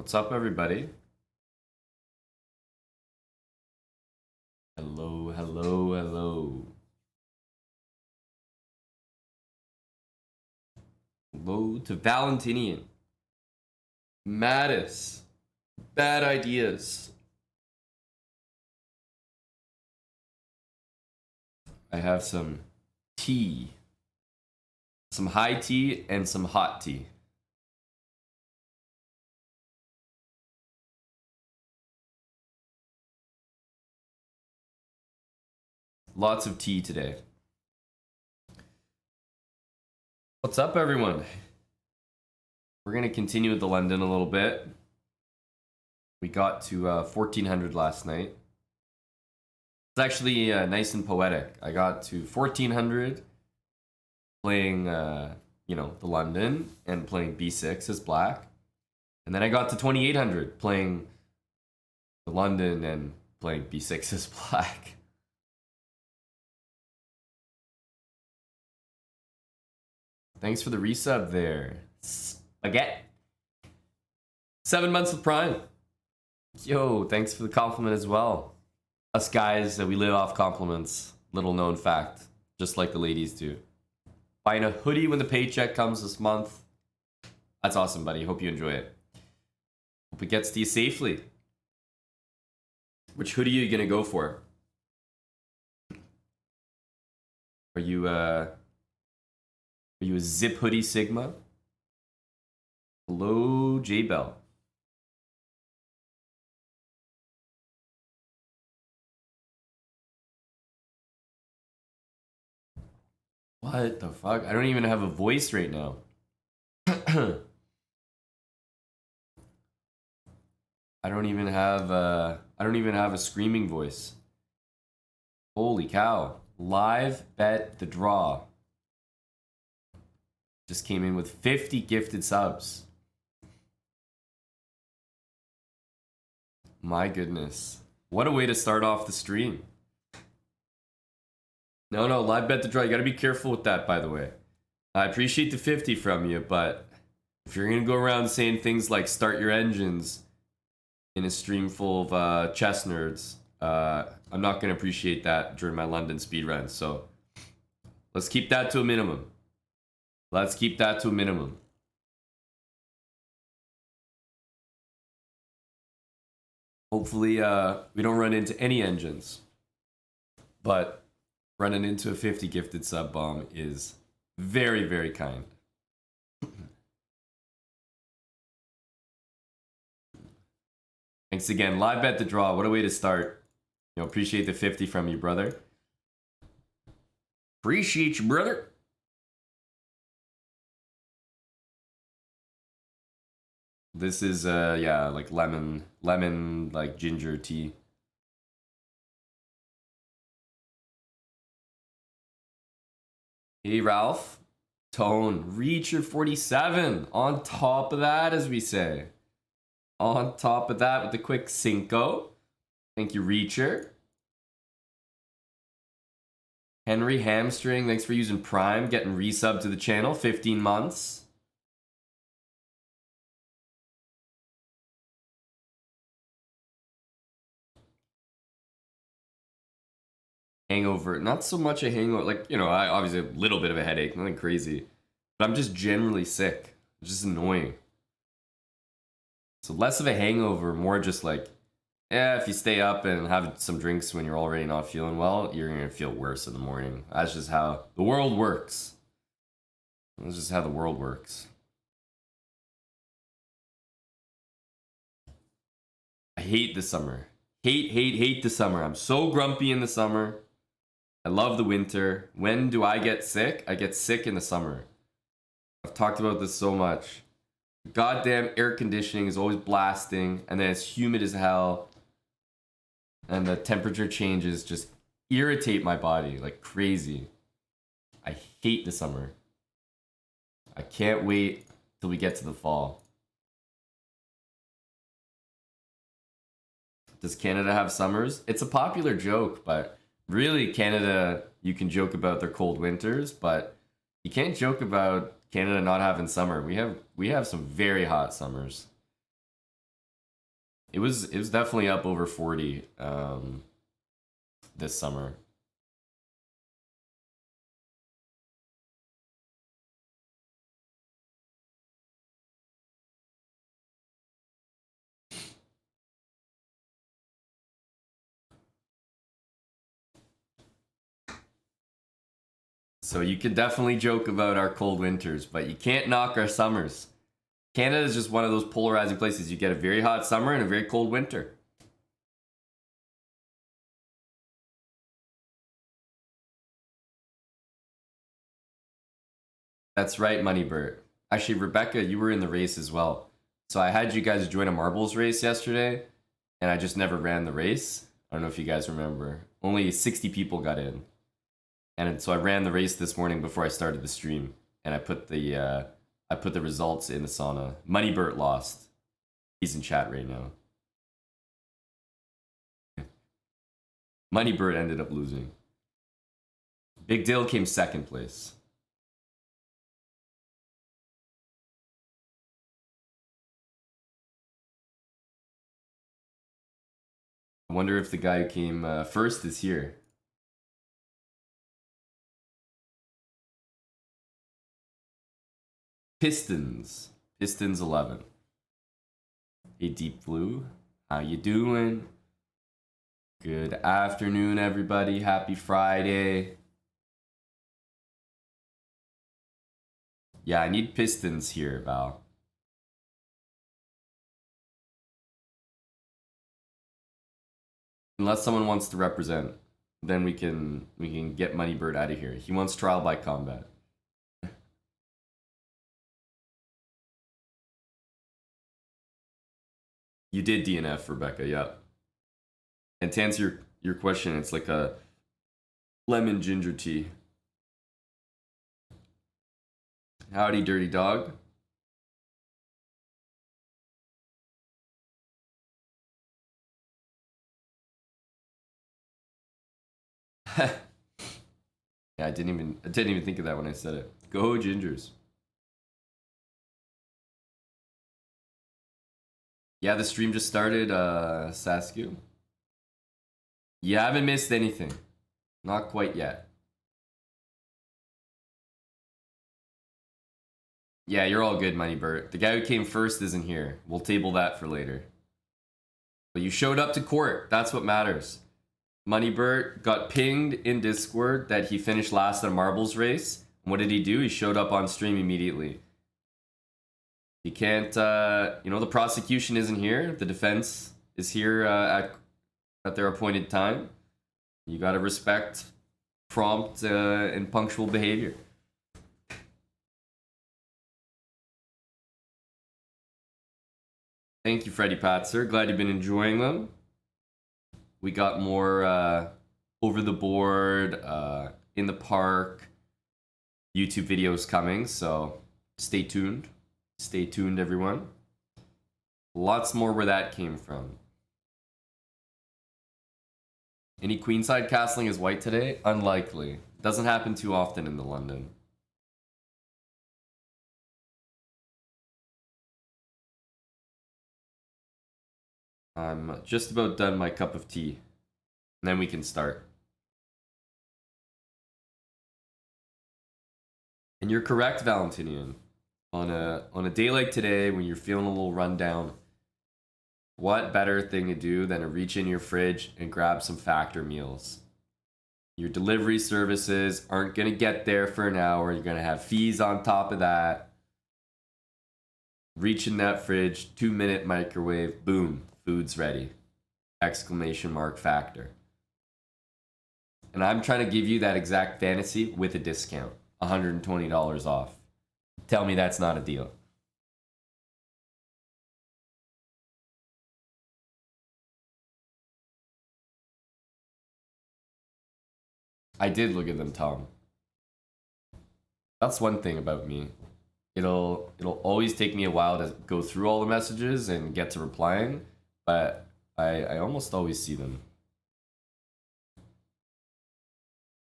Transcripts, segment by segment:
What's up, everybody? Hello, hello, hello. Hello to Valentinian. Mattis. Bad ideas. I have some tea. Some high tea and some hot tea. Lots of tea today. What's up, everyone? We're going to continue with the London a little bit. We got to 1400 last night. It's actually nice and poetic. I got to 1400 playing, you know, the London and playing b6 as black. And then I got to 2800 playing the London and playing b6 as black. Thanks for the resub there. Spaghetti. 7 months of Prime. Yo, thanks for the compliment as well. Us guys, we live off compliments. Little known fact. Just like the ladies do. Buying a hoodie when the paycheck comes this month. That's awesome, buddy. Hope you enjoy it. Hope it gets to you safely. Which hoodie are you going to go for? Are you a Zip Hoodie Sigma? Hello, J-Bell. What the fuck? I don't even have a voice right now. I don't even have a screaming voice. Holy cow. Live bet the draw. Just came in with 50 gifted subs. My goodness. What a way to start off the stream. No, live bet the draw. You gotta be careful with that, by the way. I appreciate the 50 from you, but if you're gonna go around saying things like start your engines in a stream full of chess nerds, I'm not gonna appreciate that during my London speedrun. So let's keep that to a minimum. Let's keep that to a minimum. Hopefully, we don't run into any engines. But running into a 50 gifted sub bomb is very, very kind. Thanks again. Live bet the draw. What a way to start. You know, appreciate the 50 from you, brother. Appreciate you, brother. This is yeah, like lemon like ginger tea. Hey Ralph, Tone, Reacher 47 on top of that, as we say. On top of that with the quick Cinco. Thank you, Reacher. Henry Hamstring, thanks for using Prime, getting resub to the channel, 15 months. Hangover, not so much a hangover, like, you know, I obviously have a little bit of a headache, nothing crazy, but I'm just generally sick. It's just annoying. So less of a hangover, more just like, yeah, if you stay up and have some drinks when you're already not feeling well, you're gonna feel worse in the morning. That's just how the world works. That's just how the world works. I hate the summer. Hate the summer. I'm so grumpy in the summer. I love the winter. When do I get sick? I get sick in the summer. I've talked about this so much. Goddamn air conditioning is always blasting, and then it's humid as hell. And the temperature changes just irritate my body like crazy. I hate the summer. I can't wait till we get to the fall. Does Canada have summers? It's a popular joke, but really Canada, you can joke about their cold winters, but you can't joke about Canada not having summer. We have some very hot summers. It was definitely up over 40 this summer. So you can definitely joke about our cold winters, but you can't knock our summers. Canada is just one of those polarizing places. You get a very hot summer and a very cold winter. That's right, Moneybird. Actually, Rebecca, you were in the race as well. So I had you guys join a marbles race yesterday, and I just never ran the race. I don't know if you guys remember. Only 60 people got in. And so I ran the race this morning before I started the stream, and I put the results in the sauna. Moneybird lost. He's in chat right now. Moneybird ended up losing. Big Dill came second place. I wonder if the guy who came first is here. Pistons 11. Hey Deep Blue, how you doing? Good afternoon, everybody. Happy Friday. Yeah, I need Pistons here, Val. Unless someone wants to represent, then we can get Moneybird out of here. He wants trial by combat. You did DNF, Rebecca, yeah. And to answer your question, it's like a lemon ginger tea. Howdy, dirty dog. Yeah, I didn't even think of that when I said it. Go Gingers. Yeah, the stream just started, Sasku. You haven't missed anything. Not quite yet. Yeah, you're all good, Moneybird. The guy who came first isn't here. We'll table that for later. But you showed up to court. That's what matters. Moneybird got pinged in Discord that he finished last at a marbles race. And what did he do? He showed up on stream immediately. You can't, the prosecution isn't here. The defense is here at their appointed time. You gotta respect prompt and punctual behavior. Thank you, Freddy Patzer. Glad you've been enjoying them. We got more over the board, in the park, YouTube videos coming, so stay tuned. Stay tuned, everyone. Lots more where that came from. Any queenside castling is white today? Unlikely. Doesn't happen too often in the London. I'm just about done my cup of tea. And then we can start. And you're correct, Valentinian. On a day like today, when you're feeling a little run down, what better thing to do than to reach in your fridge and grab some Factor meals? Your delivery services aren't going to get there for an hour. You're going to have fees on top of that. Reach in that fridge, 2-minute microwave, boom, food's ready. Exclamation mark Factor. And I'm trying to give you that exact fantasy with a discount. $120 off. Tell me that's not a deal. I did look at them, Tom. That's one thing about me. It'll always take me a while to go through all the messages and get to replying, but I almost always see them.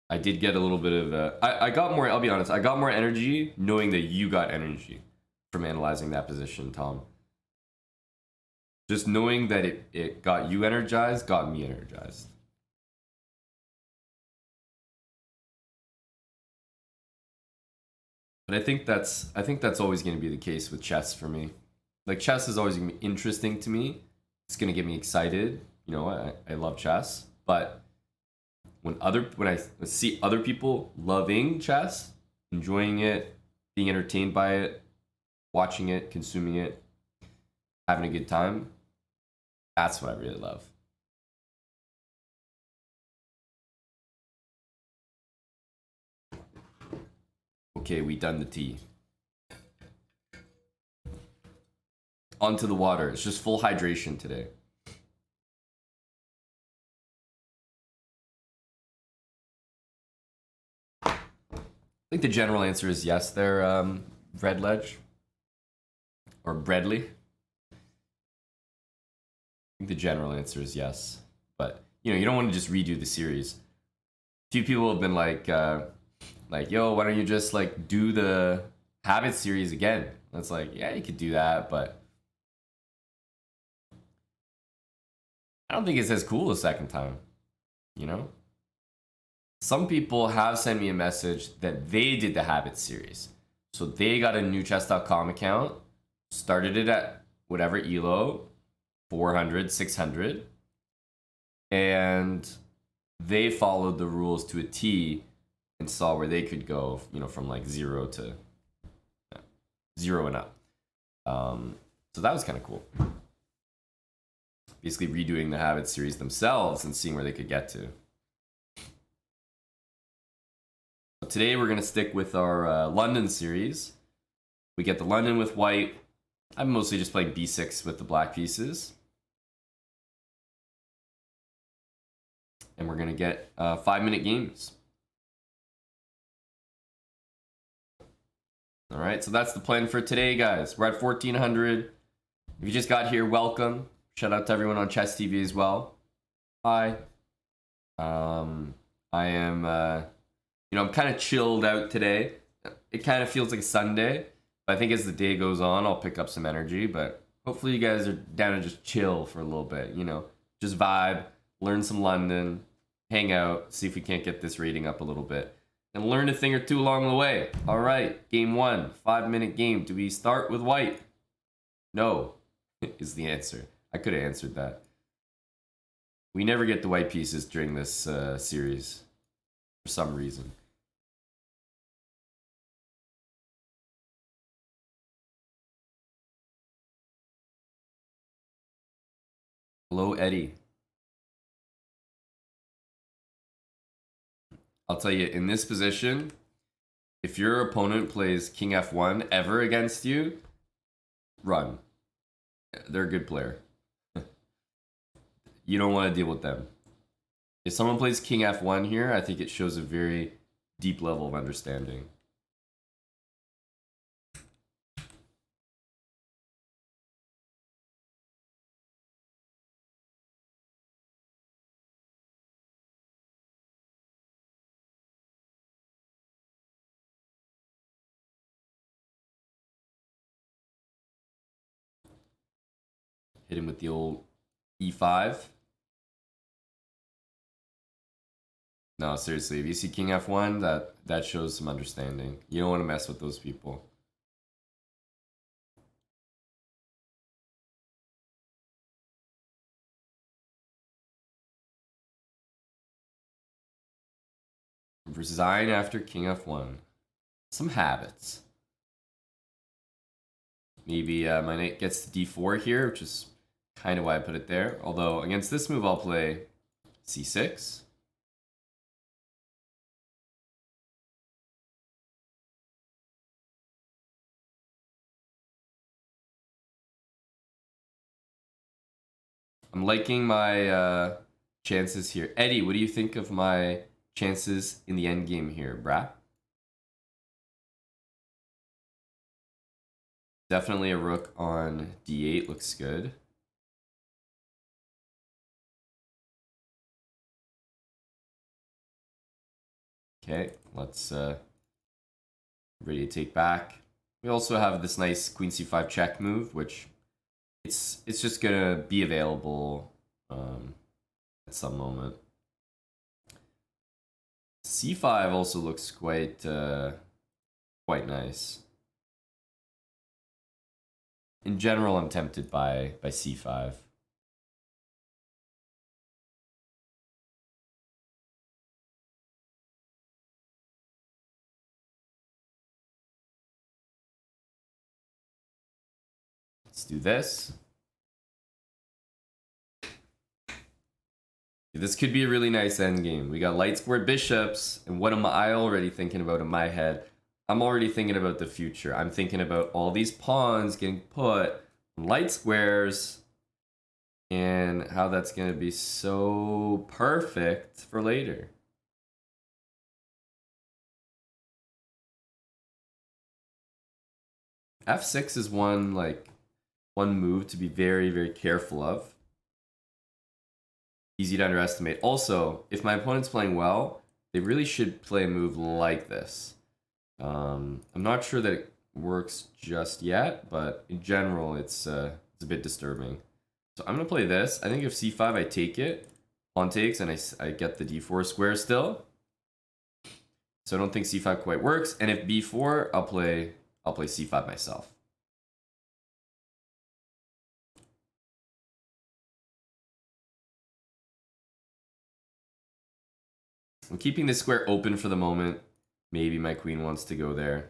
I did get a little bit of I got more, I'll be honest, I got more energy knowing that you got energy from analyzing that position, Tom. Just knowing that it got you energized got me energized. But I think that's always going to be the case with chess for me. Like chess is always going to be interesting to me. It's going to get me excited. You know, I love chess, but when I see other people loving chess, enjoying it, being entertained by it, watching it, consuming it, having a good time, that's what I really love. Okay, we done the tea. Onto the water. It's just full hydration today. I think the general answer is yes there, Breadledge. Or Breadly. I think the general answer is yes. But, you know, you don't want to just redo the series. A few people have been like, yo, why don't you just, like, do the Habit series again? And it's like, yeah, you could do that, but I don't think it's as cool the second time, you know? Some people have sent me a message that they did the Habit series. So they got a new chess.com account, started it at whatever elo, 400, 600, and they followed the rules to a T and saw where they could go, you know, from like 0 to 0 and up. So that was kind of cool. Basically redoing the Habit series themselves and seeing where they could get to. Today we're going to stick with our London series. We get the London with white. I'm mostly just playing b6 with the black pieces. And we're going to get 5-minute games. All right, so that's the plan for today, guys. We're at 1400. If you just got here, welcome. Shout out to everyone on Chess TV as well. Hi. I am, you know, I'm kind of chilled out today. It kind of feels like a Sunday, but I think as the day goes on, I'll pick up some energy. But hopefully you guys are down to just chill for a little bit, you know, just vibe, learn some London, hang out, see if we can't get this rating up a little bit, and learn a thing or two along the way. All right, game 1, 5-minute game. Do we start with white? No, is the answer. I could have answered that. We never get the white pieces during this series for some reason. Hello, Eddie. I'll tell you, in this position, if your opponent plays King F1 ever against you, run. They're a good player. You don't want to deal with them. If someone plays King F1 here, I think it shows a very deep level of understanding. Hit him with the old E5. No, seriously, if you see King F1, that shows some understanding. You don't want to mess with those people. Resign after King F1. Some habits. Maybe my knight gets to D4 here, which is kind of why I put it there. Although against this move, I'll play C6. I'm liking my chances here. Eddie, what do you think of my chances in the endgame here, brah? Definitely a rook on D8 looks good. Okay, let's ready to take back. We also have this nice Queen C5 check move, which it's just gonna be available at some moment. C5 also looks quite nice. In general, I'm tempted by C5. Let's do this. This could be a really nice endgame. We got light squared bishops, and what am I already thinking about in my head? I'm already thinking about the future. I'm thinking about all these pawns getting put on light squares, and how that's going to be so perfect for later. F6 is one move to be very, very careful of. Easy to underestimate. Also, if my opponent's playing well, they really should play a move like this. I'm not sure that it works just yet, but in general, it's a bit disturbing. So I'm gonna play this. I think if c5, I take it. Pawn takes, and I get the d4 square still. So I don't think c5 quite works. And if b4, I'll play c5 myself. I'm keeping this square open for the moment. Maybe my queen wants to go there.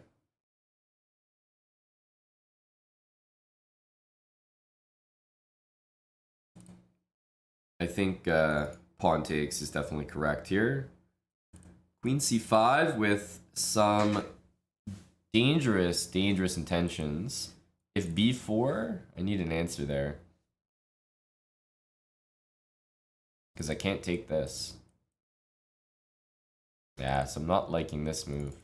I think pawn takes is definitely correct here. Queen c5 with some dangerous intentions. If b4, I need an answer there. Because I can't take this. Yeah, so I'm not liking this move.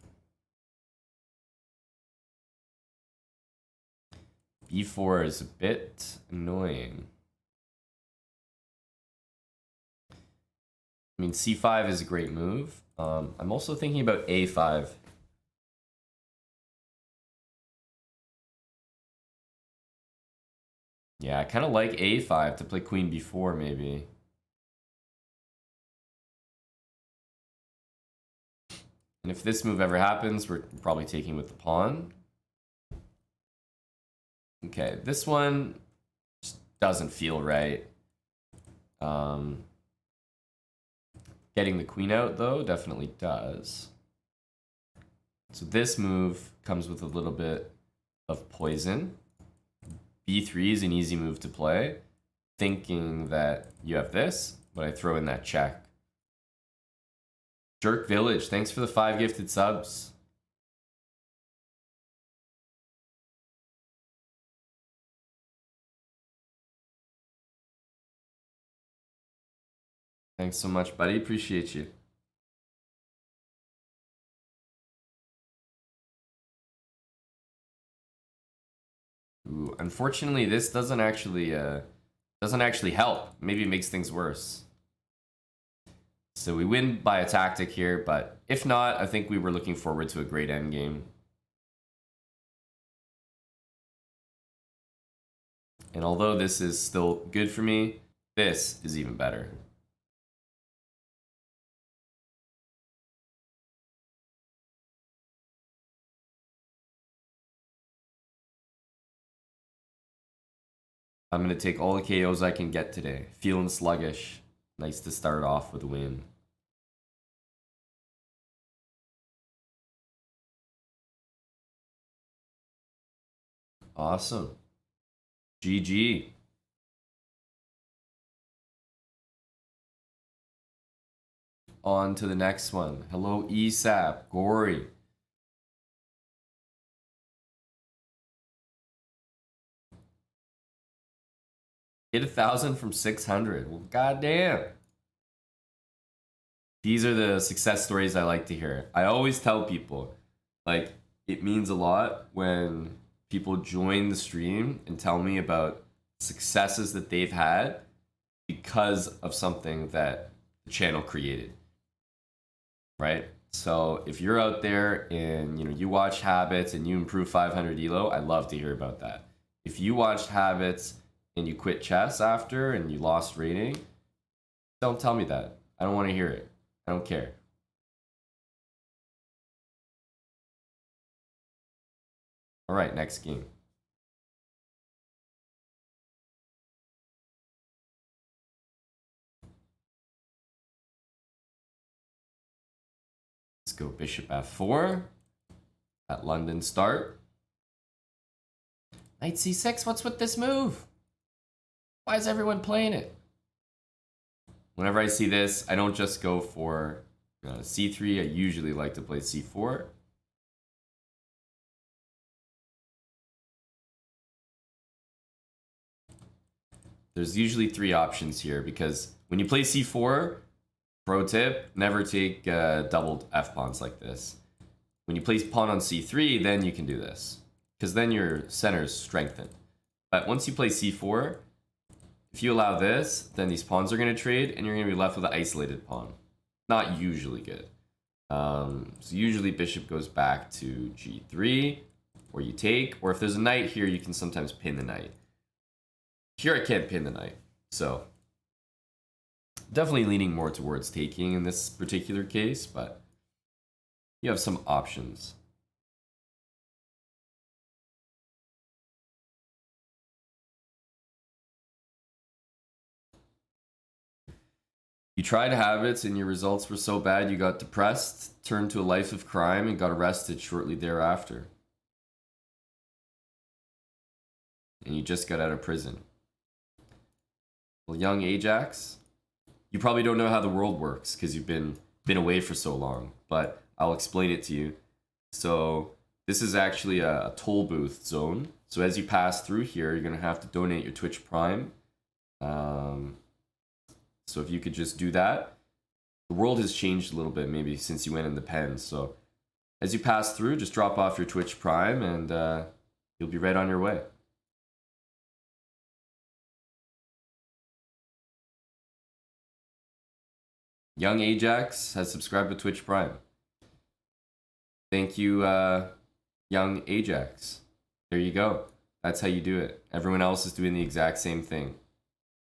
b4 is a bit annoying. I mean, c5 is a great move. I'm also thinking about a5. Yeah, I kind of like a5 to play queen b4 maybe. And if this move ever happens, we're probably taking with the pawn. Okay, this one just doesn't feel right. Getting the queen out, though, definitely does. So this move comes with a little bit of poison. b3 is an easy move to play, thinking that you have this, but I throw in that check. Jerk Village, thanks for the 5 gifted subs. Thanks so much, buddy. Appreciate you. Ooh, unfortunately, this doesn't actually help. Maybe it makes things worse. So we win by a tactic here, but if not, I think we were looking forward to a great endgame. And although this is still good for me, this is even better. I'm going to take all the KOs I can get today. Feeling sluggish. Nice to start off with a win. Awesome. GG. On to the next one. Hello, ESAP. Gory. Hit 1,000 from 600. Well, goddamn. These are the success stories I like to hear. I always tell people, like, it means a lot when people join the stream and tell me about successes that they've had because of something that the channel created. Right? So if you're out there and you watch Habits and you improve 500 elo, I'd love to hear about that. If you watched Habits and you quit chess after and you lost rating, don't tell me that. I don't want to hear it. I don't care. All right, next game. Let's go bishop f4. At London start. Knight c6, what's with this move? Why is everyone playing it? Whenever I see this, I don't just go for c3. I usually like to play c4. There's usually 3 options here because when you play c4, pro tip, never take doubled f-pawns like this. When you place pawn on c3, then you can do this because then your center is strengthened. But once you play c4, if you allow this, then these pawns are going to trade and you're going to be left with an isolated pawn. Not usually good. So usually bishop goes back to g3, or you take, or if there's a knight here, you can sometimes pin the knight. Here I can't pin the knight, so definitely leaning more towards taking in this particular case, but you have some options. You tried habits and your results were so bad you got depressed, turned to a life of crime, and got arrested shortly thereafter. And you just got out of prison. Well, young Ajax, you probably don't know how the world works because you've been away for so long, but I'll explain it to you. So this is actually a toll booth zone. So as you pass through here, you're going to have to donate your Twitch Prime. So if you could just do that. The world has changed a little bit maybe since you went in the pen. So as you pass through, just drop off your Twitch Prime and you'll be right on your way. Young Ajax has subscribed to Twitch Prime. Thank you, Young Ajax. There you go. That's how you do it. Everyone else is doing the exact same thing.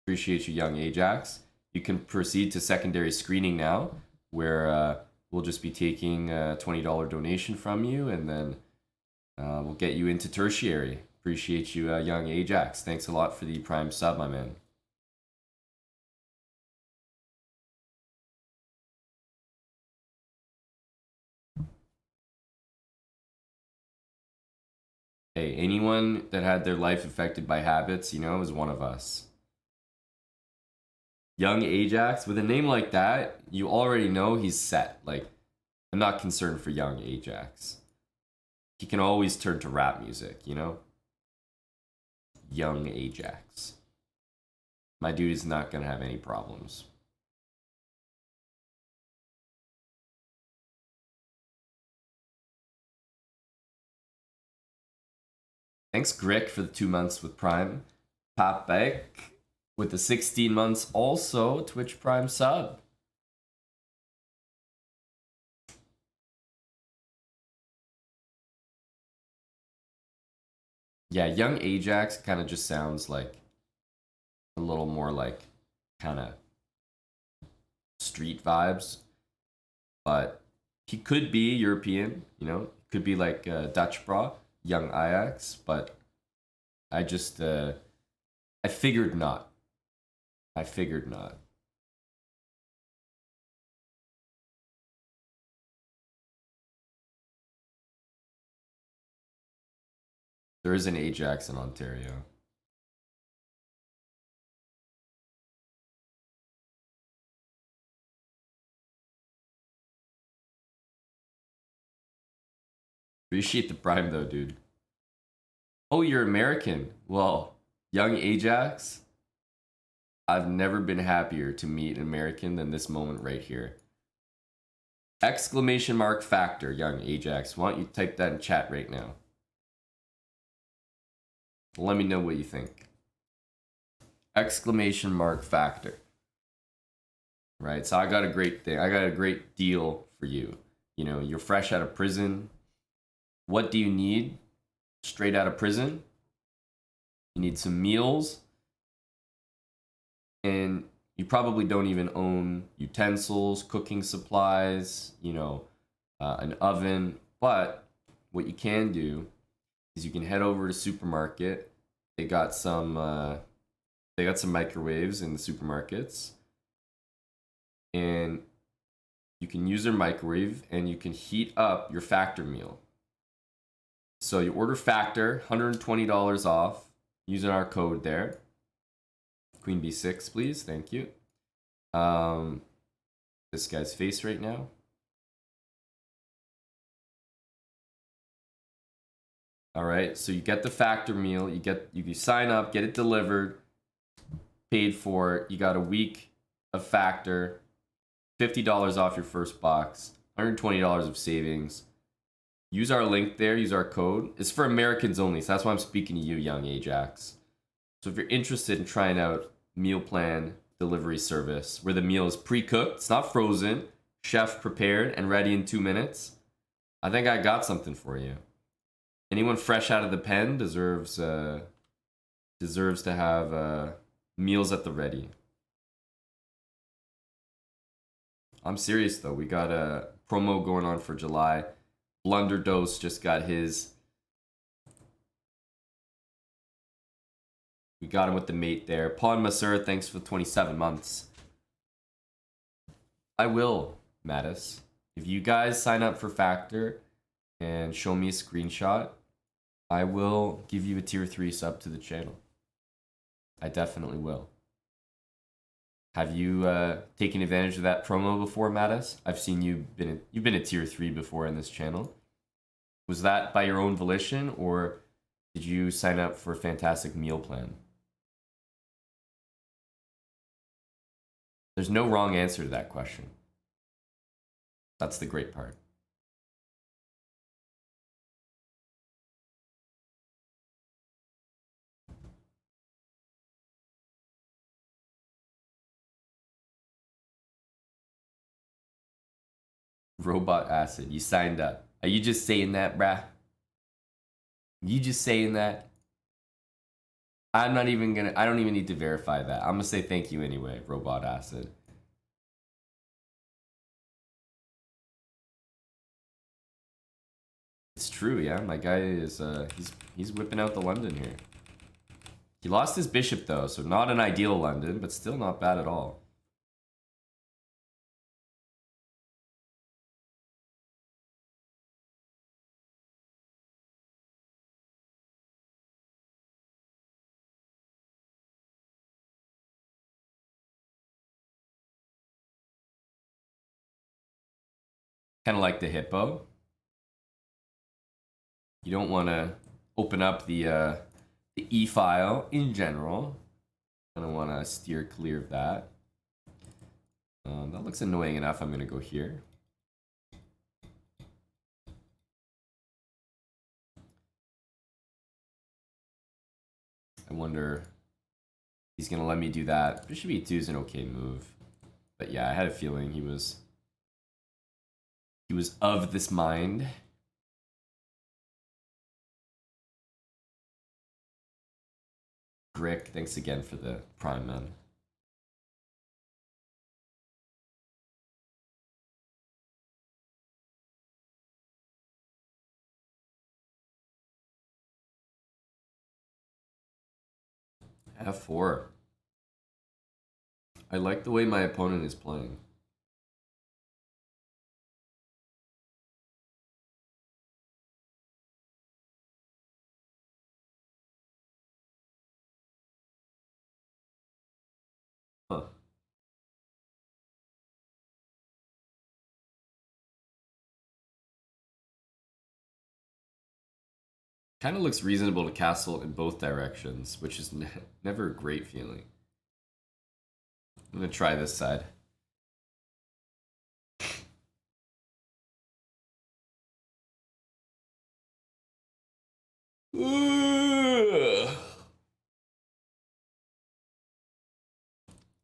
Appreciate you, Young Ajax. You can proceed to secondary screening now, where we'll just be taking a $20 donation from you, and then we'll get you into tertiary. Appreciate you, Young Ajax. Thanks a lot for the Prime sub, my man. Hey, anyone that had their life affected by habits, you know, is one of us. Young Ajax, with a name like that, you already know he's set. Like, I'm not concerned for Young Ajax. He can always turn to rap music, you know? Young Ajax. My dude is not gonna have any problems. Thanks, Grick, for the 2 months with Prime. Papek with the 16 months also Twitch Prime sub. Yeah, Young Ajax kind of just sounds like a little more like kind of street vibes. But he could be European, you know? Could be like chessbrah, Young Ajax, but I just, I figured not. I figured not. There is an Ajax in Ontario. Appreciate the Prime though, dude. Oh, you're American. Well, Young Ajax, I've never been happier to meet an American than this moment right here. Exclamation mark factor, Young Ajax. Why don't you type that in chat right now? Let me know what you think. Exclamation mark factor. Right, so I got a great thing. I got a great deal for you. You know, you're fresh out of prison. What do you need straight out of prison? You need some meals. and you probably don't even own utensils, cooking supplies, you know, an oven. But what you can do is you can head over to supermarket. They got some microwaves in the supermarkets, and you can use their microwave and you can heat up your factor meal. So you order factor, $120 off, using our code there. Queen B6, please. Thank you. This guy's face right now. All right, so you get the factor meal. You sign up, get it delivered, paid for it. You got a week of factor, $50 off your first box, $120 of savings. Use our link there. Use our code. It's for Americans only, so that's why I'm speaking to you, young Ajax. So if you're interested in trying out meal plan delivery service where the meal is pre-cooked, it's not frozen, chef prepared and ready in 2 minutes, I think I got something for you. Anyone fresh out of the pen deserves to have meals at the ready. I'm serious though. We got a promo going on for July. Blunderdose just got his. We got him with the mate there. Pawn Masur, thanks for 27 months. I will, Mattis. If you guys sign up for Factor and show me a screenshot, I will give you a tier 3 sub to the channel. I definitely will. Have you taken advantage of that promo before, Mattis? I've seen you've been a tier 3 before in this channel. Was that by your own volition, or did you sign up for a fantastic meal plan? There's no wrong answer to that question. That's the great part. Robot Acid, you signed up. Are you just saying that, bruh? You just saying that? I don't even need to verify that. I'm gonna say thank you anyway, Robot Acid. It's true, yeah. My guy is, he's whipping out the London here. He lost his bishop though, so not an ideal London, but still not bad at all. Kind of like the hippo. You don't want to open up the E file in general. I don't want to steer clear of that. That looks annoying enough. I'm going to go here. I wonder if he's going to let me do that. Bishop E2 is an okay move. But yeah, I had a feeling he was of this mind. Grick, thanks again for the prime, man. F4. I like the way my opponent is playing. Huh. Kind of looks reasonable to castle in both directions, which is never a great feeling. I'm going to try this side.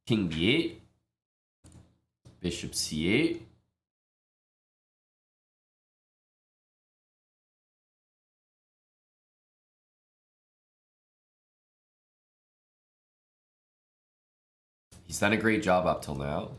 King B8. Bishop C8. He's done a great job up till now.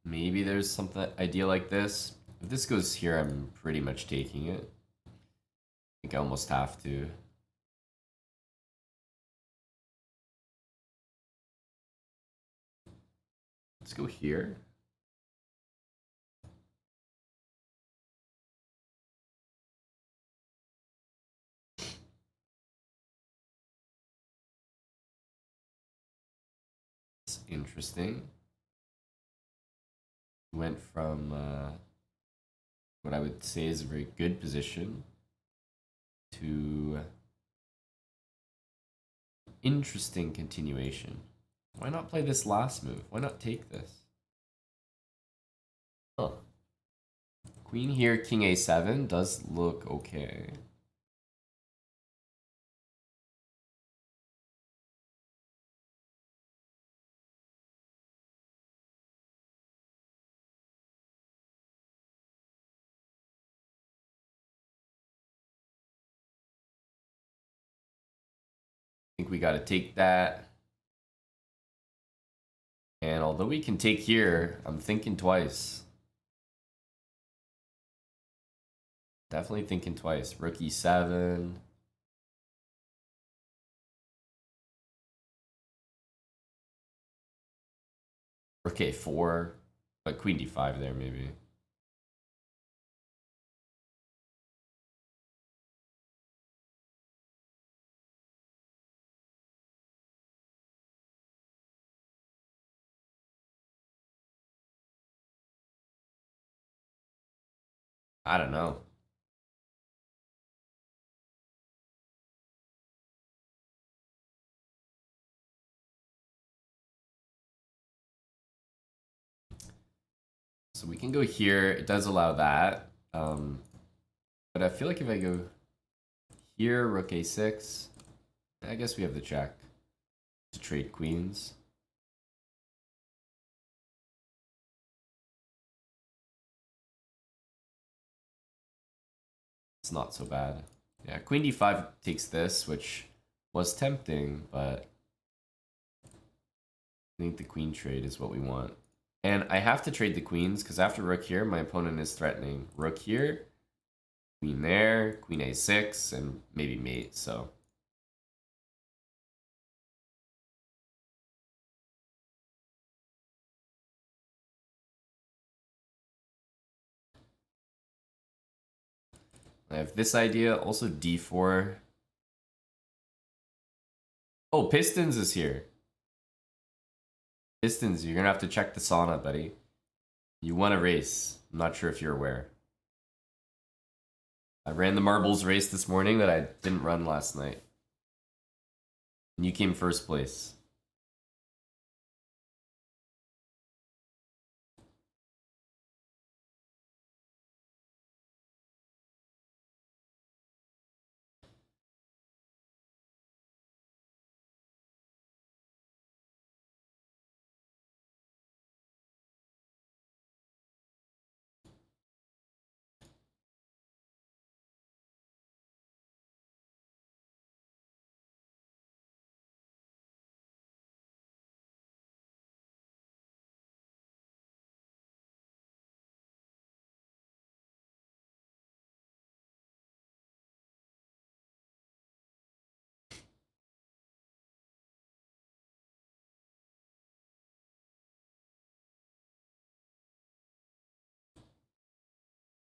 Maybe there's something idea like this. If this goes here, I'm pretty much taking it. I think I almost have to. Let's go here. It's interesting. Went from what I would say is a very good position to interesting continuation. Why not play this last move? Why not take this? Huh. Queen here, king a7 does look okay. I think we got to take that. And although we can take here, I'm thinking twice. Definitely thinking twice. Rook e7. Rook a4. But queen d5 there, maybe. I don't know. So we can go here. It does allow that. But I feel like if I go here, rook a6, I guess we have the check to trade queens. It's not so bad. Yeah, queen d5 takes this, which was tempting, but I think the queen trade is what we want. And I have to trade the queens, because after rook here, my opponent is threatening rook here, queen there, queen a6, and maybe mate, so... I have this idea, also d4. Oh, Pistons is here. Pistons, you're gonna have to check the sauna, buddy. You won a race. I'm not sure if you're aware. I ran the marbles race this morning that I didn't run last night. And you came first place.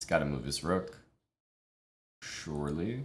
He's got to move his rook. Surely.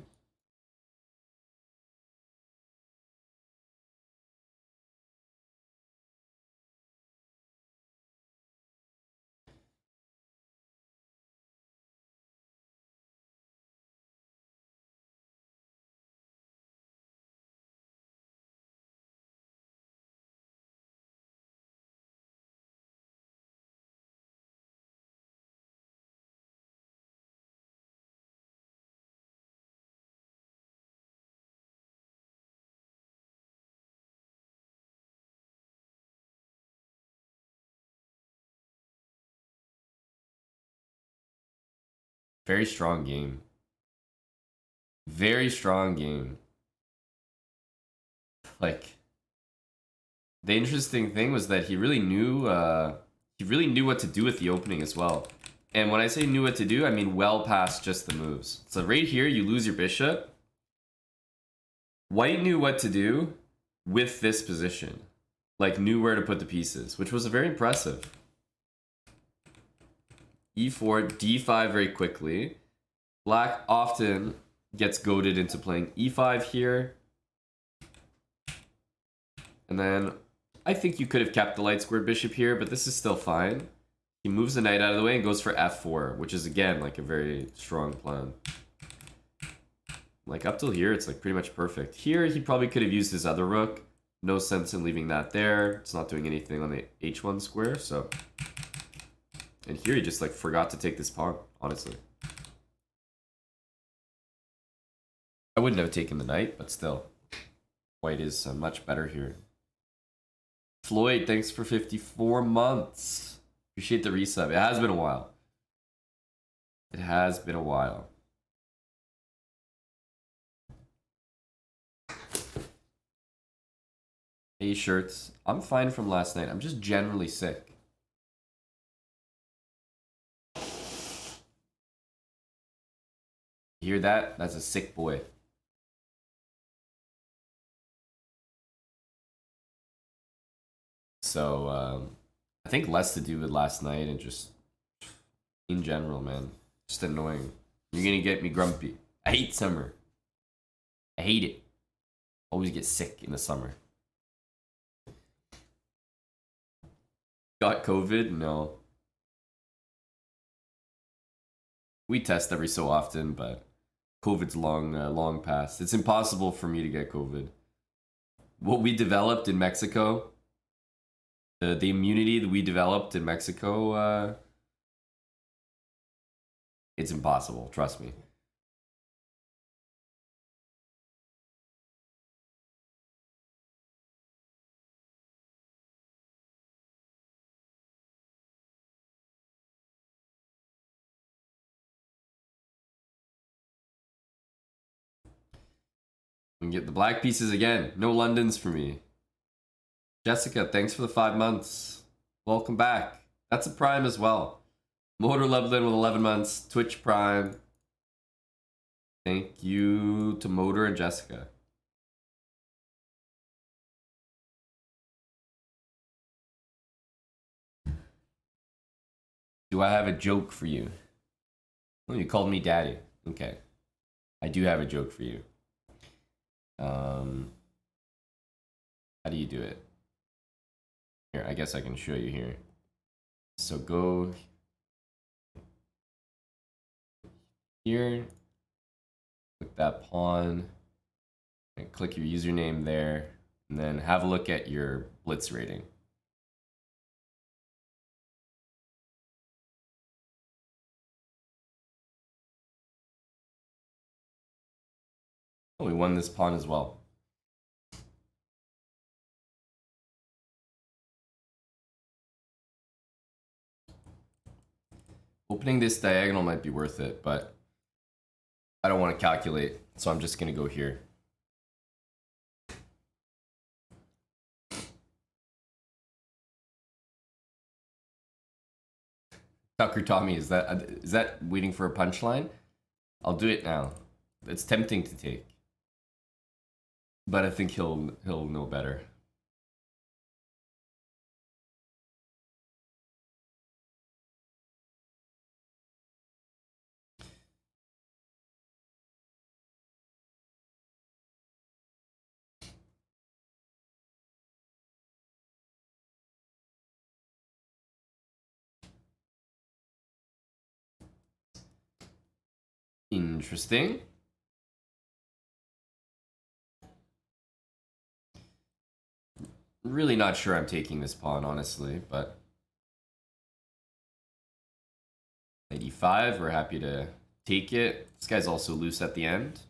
Very strong game. Very strong game. Like, the interesting thing was that he really knew what to do with the opening as well. And when I say knew what to do, I mean well past just the moves. So right here, you lose your bishop. White knew what to do with this position. Like, knew where to put the pieces, which was very impressive. E4, D5 very quickly. Black often gets goaded into playing E5 here. And then I think you could have kept the light squared bishop here, but this is still fine. He moves the knight out of the way and goes for F4, which is again like a very strong plan. Like up till here, it's like pretty much perfect. Here, he probably could have used his other rook. No sense in leaving that there. It's not doing anything on the H1 square, so. And here he just like forgot to take this pawn, honestly. I wouldn't have taken the knight, but still. White is much better here. Floyd, thanks for 54 months. Appreciate the resub. It has been a while. It has been a while. Hey, shirts. I'm fine from last night. I'm just generally sick. You hear that? That's a sick boy. So, I think less to do with last night and just in general, man. Just annoying. You're gonna get me grumpy. I hate summer. I hate it. Always get sick in the summer. Got COVID? No. We test every so often, but COVID's long past. It's impossible for me to get COVID. What we developed in Mexico, the immunity that we developed in Mexico, it's impossible, trust me. We can get the black pieces again. No Londons for me. Jessica, thanks for the 5 months. Welcome back. That's a Prime as well. Motor Levelin with 11 months. Twitch Prime. Thank you to Motor and Jessica. Do I have a joke for you? Oh, you called me daddy. Okay. I do have a joke for you. How do you do it? Here, I guess I can show you here. So go here, click that pawn, and click your username there, and then have a look at your blitz rating. Oh, we won this pawn as well. Opening this diagonal might be worth it, but I don't want to calculate, so I'm just going to go here. Tucker Tommy, is that waiting for a punchline? I'll do it now. It's tempting to take, but I think he'll know better. Interesting. Really not sure I'm taking this pawn, honestly, but 85, we're happy to take it. This guy's also loose at the end.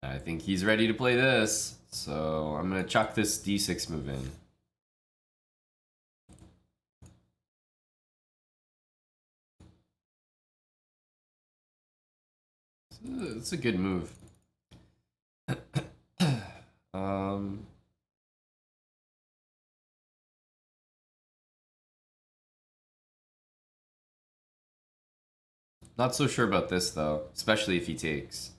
I think he's ready to play this. So I'm gonna chuck this d6 move in. It's a good move. Not so sure about this though, especially if he takes.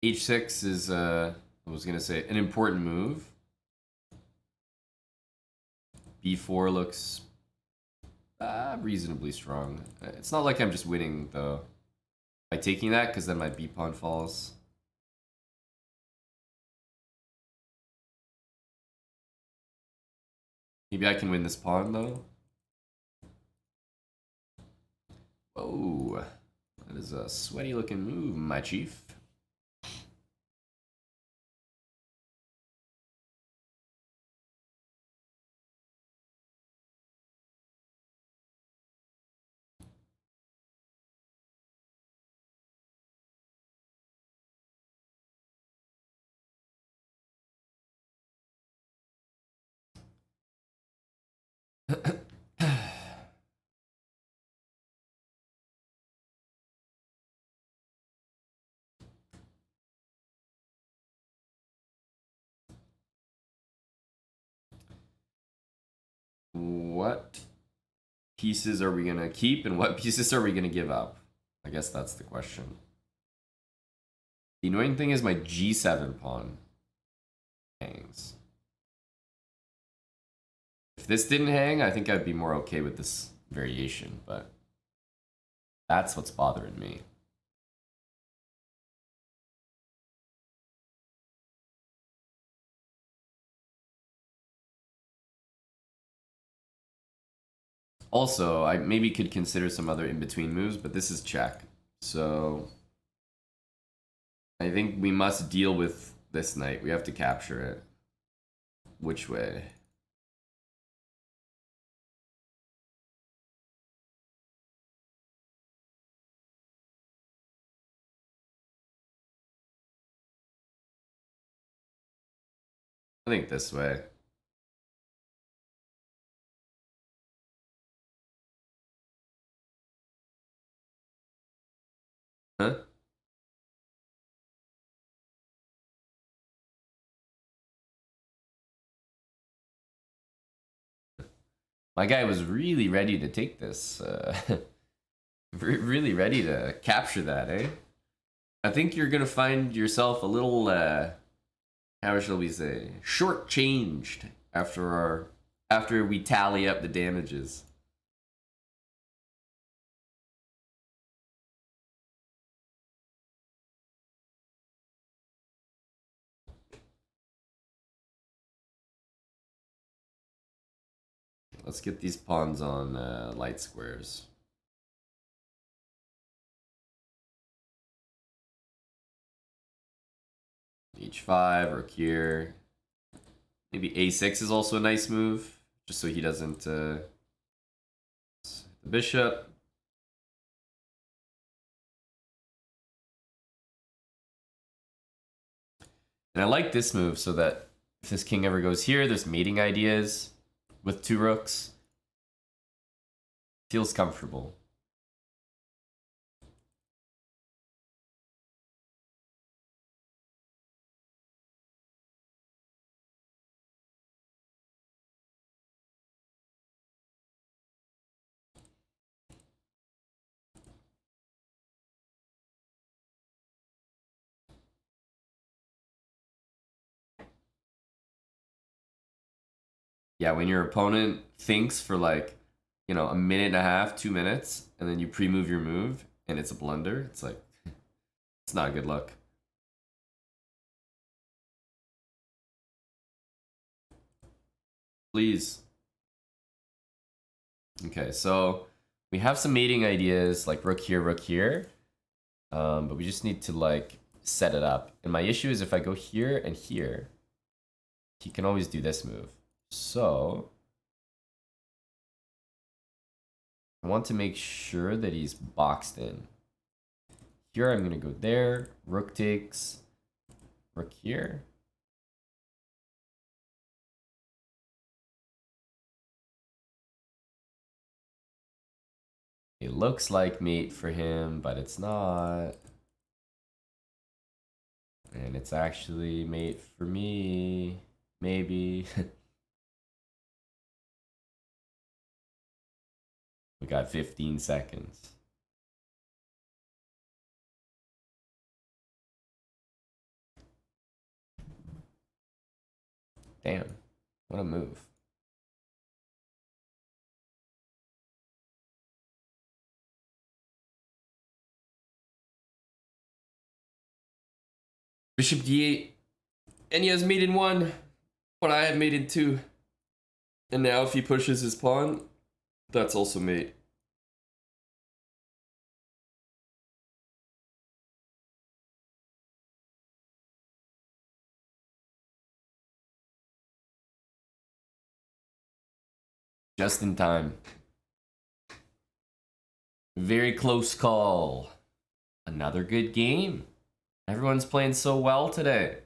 H6 is I was gonna say an important move. B4 looks reasonably strong. It's not like I'm just winning though by taking that, because then my B pawn falls. Maybe I can win this pawn though. Whoa, that is a sweaty looking move, my chief. What pieces are we gonna keep and what pieces are we gonna give up? I guess that's the question. The annoying thing is my G7 pawn hangs. If this didn't hang, I think I'd be more okay with this variation, but that's what's bothering me. Also, I maybe could consider some other in-between moves, but this is check. So I think we must deal with this knight. We have to capture it. Which way? I think this way. Huh? My guy was really ready to take this. Really ready to capture that, eh? I think you're gonna find yourself a little, how shall we say, shortchanged after we tally up the damages. Let's get these pawns on light squares. H5 or here. Maybe A6 is also a nice move, just so he doesn't the bishop. And I like this move so that if this king ever goes here, there's mating ideas with two rooks. Feels comfortable. Yeah, when your opponent thinks for like, you know, a minute and a half, 2 minutes, and then you pre-move your move, and it's a blunder, it's like, it's not a good look. Please. Okay, so We have some mating ideas, like rook here. But we just need to like set it up. And my issue is if I go here and here, he can always do this move. So I want to make sure that he's boxed in. Here I'm gonna go there, rook takes, rook here. It looks like mate for him, but it's not. And it's actually mate for me, maybe. We got 15 seconds. Damn, what a move. Bishop d8, and he has mate in 1, but I have mate in 2. And now if he pushes his pawn, that's also mate. Just in time. Very close call. Another good game. Everyone's playing so well today.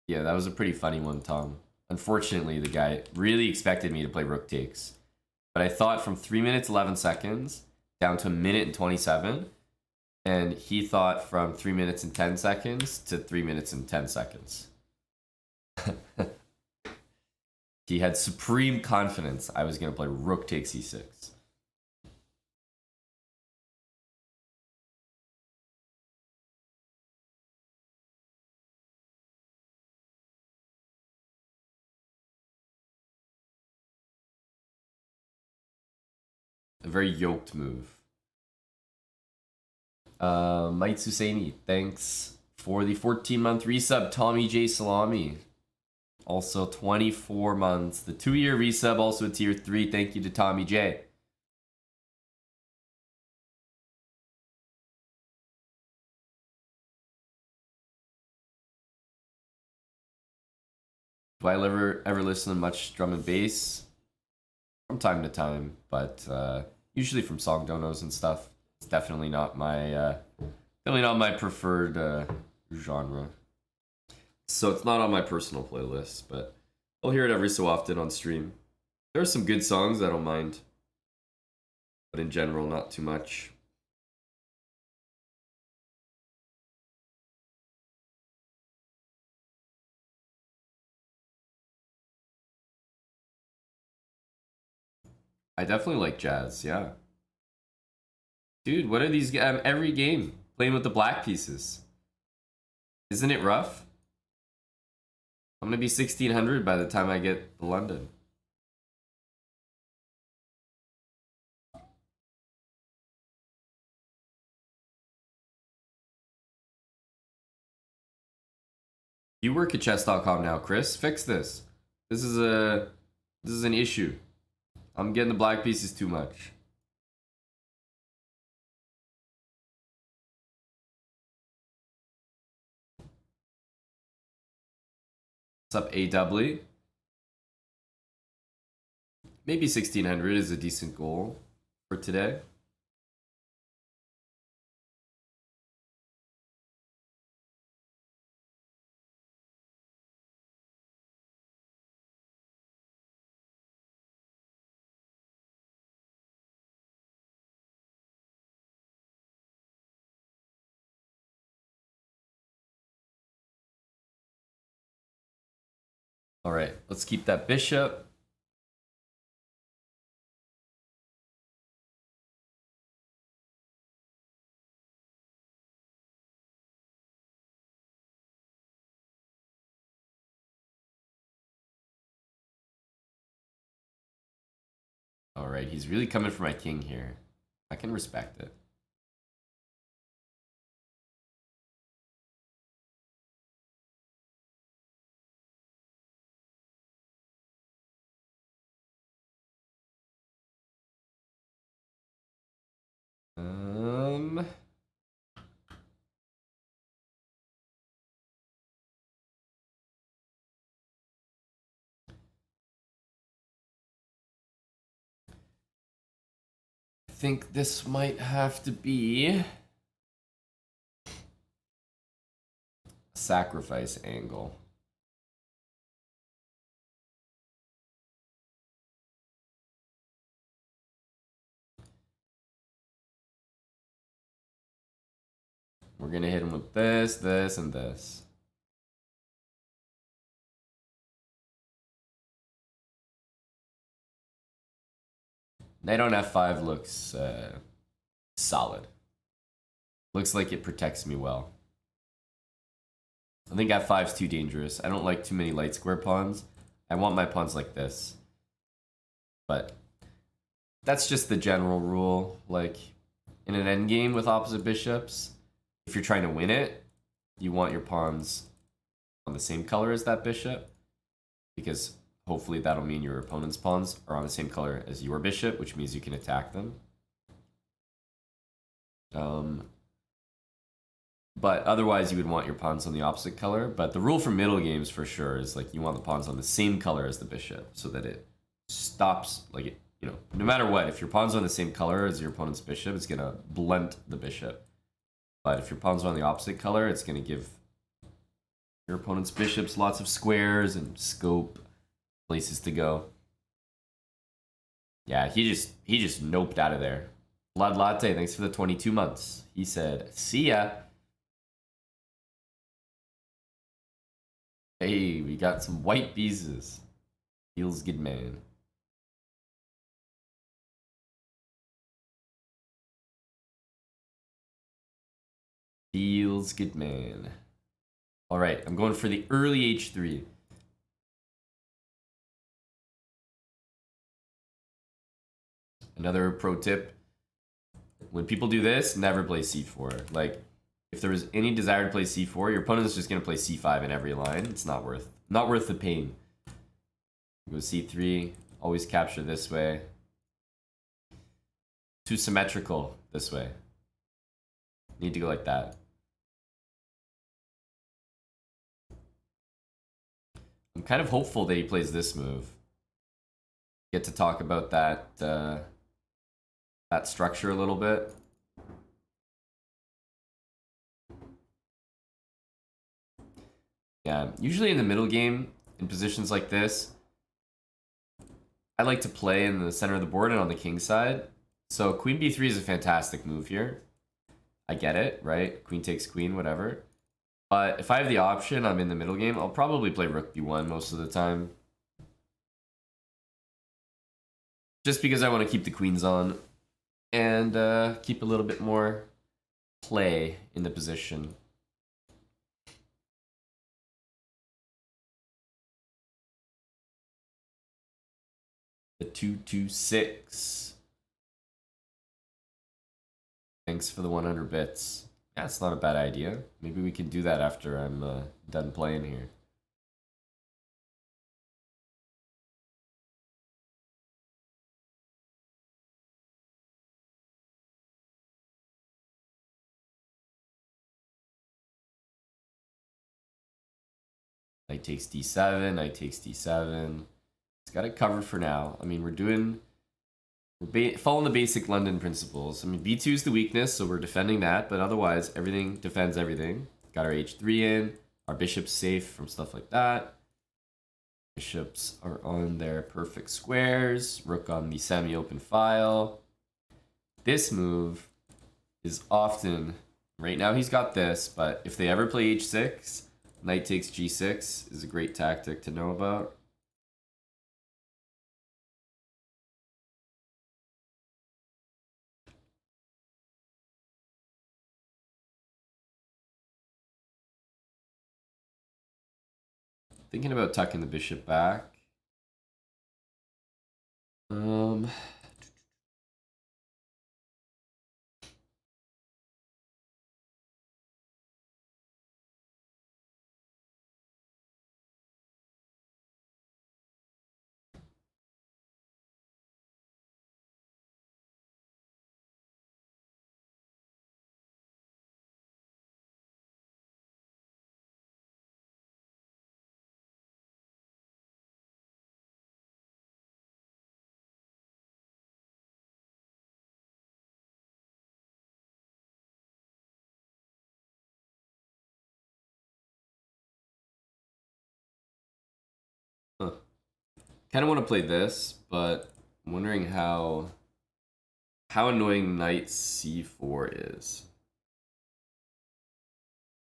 Yeah, that was a pretty funny one, Tom. Unfortunately, the guy really expected me to play rook takes. But I thought from 3 minutes 11 seconds down to 1 minute and 27. And he thought from 3 minutes and 10 seconds to 3 minutes and 10 seconds. He had supreme confidence I was going to play rook takes e6. A very yoked move. Might Susaini, thanks for the 14-month resub. Tommy J. Salami, also 24 months. The 2-year resub, also a tier 3. Thank you to Tommy J. Do I ever listen to much drum and bass? From time to time, but usually from song donos and stuff. It's definitely not my preferred genre. So it's not on my personal playlist, but I'll hear it every so often on stream. There are some good songs I don't mind, but in general, not too much. I definitely like jazz, yeah. Dude, what are these? Every game playing with the black pieces. Isn't it rough? I'm gonna be 1600 by the time I get to London. You work at chess.com now, Chris. Fix this. This is an issue. I'm getting the black pieces too much. What's up, AW? Maybe 1600 is a decent goal for today. All right, let's keep that bishop. All right. right? He's really coming for my king here. I can respect it. I think this might have to be a sacrifice angle. We're gonna hit him with this, this, and this. Knight on f5 looks solid. Looks like it protects me well. I think f5's too dangerous. I don't like too many light square pawns. I want my pawns like this. But that's just the general rule. Like, in an endgame with opposite bishops, if you're trying to win it, you want your pawns on the same color as that bishop, because hopefully that'll mean your opponent's pawns are on the same color as your bishop, which means you can attack them. But otherwise you would want your pawns on the opposite color. But the rule for middle games for sure is like you want the pawns on the same color as the bishop so that it stops, like, it, you know, no matter what, if your pawn's on the same color as your opponent's bishop, it's gonna blunt the bishop. But if your pawns are on the opposite color, it's gonna give your opponent's bishops lots of squares and scope, places to go. Yeah, he just noped out of there. Blood Latte, thanks for the 22 months. He said, see ya. Hey, we got some white pieces. Feels good, man. Feels good, man. All right, I'm going for the early h3. Another pro tip. When people do this, never play c4. Like, if there was any desire to play c4, your opponent is just going to play c5 in every line. It's not worth the pain. Go c3, always capture this way. Too symmetrical this way. Need to go like that. I'm kind of hopeful that he plays this move. Get to talk about that that structure a little bit. Yeah, usually in the middle game, in positions like this, I like to play in the center of the board and on the king side. So queen b3 is a fantastic move here. I get it, right? Queen takes queen, whatever. But if I have the option, I'm in the middle game, I'll probably play rook b1 most of the time. Just because I want to keep the queens on and keep a little bit more play in the position. The 226. Thanks for the 100 bits. Yeah, it's not a bad idea. Maybe we can do that after I'm done playing here. Knight takes d7, knight takes d7. It's got it covered for now. I mean, we're following the basic London principles. I mean, b2 is the weakness, so we're defending that, but otherwise, everything defends everything. Got our h3 in. Our bishop's safe from stuff like that. Bishops are on their perfect squares. Rook on the semi-open file. This move is often... Right now he's got this, but if they ever play h6, knight takes g6 is a great tactic to know about. Thinking about tucking the bishop back. Kind of want to play this, but I'm wondering how annoying knight c4 is.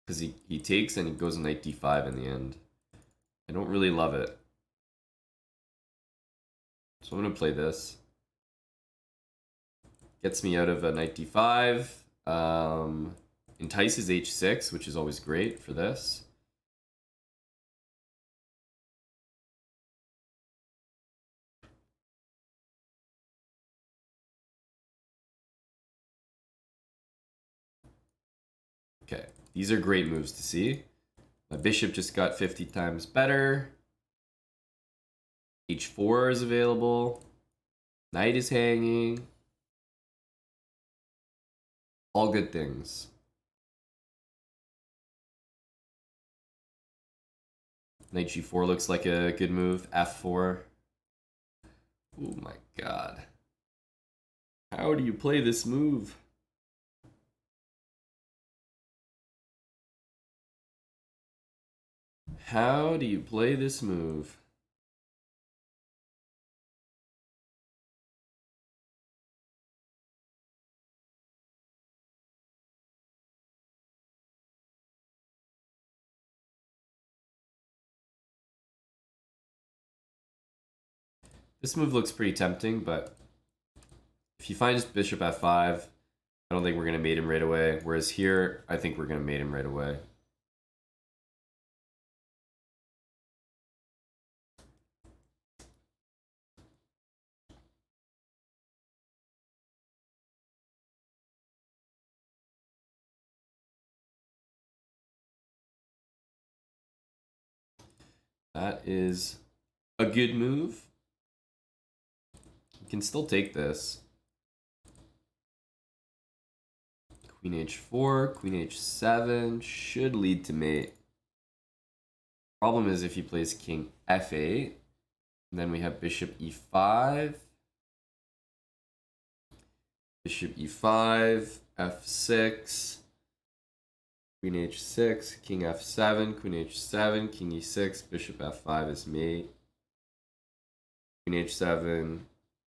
Because he takes and he goes knight d5 in the end. I don't really love it. So I'm going to play this. Gets me out of a knight d5. Entices h6, which is always great for this. Okay, these are great moves to see. My bishop just got 50 times better. h4 is available. Knight is hanging. All good things. Knight g4 looks like a good move. f4. Oh my god. How do you play this move? How do you play this move? This move looks pretty tempting, but if he finds bishop f5, I don't think we're going to mate him right away. Whereas here, I think we're going to mate him right away. That is a good move. You can still take this. Queen h4, queen h7 should lead to mate. Problem is if he plays king f8, and then we have bishop e5, bishop e5, f6, queen h6, king f7, queen h7, king e6, bishop f5 is mate. Queen h7,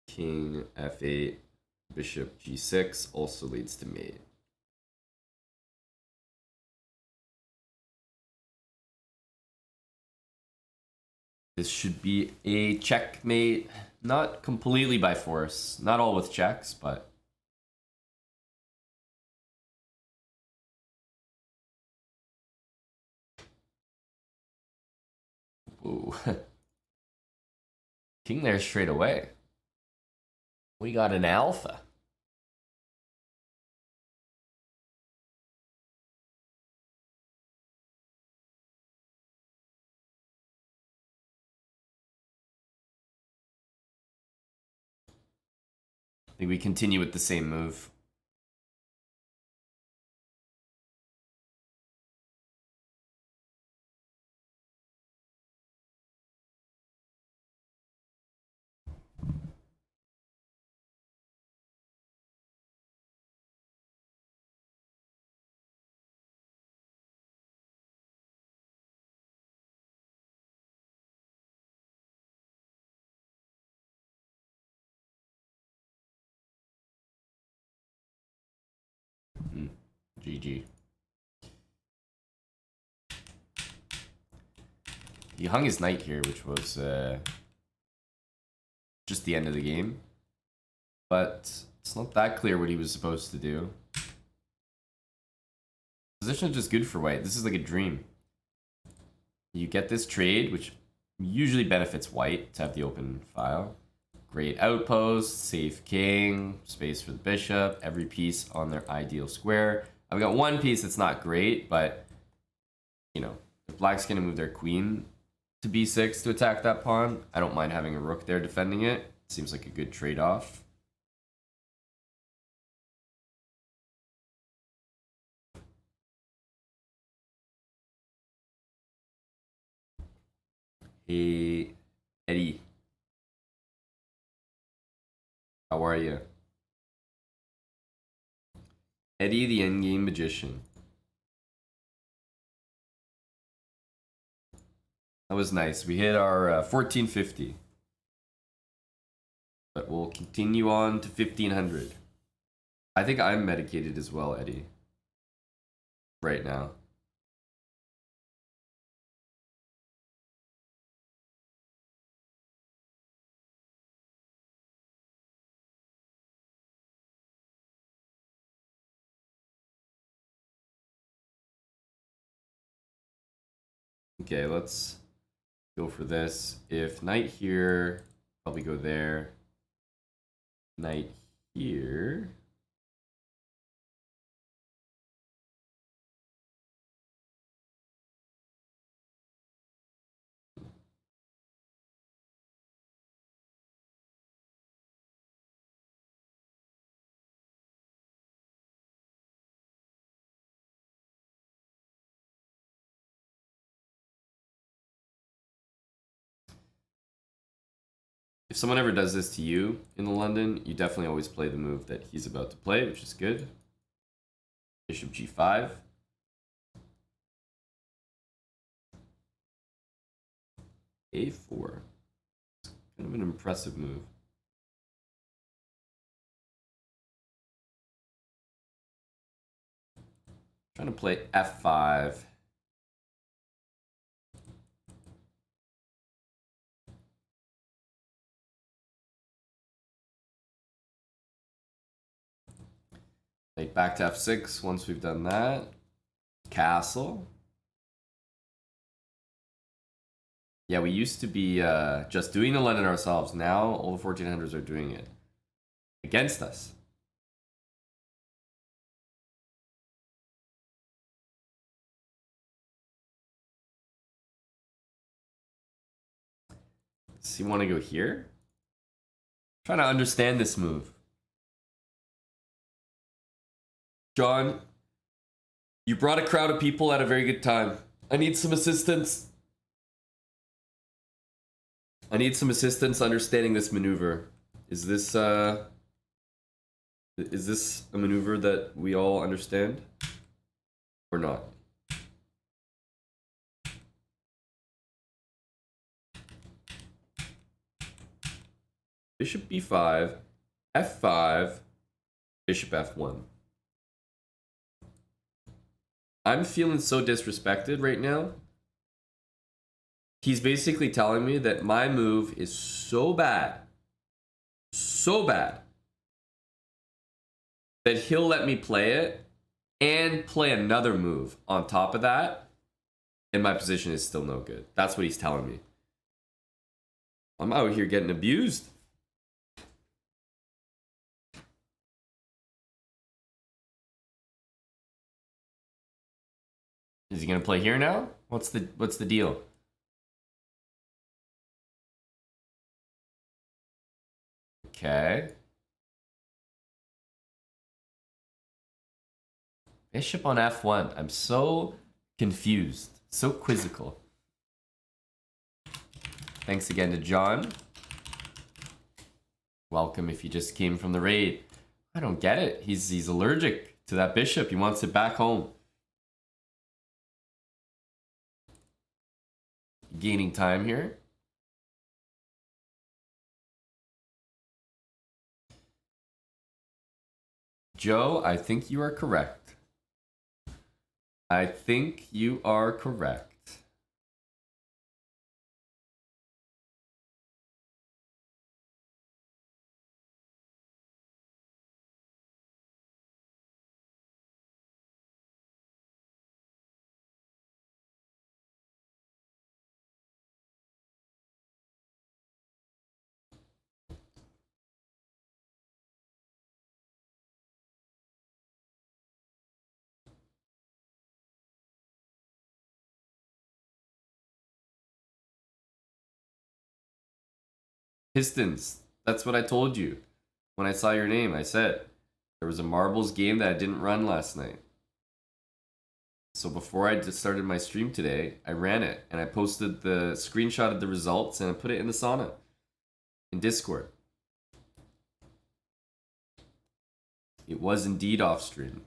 king f8, bishop g6 also leads to mate. This should be a checkmate, not completely by force, not all with checks, but ooh. King there straight away. We got an alpha. I think we continue with the same move. GG. He hung his knight here, which was just the end of the game. But it's not that clear what he was supposed to do. Position is just good for white. This is like a dream. You get this trade, which usually benefits white to have the open file. Great outpost, safe king, space for the bishop, every piece on their ideal square. I've got one piece that's not great, but, you know, if black's going to move their queen to b6 to attack that pawn, I don't mind having a rook there defending it. Seems like a good trade-off. Hey, Eddie. How are you? Eddie the Endgame Magician. That was nice. We hit our 1450. But we'll continue on to 1500. I think I'm medicated as well, Eddie. Right now. Okay, let's go for this. If knight here, probably go there. Knight here. If someone ever does this to you in London, you definitely always play the move that he's about to play, which is good. Bishop g5. a4. It's kind of an impressive move. Trying to play f5. Like back to f6 once we've done that. Castle. Yeah, we used to be just doing the London ourselves. Now all the 1400s are doing it against us. So you want to go here? Trying to understand this move. John, you brought a crowd of people at a very good time. I need some assistance. I need some assistance understanding this maneuver. Is this a maneuver that we all understand? Or not? Bishop b5, f5, bishop f1. I'm feeling so disrespected right now. He's basically telling me that my move is so bad, that he'll let me play it and play another move on top of that, and my position is still no good. That's what he's telling me. I'm out here getting abused. Is he gonna play here now? What's the deal? Okay. Bishop on f1. I'm so confused. So quizzical. Thanks again to John. Welcome if you just came from the raid. I don't get it. He's allergic to that bishop. He wants it back home. Gaining time here. Joe, I think you are correct. I think you are correct. Pistons. That's what I told you. When I saw your name, I said there was a marbles game that I didn't run last night. So before I just started my stream today, I ran it and I posted the screenshot of the results and I put it in the sauna in Discord. It was indeed off stream.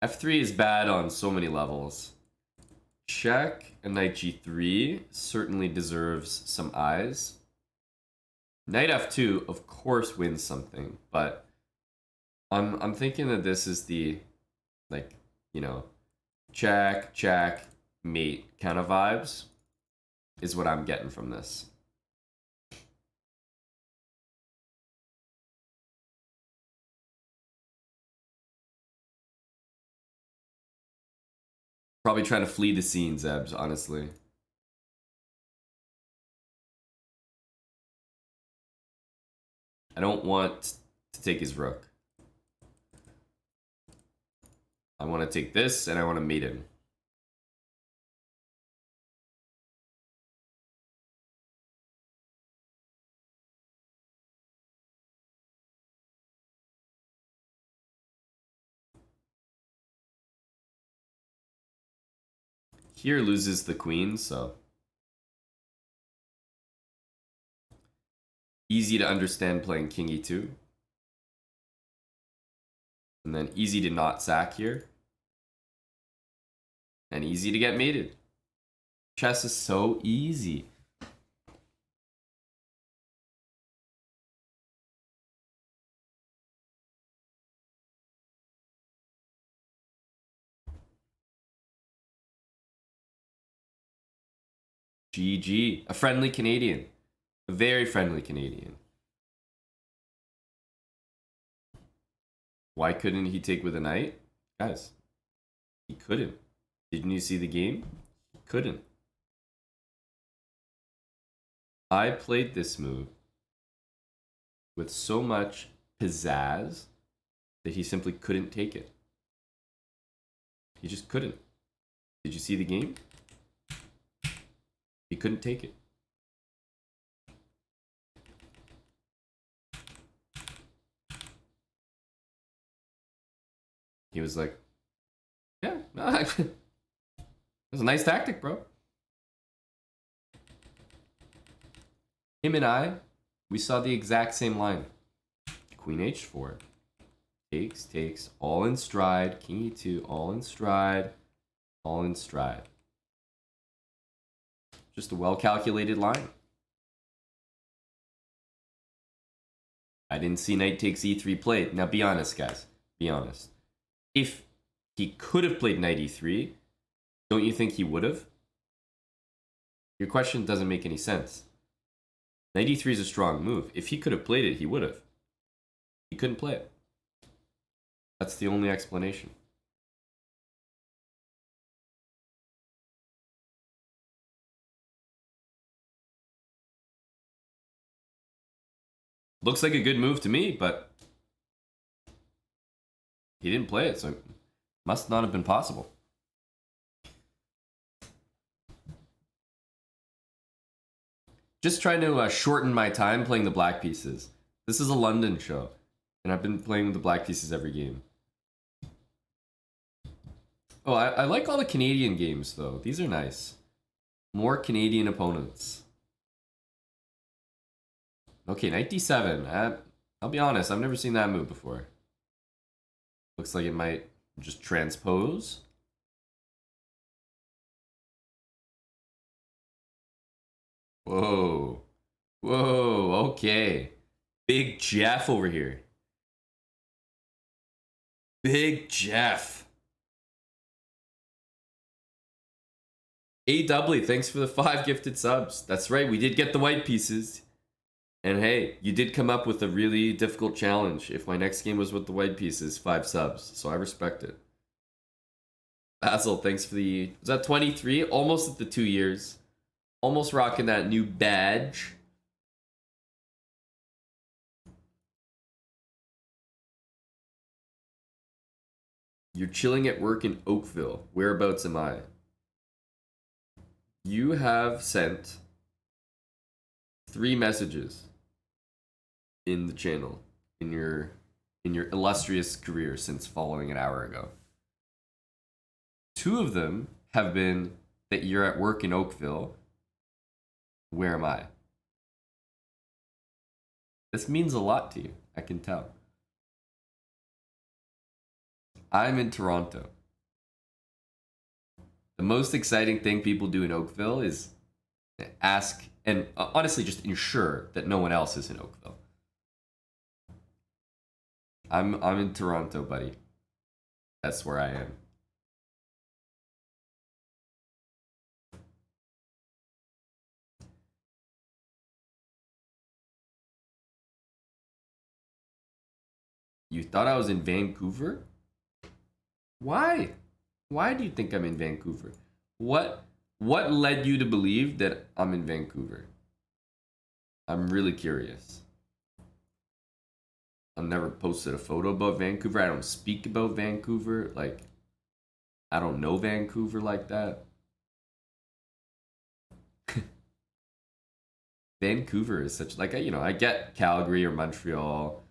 F3 is bad on so many levels. check and knight g3 certainly deserves some eyes. Knight f2, of course, wins something, but I'm thinking that this is the, like, you know, check, check, mate kind of vibes is what I'm getting from this. Probably trying to flee the scene, Zebs, honestly. I don't want to take his rook. I want to take this, and I want to mate him. Here loses the queen, so easy to understand playing king e2. And then easy to not sack here. And easy to get mated. Chess is so easy. GG. A friendly Canadian. A very friendly Canadian. Why couldn't he take with a knight? Guys, he couldn't. Didn't you see the game? He couldn't. I played this move with so much pizzazz that he simply couldn't take it. He just couldn't. Did you see the game? He couldn't take it. He was like, yeah, no, it was a nice tactic, bro. Him and I, we saw the exact same line. Queen h4. Takes, takes, all in stride. King e2, all in stride. All in stride. Just a well-calculated line. I didn't see knight takes e3 played. Now be honest, guys. Be honest. If he could have played knight e3, don't you think he would have? Your question doesn't make any sense. Knight e3 is a strong move. If he could have played it, he would have. He couldn't play it. That's the only explanation. Looks like a good move to me, but he didn't play it, so it must not have been possible. Just trying to shorten my time playing the black pieces. This is a London show, and I've been playing with the black pieces every game. Oh, I like all the Canadian games, though. These are nice. More Canadian opponents. Okay, knight d7. I'll be honest, I've never seen that move before. Looks like it might just transpose. Whoa. Whoa, okay. Big Jeff over here. Big Jeff. AW, thanks for the 5 gifted subs. That's right, we did get the white pieces. And hey, you did come up with a really difficult challenge. If my next game was with the white pieces, 5 subs. So I respect it. Basil, thanks for the... Was that 23? Almost at the 2 years. Almost rocking that new badge. You're chilling at work in Oakville. Whereabouts am I? You have sent 3 messages in the channel in your illustrious career since following an hour ago. 2 of them have been that you're at work in Oakville. Where am I? This means a lot to you, I can tell. I'm in Toronto. The most exciting thing people do in Oakville is ask and honestly just ensure that no one else is in Oakville. I'm in Toronto, buddy. That's where I am. You thought I was in Vancouver? Why? Why do you think I'm in Vancouver? What led you to believe that I'm in Vancouver? I'm really curious. I've never posted a photo about Vancouver. I don't speak about Vancouver. Like, I don't know Vancouver like that. Vancouver is such, like, you know, I get Calgary or Montreal.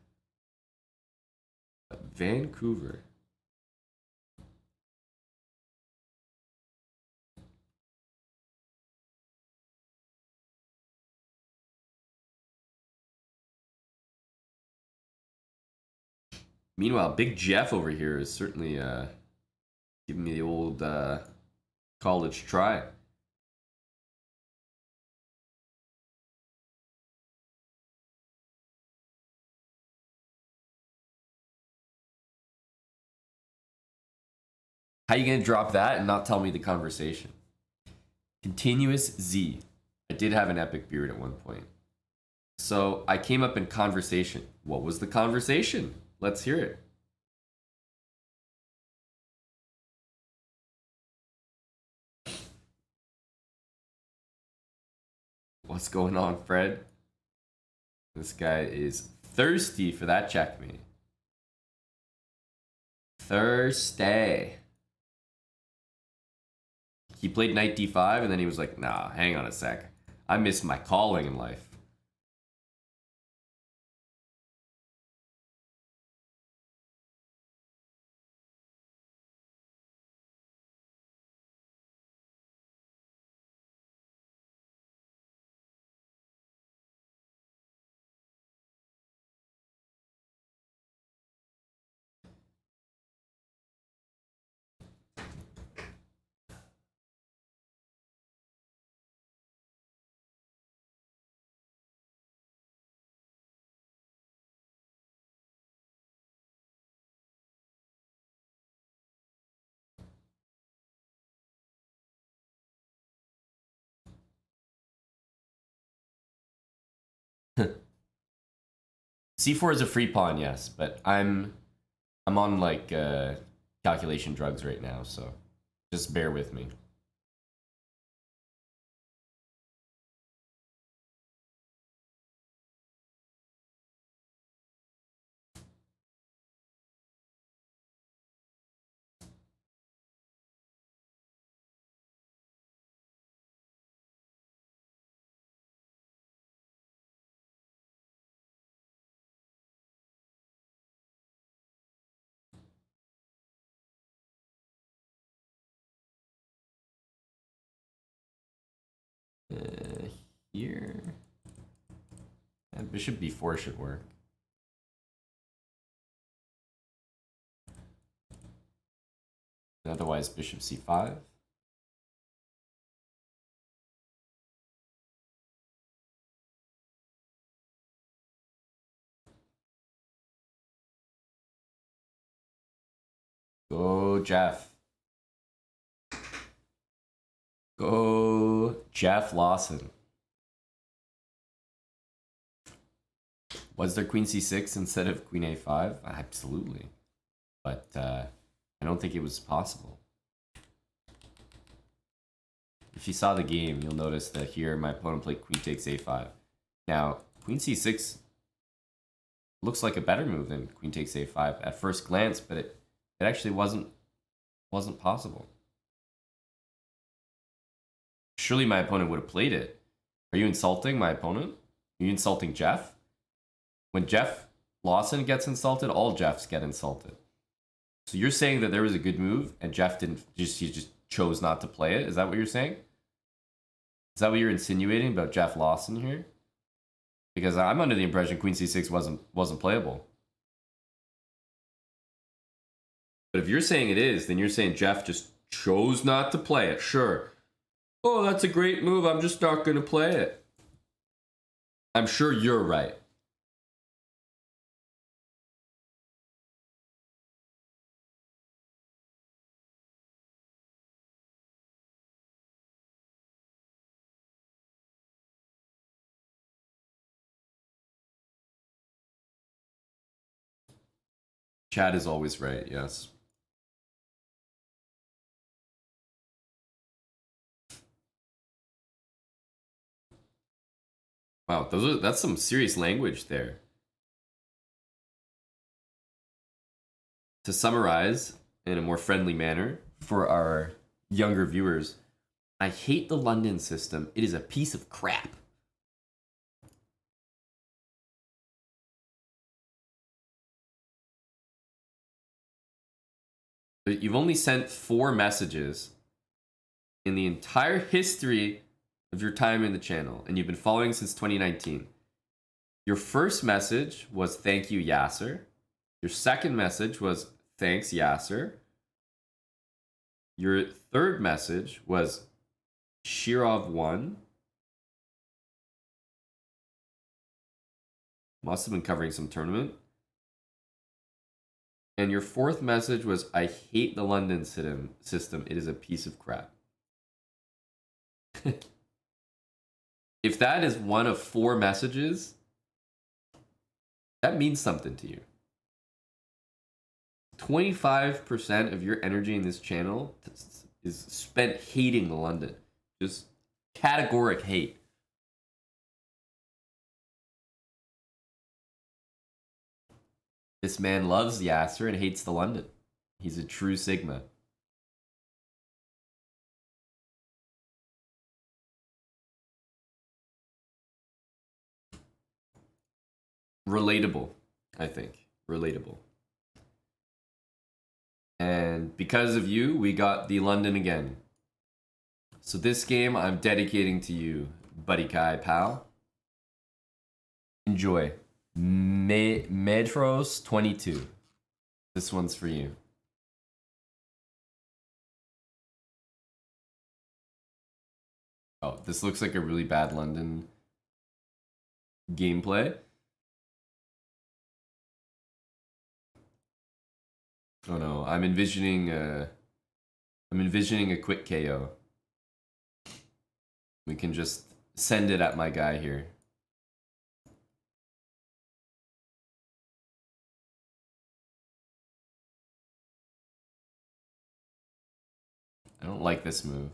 But Vancouver. Meanwhile, Big Jeff over here is certainly giving me the old college try. How you gonna drop that and not tell me the conversation? Continuous Z. I did have an epic beard at one point. So I came up in conversation. What was the conversation? Let's hear it. What's going on, Fred? This guy is thirsty for that checkmate. Thursday. He played knight d5 and then he was like, nah, hang on a sec. I miss my calling in life. C4 is a free pawn, yes, but I'm on like calculation drugs right now, so just bear with me. Here. And bishop b4 should work. Otherwise, bishop c5. Go, Jeff. Go, Jeff Lawson. Was there queen c6 instead of queen a5? Absolutely. But I don't think it was possible. If you saw the game, you'll notice that here my opponent played queen takes a5. Now, queen c6 looks like a better move than queen takes a5 at first glance, but it actually wasn't possible. Surely my opponent would have played it. Are you insulting my opponent? Are you insulting Jeff? When Jeff Lawson gets insulted, all Jeffs get insulted. So you're saying that there was a good move and Jeff didn't, he just chose not to play it? Is that what you're saying? Is that what you're insinuating about Jeff Lawson here? Because I'm under the impression queen c6 wasn't playable. But if you're saying it is, then you're saying Jeff just chose not to play it. Sure. Oh, that's a great move. I'm just not going to play it. I'm sure you're right. Chad is always right, yes. Wow, that's some serious language there. To summarize in a more friendly manner for our younger viewers, I hate the London system. It is a piece of crap. But you've only sent 4 messages in the entire history of your time in the channel, and you've been following since 2019. Your first message was thank you, Yasser. Your second message was thanks, Yasser. Your third message was Shirov won. Must have been covering some tournament. And your fourth message was I hate the London system. It is a piece of crap. If that is one of 4 messages, that means something to you. 25% of your energy in this channel is spent hating the London. Just categoric hate. This man loves Yasser and hates the London. He's a true Sigma. Relatable, I think. Relatable. And because of you, we got the London again. So this game I'm dedicating to you, Buddy Kai, pal. Enjoy. Medros 22. This one's for you. Oh, this looks like a really bad London gameplay. Oh no, I'm envisioning a quick KO. We can just send it at my guy here. I don't like this move.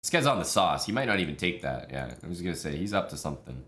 This guy's on the sauce. He might not even take that. Yeah, I was gonna say he's up to something.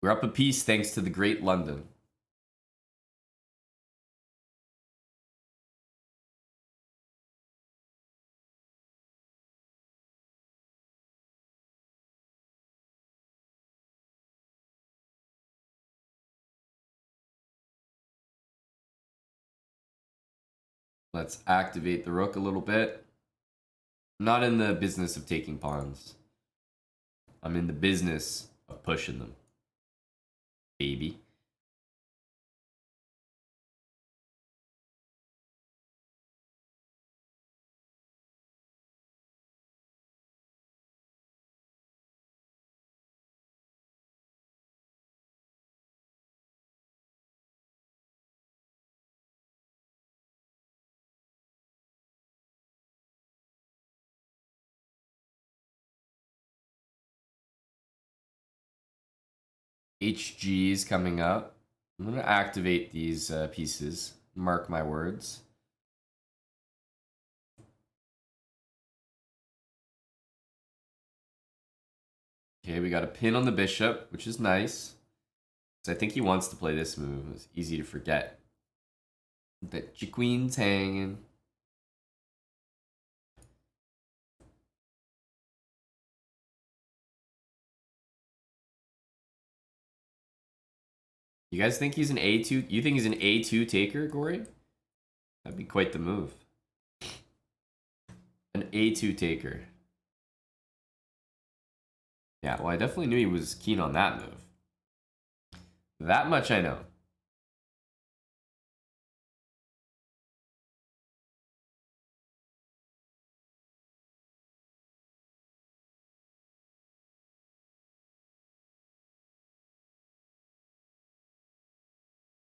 We're up a piece thanks to the great London. Let's activate the rook a little bit. I'm not in the business of taking pawns. I'm in the business of pushing them. Baby. HG is coming up. I'm going to activate these pieces. Mark my words. Okay, we got a pin on the bishop, which is nice. So I think he wants to play this move. It's easy to forget that your queen's hanging. You guys think he's an A2? You think he's an A2 taker, Gory? That'd be quite the move. An A2 taker. Yeah, well, I definitely knew he was keen on that move. That much I know.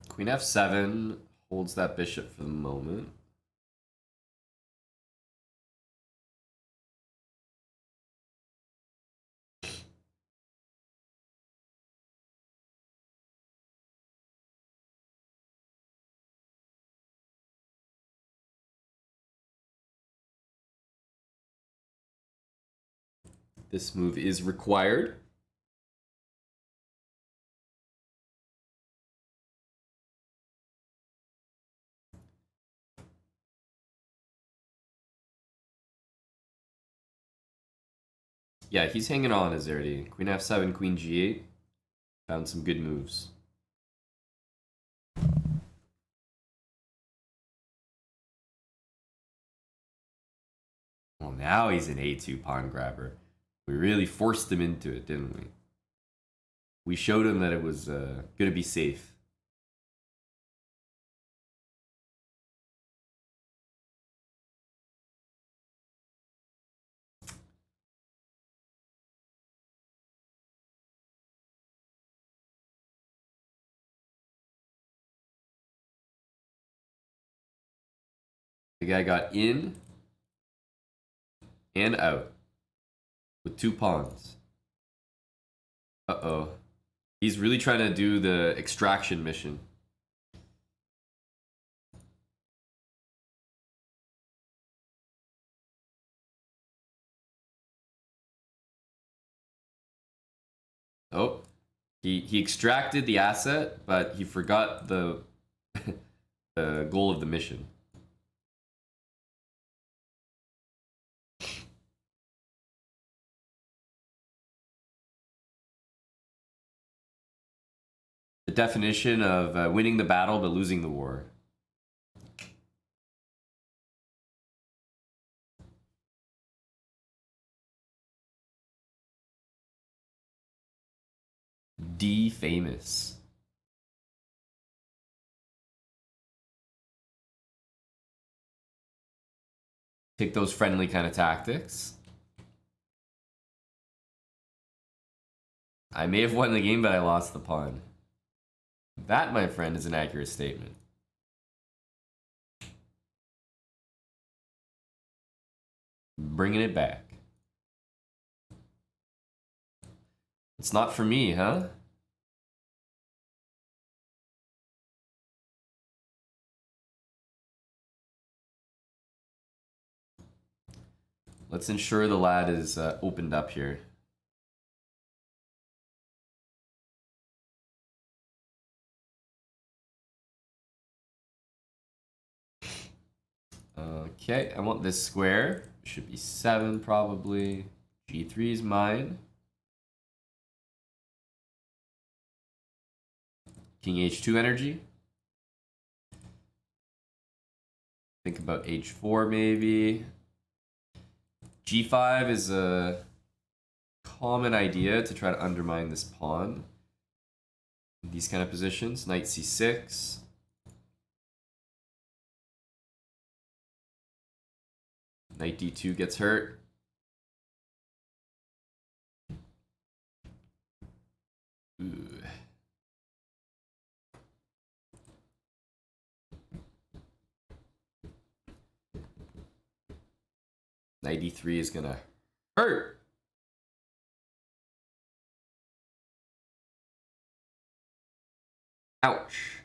Queen F7 holds that bishop for the moment. This move is required. Yeah, he's hanging on, Azerty. Queen F7, Queen G8. Found some good moves. Well, now he's an A2 pawn grabber. We really forced him into it, didn't we? We showed him that it was going to be safe. The guy got in and out with 2 pawns. Uh-oh. He's really trying to do the extraction mission. Oh, he extracted the asset, but he forgot the the goal of the mission. The definition of winning the battle but losing the war. D famous. Take those friendly kind of tactics. I may have won the game, but I lost the pawn. That, my friend, is an accurate statement. Bringing it back. It's not for me, huh? Let's ensure the lad is opened up here. Okay, I want this square. Should be 7 probably. G3 is mine. King H2 energy. Think about H4 maybe. G5 is a common idea to try to undermine this pawn. In these kind of positions. Knight C6. Knight D2 gets hurt. Ooh. Knight D3 is gonna hurt. Ouch.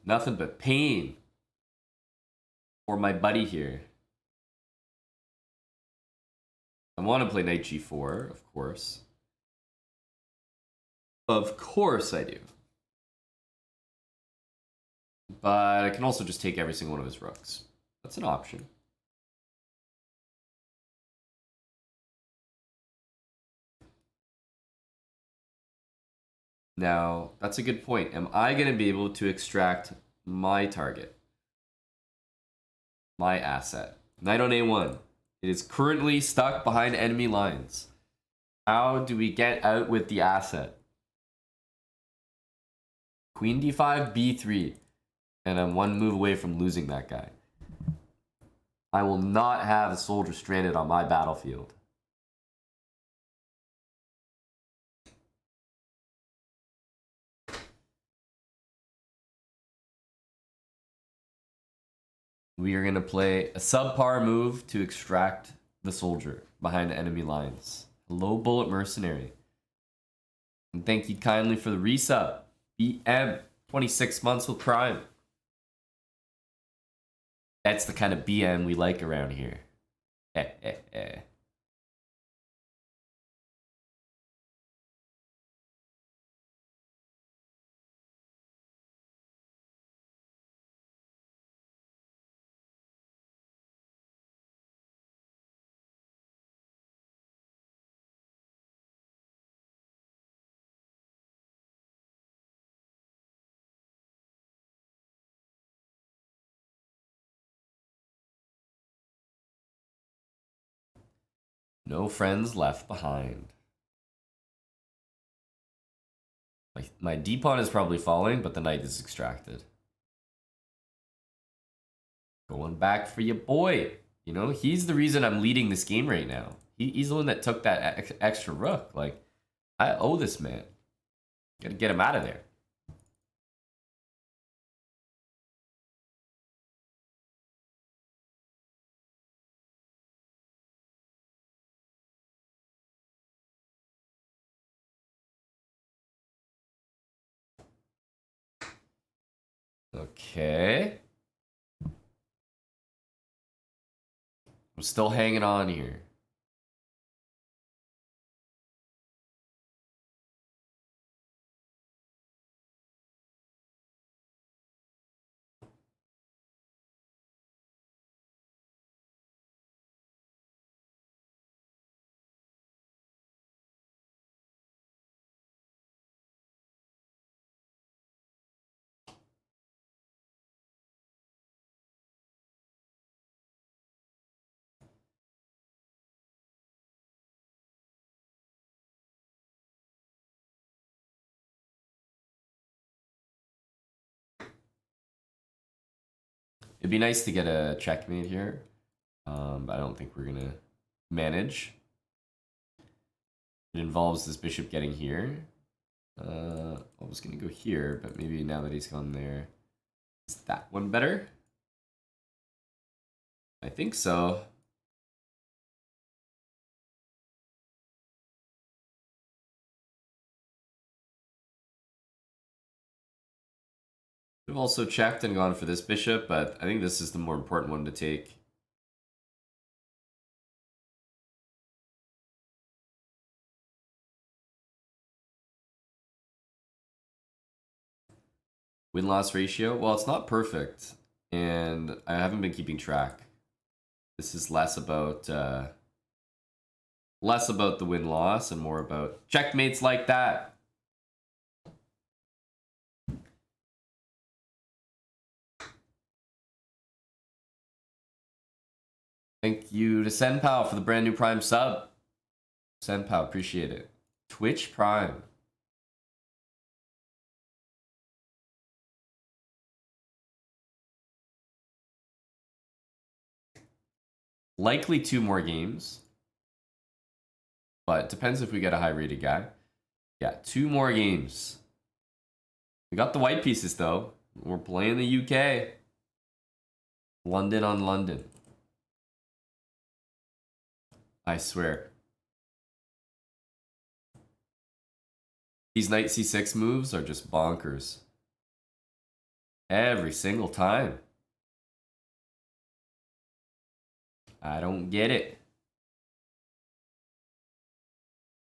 Nothing but pain for my buddy here. I want to play knight g4, of course. Of course I do. But I can also just take every single one of his rooks. That's an option. Now, that's a good point. Am I going to be able to extract my target? My asset. Knight on a1. It is currently stuck behind enemy lines. How do we get out with the asset? Queen d5, b3. And I'm one move away from losing that guy. I will not have a soldier stranded on my battlefield. We are going to play a subpar move to extract the soldier behind enemy lines. Hello, Bullet Mercenary. And thank you kindly for the resub. BM, 26 months with Prime. That's the kind of BM we like around here. No friends left behind. My d-pawn is probably falling, but the knight is extracted. Going back for your boy. You know, he's the reason I'm leading this game right now. He's the one that took that extra rook. Like, I owe this man. Gotta get him out of there. Okay. I'm still hanging on here. It'd be nice to get a checkmate here. But I don't think we're gonna manage. It involves this bishop getting here. I was gonna go here, but maybe now that he's gone there, is that one better? I think so. We've also checked and gone for this bishop, but I think this is the more important one to take. Win-loss ratio? Well, it's not perfect, and I haven't been keeping track. This is less about the win-loss and more about checkmates like that. Thank you to Senpao for the brand new Prime sub. Senpao, appreciate it. Twitch Prime. Likely 2 more games. But it depends if we get a high-rated guy. Yeah, 2 more games. We got the white pieces, though. We're playing the UK. London on London. I swear. These knight c6 moves are just bonkers. Every single time. I don't get it.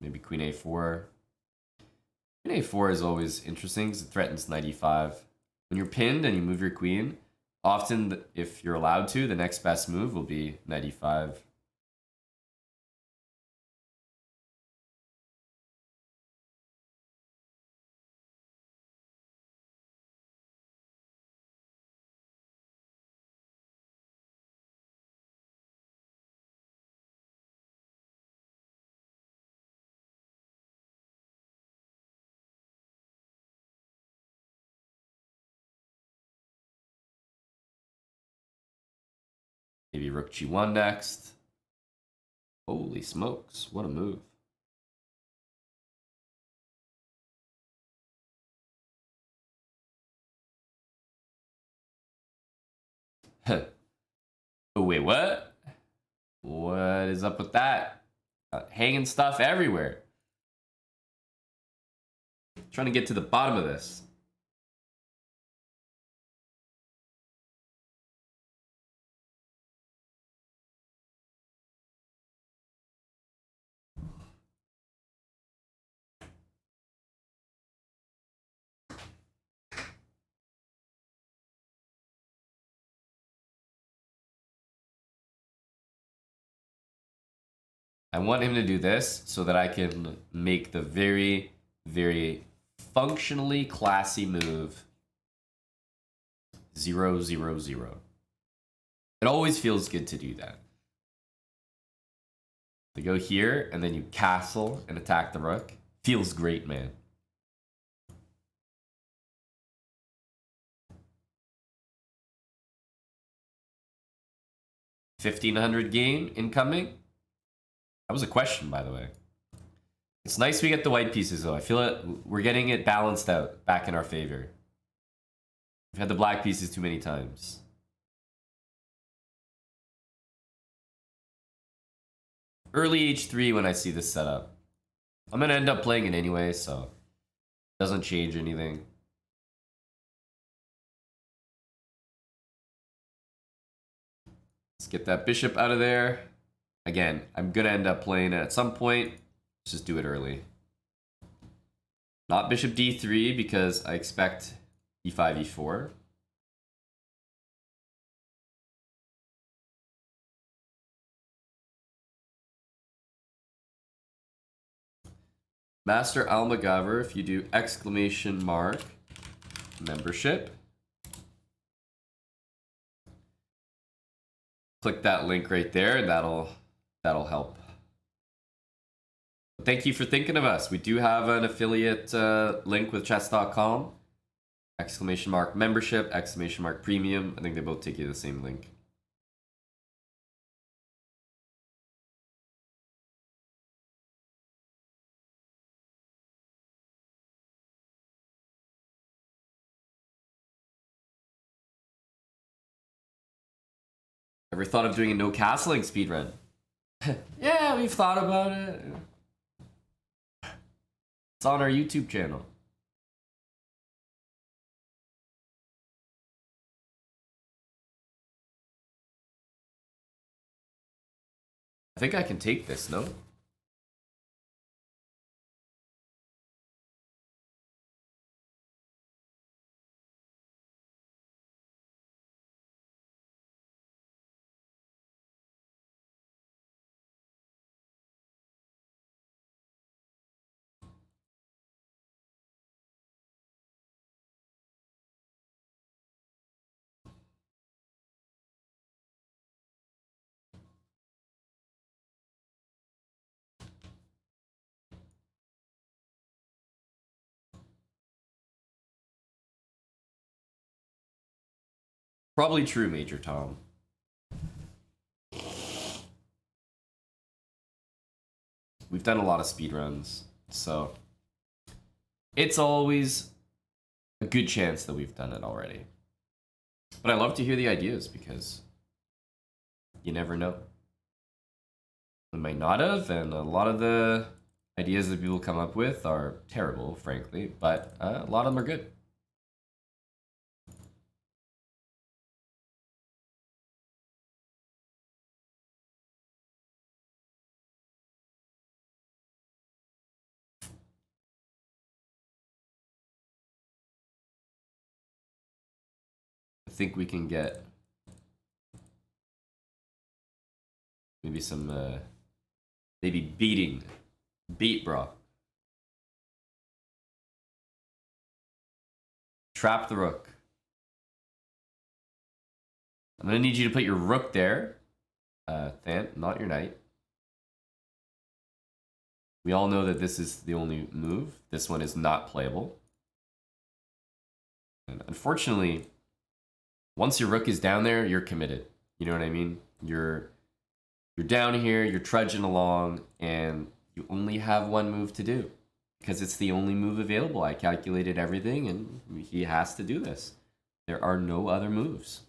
Maybe queen a4. Queen a4 is always interesting because it threatens knight e5. When you're pinned and you move your queen, often, if you're allowed to, the next best move will be knight e5. Maybe rook g1 next. Holy smokes, what a move. Oh, wait, what? What is up with that? Hanging stuff everywhere. Trying to get to the bottom of this. I want him to do this so that I can make the very, very functionally classy move 0-0-0. It always feels good to do that. To go here and then you castle and attack the rook. Feels great, man. $1,500 game incoming. That was a question, by the way. It's nice we get the white pieces, though. I feel it. We're getting it balanced out, back in our favor. We've had the black pieces too many times. Early h3 when I see this setup. I'm going to end up playing it anyway, so it doesn't change anything. Let's get that bishop out of there. Again, I'm going to end up playing it at some point. Let's just do it early. Not bishop d3 because I expect e5, e4. Master Almagaver, if you do exclamation mark membership, click that link right there and that'll help. Thank you for thinking of us. We do have an affiliate link with chess.com. Exclamation mark membership, exclamation mark premium. I think they both take you to the same link. Ever thought of doing a no castling speedrun? Yeah, we've thought about it. It's on our YouTube channel. I think I can take this, no? Probably true, Major Tom. We've done a lot of speedruns, so it's always a good chance that we've done it already. But I love to hear the ideas because you never know. We might not have, and a lot of the ideas that people come up with are terrible, frankly, but a lot of them are good. think we can get maybe some, maybe beat, bro. Trap the rook. I'm gonna need you to put your rook there, Than, not your knight. We all know that this is the only move. This one is not playable. And unfortunately, once your rook is down there, you're committed. You know what I mean? You're down here, you're trudging along, and you only have one move to do. Because it's the only move available. I calculated everything, and he has to do this. There are no other moves.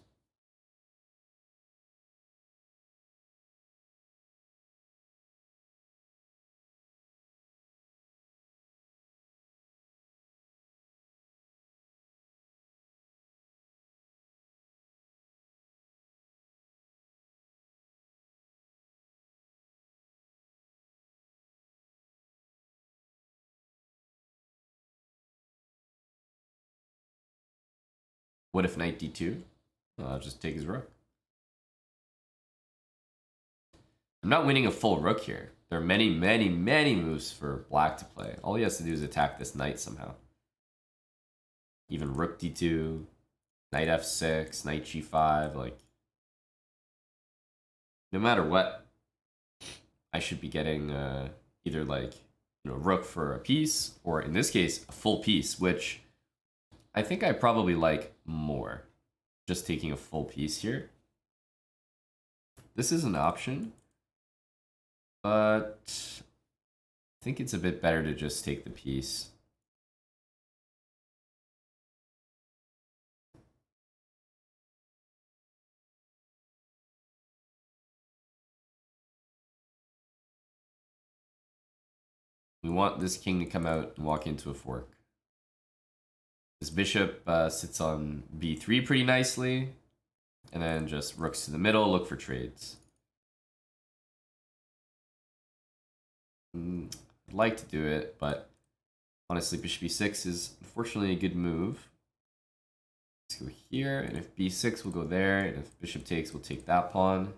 What if knight d2? I'll just take his rook. I'm not winning a full rook here. There are many, many, many moves for black to play. All he has to do is attack this knight somehow. Even rook d2, knight f6, knight g5, like... No matter what, I should be getting either like, you know, rook for a piece, or in this case, a full piece, which I think I probably like more. Just taking a full piece here. This is an option, but I think it's a bit better to just take the piece. We want this king to come out and walk into a fork. This bishop sits on b3 pretty nicely. And then just rooks to the middle, look for trades. I'd like to do it, but honestly, bishop b6 is unfortunately a good move. Let's go here, and if b6, we'll go there, and if bishop takes, we'll take that pawn.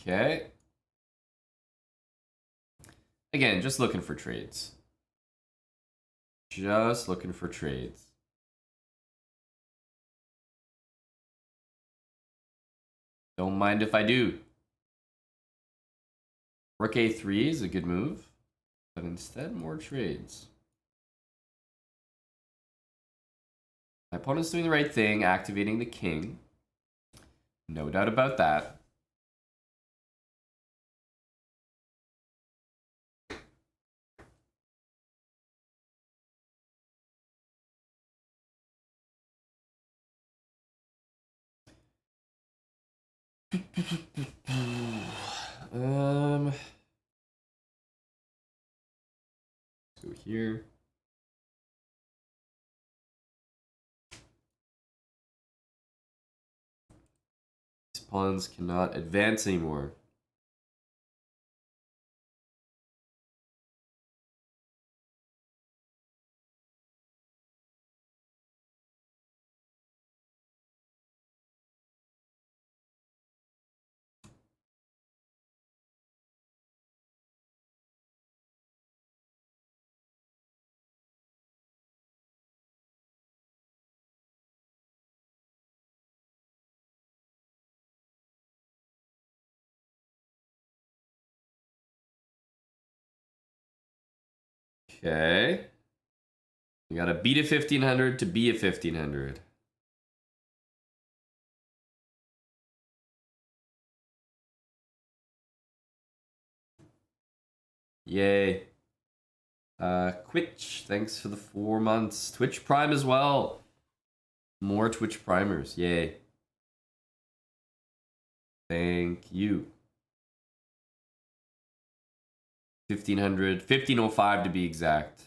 Okay. Again, just looking for trades. Just looking for trades. Don't mind if I do. Rook a3 is a good move, but instead more trades. My opponent's doing the right thing, activating the king. No doubt about that. Let's go here. These pawns cannot advance anymore. Okay. We got a B to 1500 to B at 1500. Yay. Twitch, thanks for the 4 months. Twitch Prime as well. More Twitch Primers. Yay. Thank you. 1505 to be exact.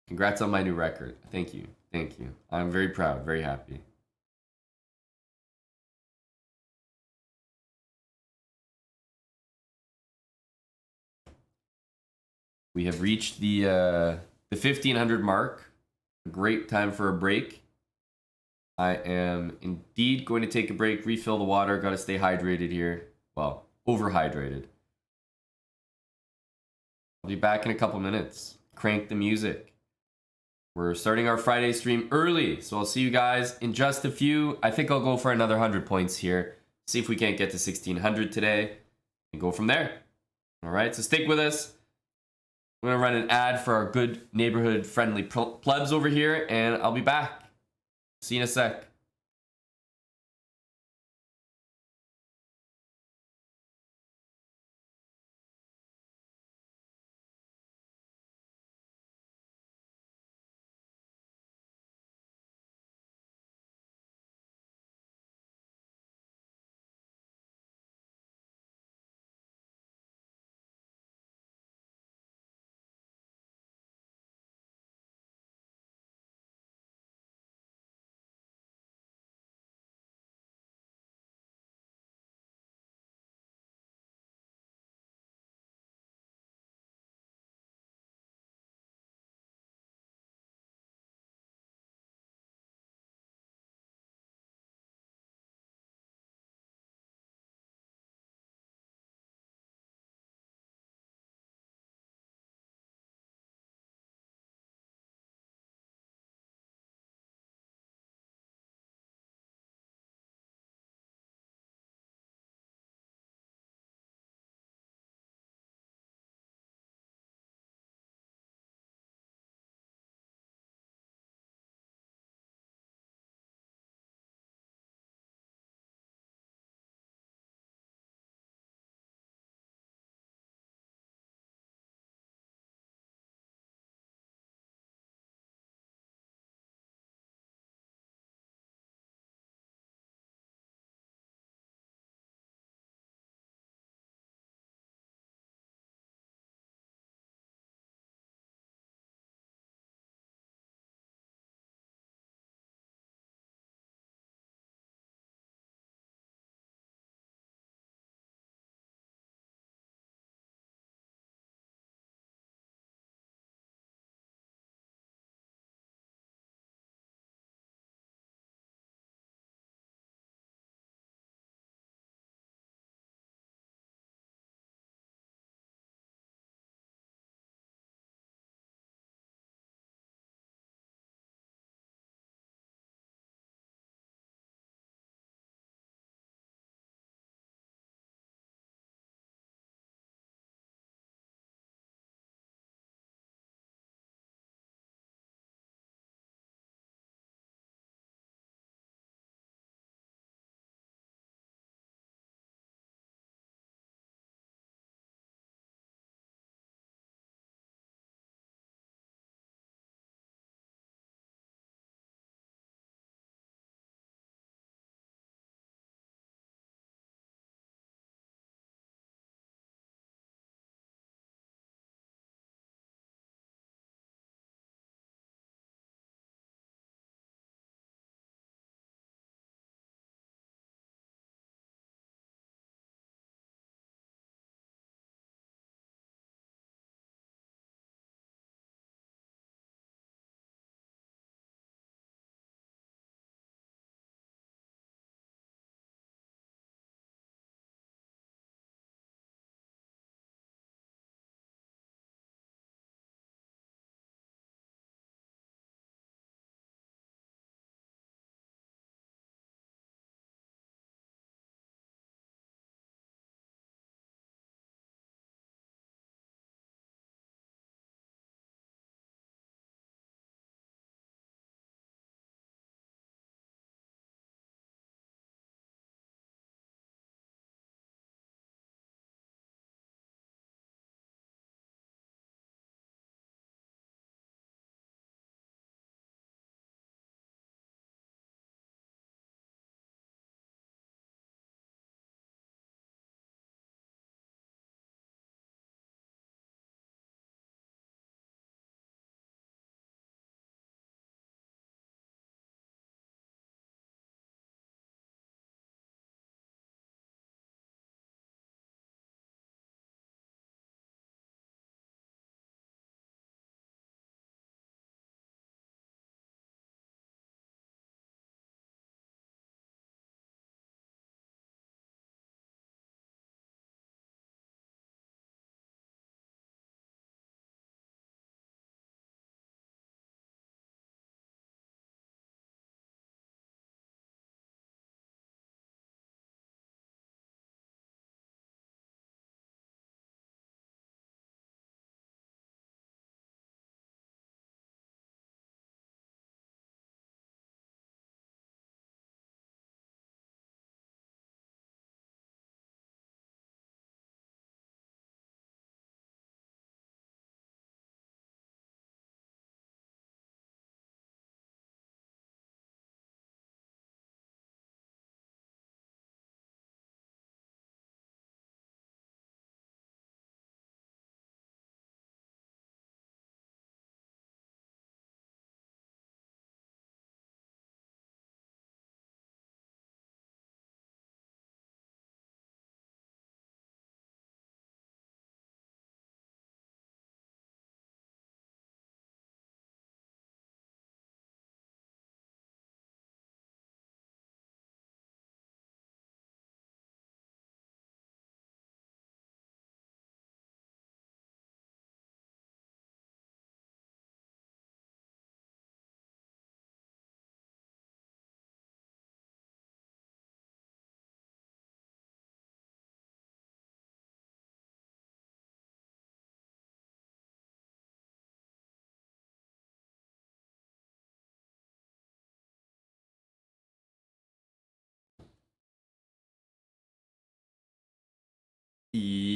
Congrats on my new record. Thank you. Thank you. I'm very proud, very happy. We have reached the 1500 mark. A great time for a break. I am indeed going to take a break, refill the water. Got to stay hydrated here. Well, overhydrated. I'll be back in a couple minutes. Crank the music. We're starting our Friday stream early, so I'll see you guys in just a few. I think I'll go for another 100 points here. See if we can't get to 1600 today and go from there. All right, so stick with us. I'm going to run an ad for our good neighborhood friendly plebs over here, and I'll be back. See you in a sec.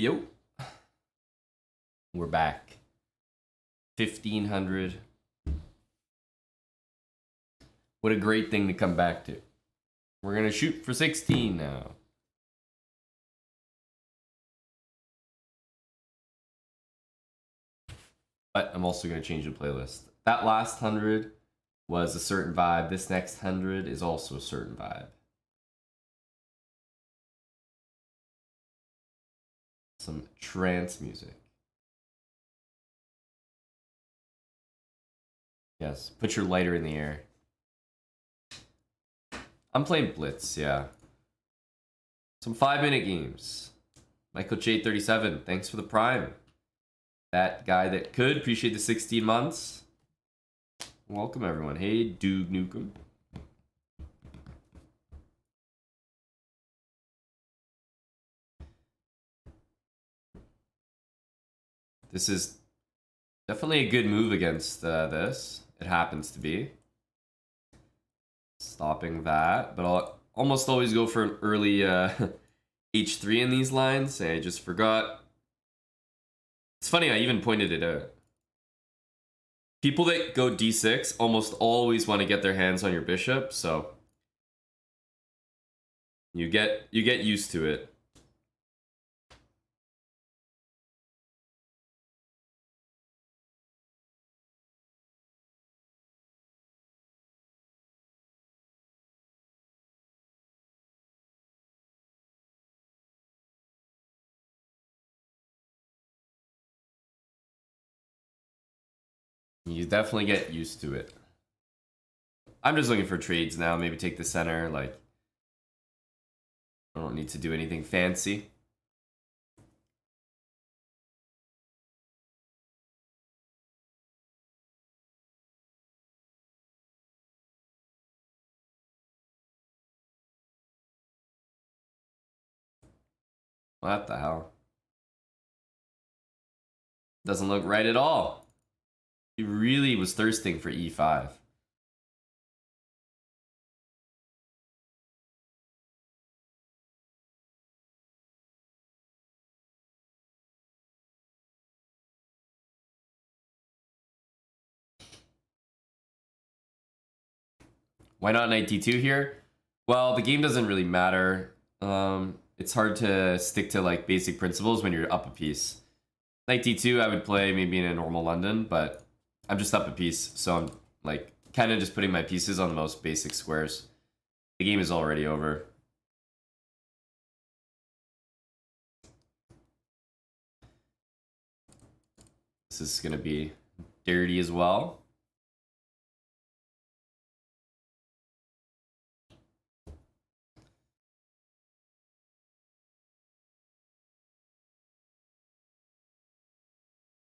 Yo. We're back. 1500. What a great thing to come back to. We're going to shoot for 16 now. But I'm also going to change the playlist. That last 100 was a certain vibe. This next 100 is also a certain vibe. Some trance music. Yes, put your lighter in the air. I'm playing Blitz, yeah. Some 5-minute games. Michael J37, thanks for the prime. That guy that could, appreciate the 16 months. Welcome everyone. Hey, Duke Nukem. This is definitely a good move against this. It happens to be. Stopping that, but I'll almost always go for an early H3 in these lines. I just forgot. It's funny, I even pointed it out. People that go D6 almost always want to get their hands on your bishop, so you get used to it. You definitely get used to it. I'm just looking for trades now. Maybe take the center. Like, I don't need to do anything fancy. What the hell? Doesn't look right at all. He really was thirsting for E5. Why not knight d2 here? Well, the game doesn't really matter. It's hard to stick to like basic principles when you're up a piece. Knight d2 I would play maybe in a normal London, but I'm just up a piece, so I'm like kind of just putting my pieces on the most basic squares. The game is already over. This is gonna be dirty as well.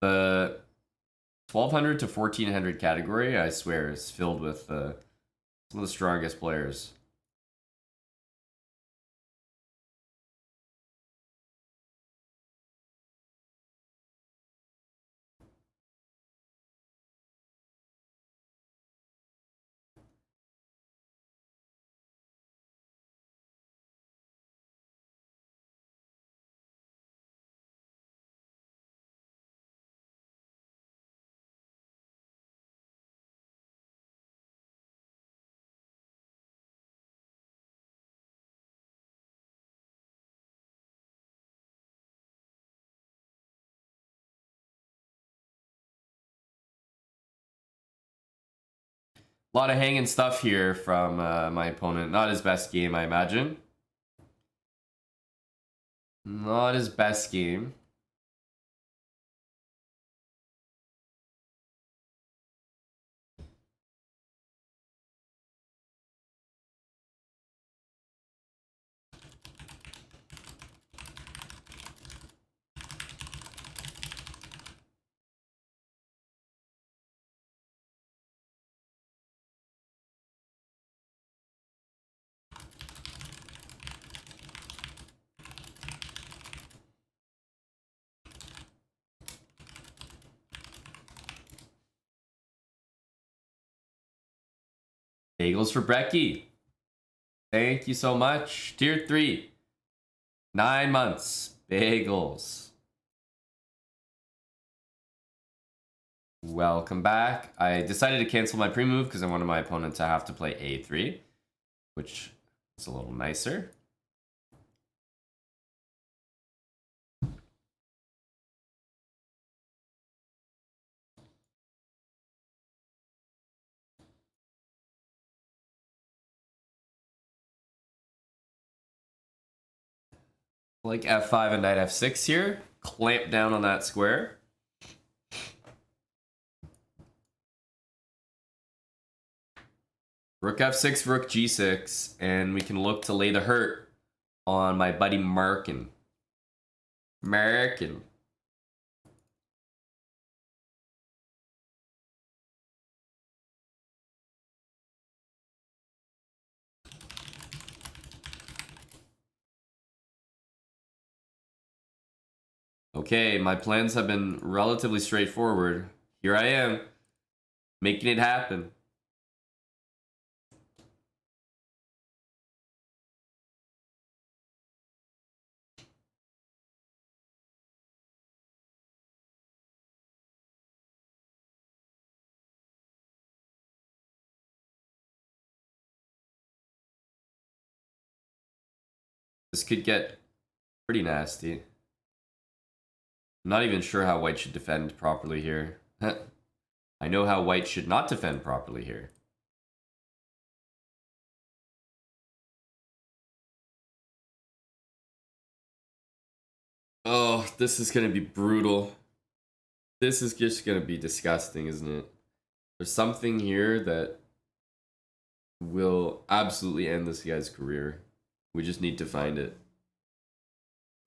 The 1200 to 1400 category, I swear, is filled with some of the strongest players. A lot of hanging stuff here from my opponent. Not his best game, I imagine. Not his best game. Bagels for Brecky. Thank you so much. Tier 3. 9 months. Bagels. Welcome back. I decided to cancel my pre-move because I wanted my opponent to have to play a3, which is a little nicer. Like f5 and knight f6 here. Clamp down on that square. Rook f6, rook g6, and we can look to lay the hurt on my buddy Markin. Markin. Okay, my plans have been relatively straightforward. Here I am, making it happen. This could get pretty nasty. I'm not even sure how white should defend properly here. I know how white should not defend properly here. Oh, this is going to be brutal. This is just going to be disgusting, isn't it? There's something here that will absolutely end this guy's career. We just need to find it.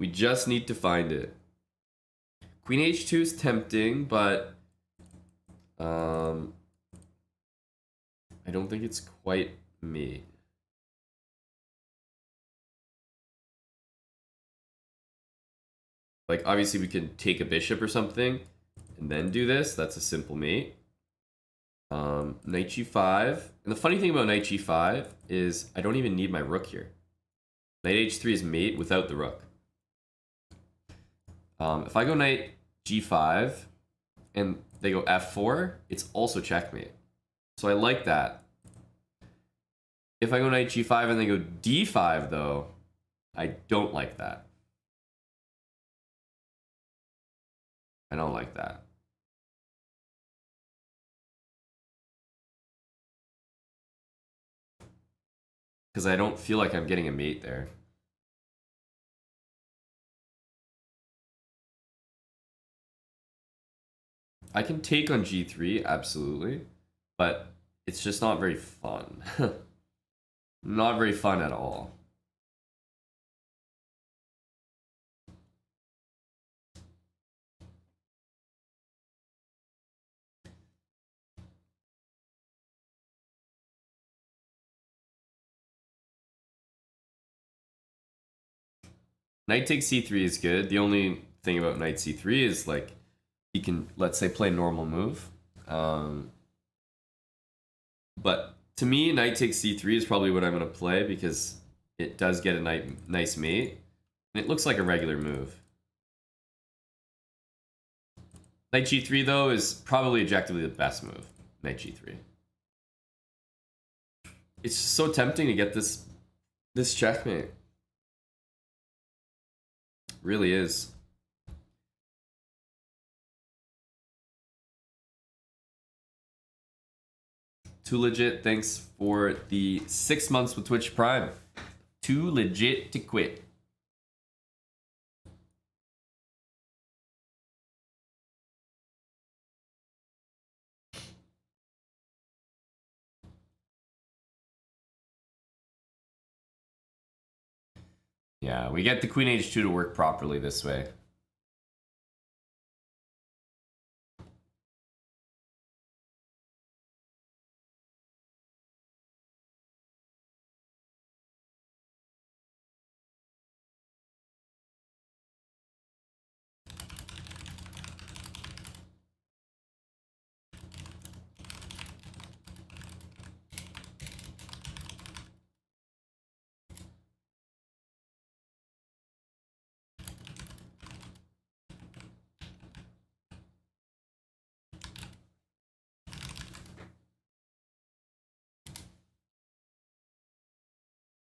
We just need to find it. Queen h2 is tempting, but I don't think it's quite me. Like, obviously we can take a bishop or something and then do this. That's a simple mate. Knight g5. And the funny thing about knight g5 is I don't even need my rook here. Knight h3 is mate without the rook. If I go knight g5 and they go f4, it's also checkmate. So I like that. If I go knight g5 and they go d5 though, I don't like that. I don't like that. Because I don't feel like I'm getting a mate there. I can take on g3, absolutely. But it's just not very fun. Not very fun at all. Knight takes c3 is good. The only thing about knight c3 is like he can, let's say, play normal move. But to me, knight takes c3 is probably what I'm going to play because it does get a nice mate. And it looks like a regular move. Knight g3 though is probably objectively the best move. Knight g3. It's just so tempting to get this checkmate. Really is. Too legit, thanks for the 6 months with Twitch Prime. Too legit to quit. Yeah, we get the Queen H2 to work properly this way.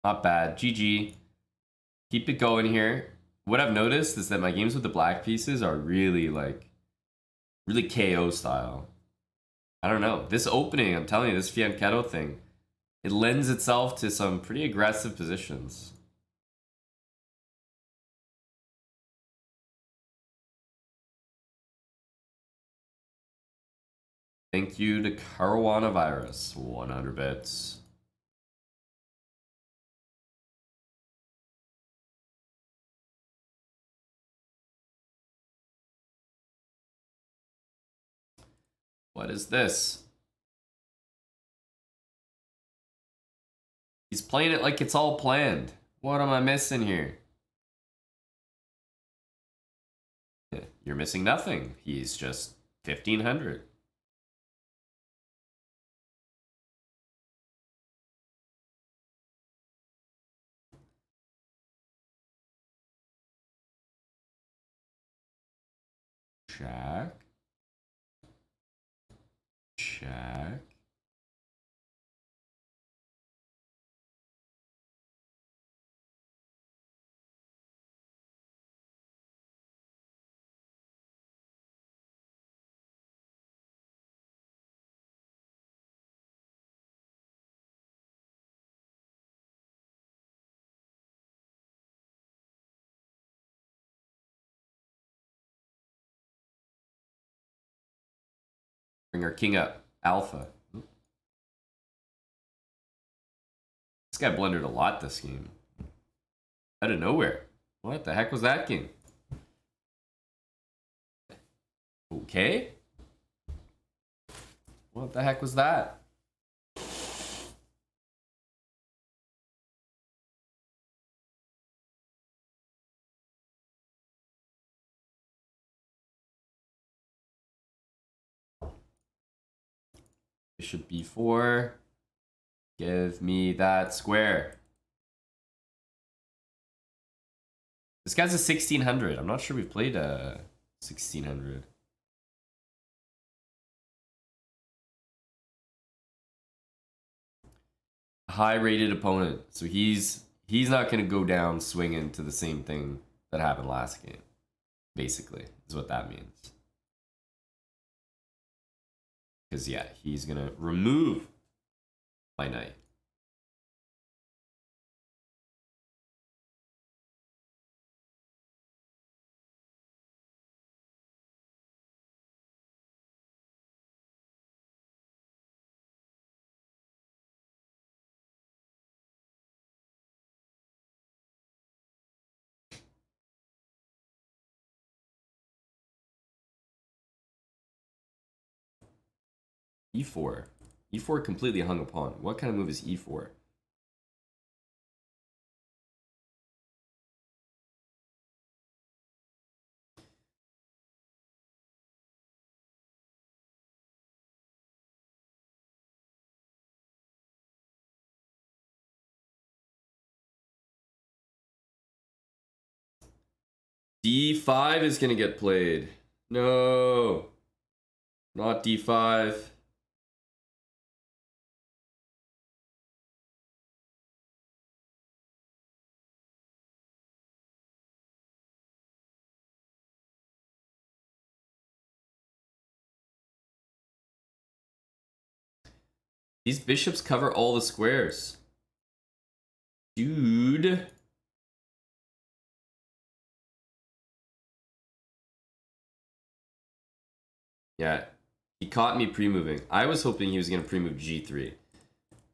Not bad. GG. Keep it going here. What I've noticed is that my games with the black pieces are really like, really KO style. I don't know. This opening, I'm telling you, this Fianchetto thing, it lends itself to some pretty aggressive positions. Thank you to Coronavirus. 100 bits. What is this? He's playing it like it's all planned. What am I missing here? You're missing nothing. He's just 1500. Check. Check. Bring our king up. Alpha. This guy blundered a lot this game. Out of nowhere. What the heck was that king? Okay. What the heck was that? Bishop b4. Give me that square. This guy's a 1600. I'm not sure we've played a 1600. High rated opponent. So he's not going to go down swinging to the same thing that happened last game. Basically, is what that means. Because, yeah, he's going to remove my knight. E4. E4 completely hung upon. What kind of move is E4? D5 is going to get played. No. Not D5. These bishops cover all the squares. Dude. Yeah, he caught me pre-moving. I was hoping he was going to pre-move G3.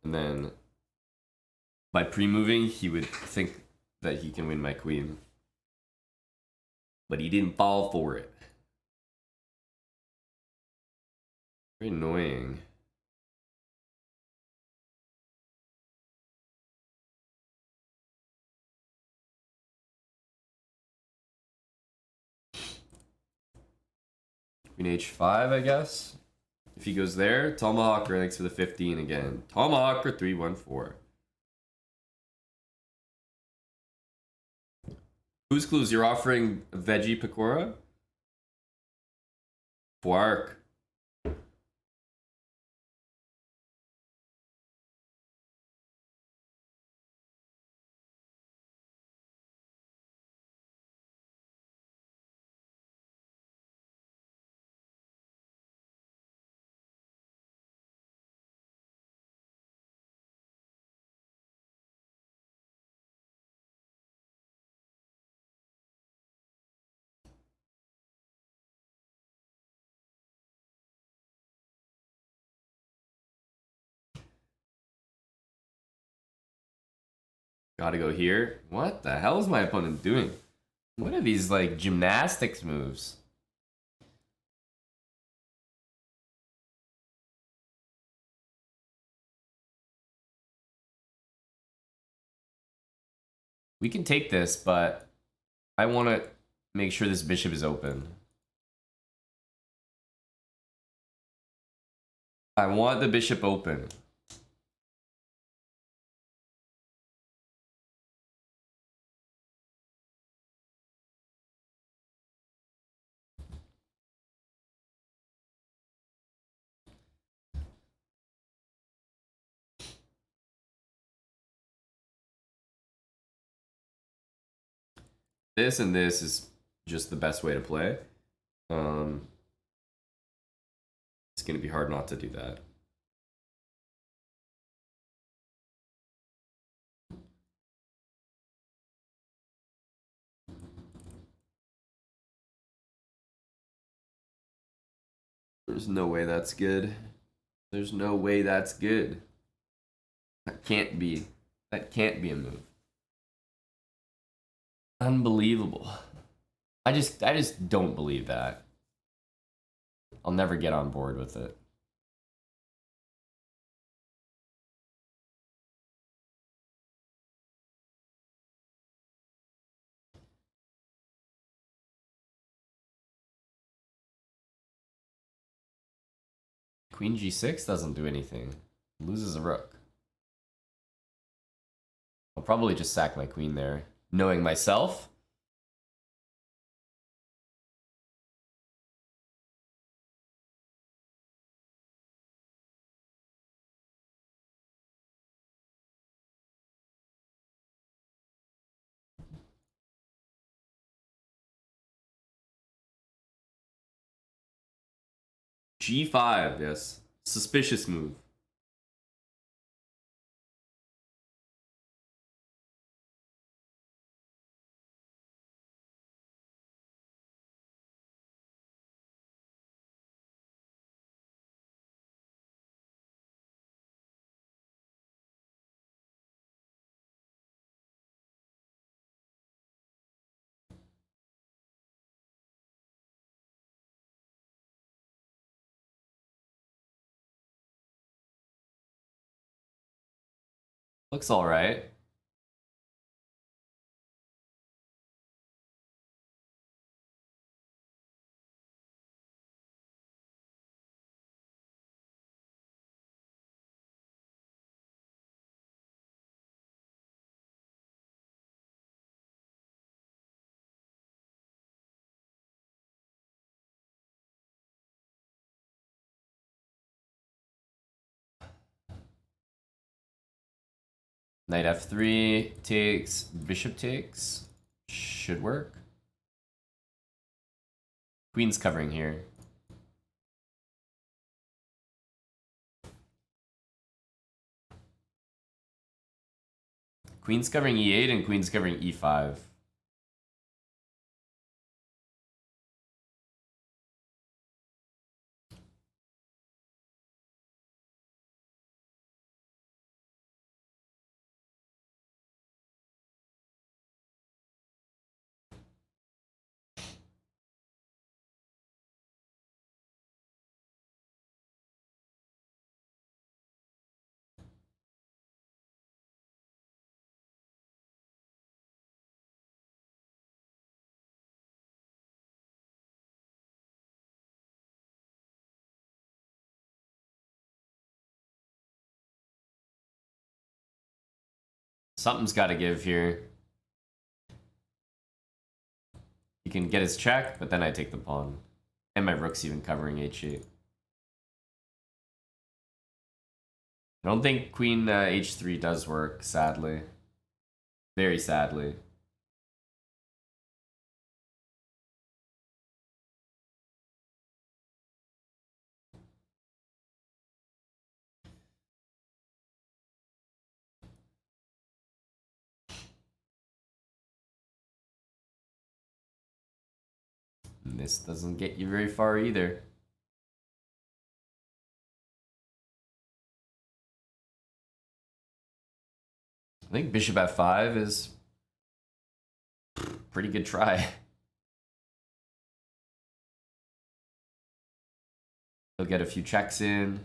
And then by pre-moving, he would think that he can win my queen. But he didn't fall for it. Very annoying. Queen H5, I guess. If he goes there, Tomahawker thanks for the 15 again. Tomahawker 314. Who's clues? You're offering veggie pakora? Quark. Gotta go here. What the hell is my opponent doing? What are these, like, gymnastics moves? We can take this, but I want to make sure this bishop is open. I want the bishop open. This and this is just the best way to play. It's going to be hard not to do that. There's no way that's good. There's no way that's good. That can't be. That can't be a move. Unbelievable. I just don't believe that. I'll never get on board with it. Queen g6 doesn't do anything. Loses a rook. I'll probably just sack my queen there. Knowing myself. G5, yes. Suspicious move. Looks alright. Knight f3 takes, bishop takes. Should work. Queen's covering here. Queen's covering e8 and queen's covering e5. Something's got to give here. He can get his check, but then I take the pawn. And my rook's even covering h8. I don't think queen h3 does work, sadly. Very sadly. And this doesn't get you very far either. I think bishop f5 is pretty good try. He'll get a few checks in.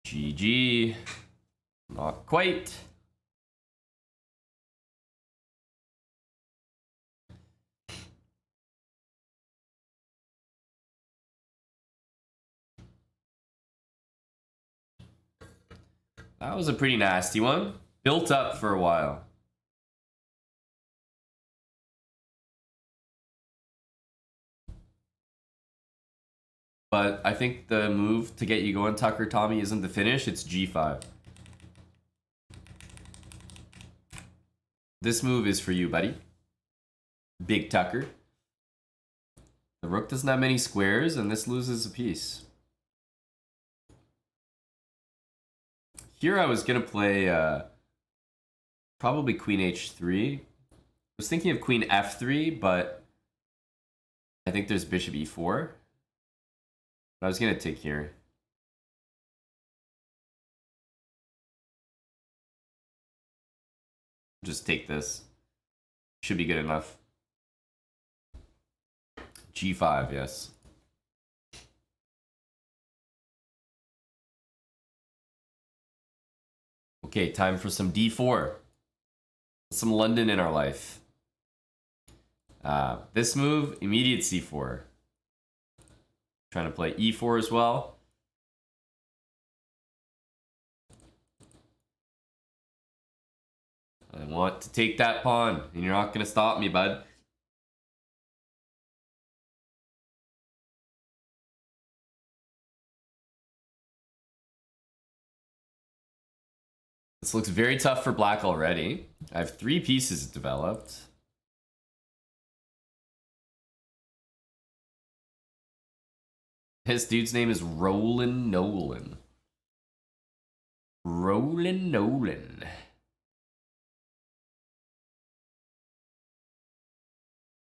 GG. Not quite. That was a pretty nasty one. Built up for a while. But I think the move to get you going, Tucker Tommy, isn't the finish, it's g5. This move is for you, buddy. Big Tucker. The rook doesn't have many squares, and this loses a piece. Here I was going to play probably queen h3. I was thinking of queen f3, but I think there's bishop e4. I was going to take here. Just take this. Should be good enough. g5, yes. Okay, time for some d4. Some London in our life. This move, immediate c4. Trying to play e4 as well. I want to take that pawn, and you're not going to stop me, bud. This looks very tough for black already. I have 3 pieces developed. His dude's name is Roland Nolan. Roland Nolan.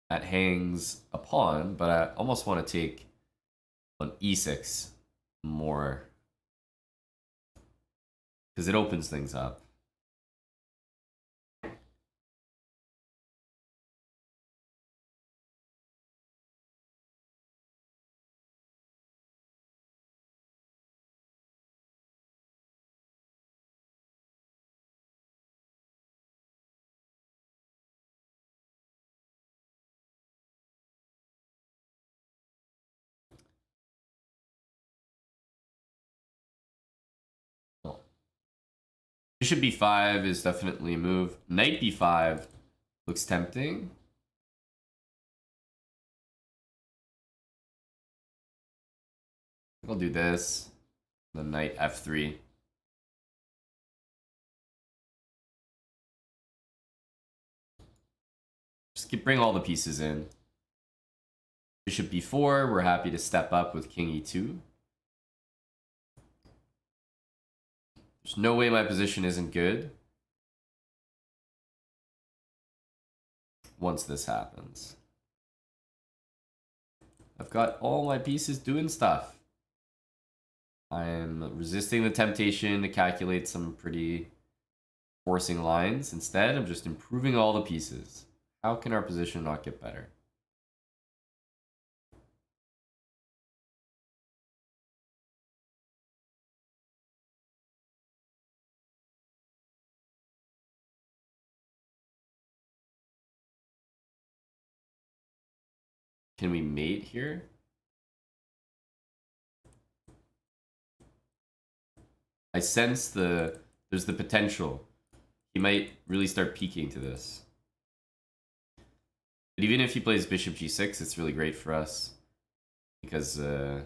That hangs a pawn, but I almost want to take on e6 more. Because it opens things up. Bishop b5 is definitely a move. Knight b5 looks tempting. I'll do this. Then knight f3. Just bring all the pieces in. Bishop b4, we're happy to step up with king e2. There's no way my position isn't good once this happens. I've got all my pieces doing stuff. I'm resisting the temptation to calculate some pretty forcing lines. Instead, I'm just improving all the pieces. How can our position not get better? Can we mate here? I sense there's the potential. He might really start peeking to this. But even if he plays bishop g6, it's really great for us. Because knight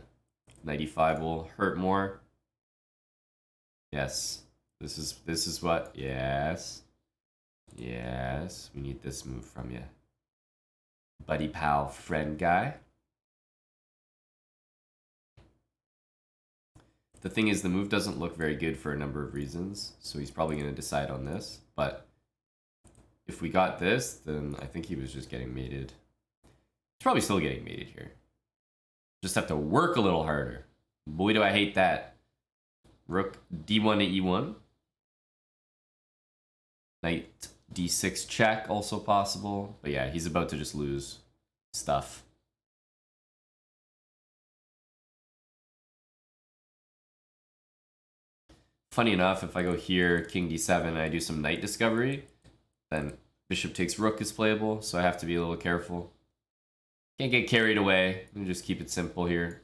e5 will hurt more. Yes. This is what? Yes. Yes. We need this move from you. Buddy pal friend guy. The thing is, the move doesn't look very good for a number of reasons, so he's probably going to decide on this. But if we got this, then I think he was just getting mated. He's probably still getting mated here. Just have to work a little harder. Boy, do I hate that. Rook d1 to e1. Knight d6 check, also possible. But yeah, he's about to just lose stuff. Funny enough, if I go here, king d7, and I do some knight discovery, then bishop takes rook is playable, so I have to be a little careful. Can't get carried away, and just keep it simple here.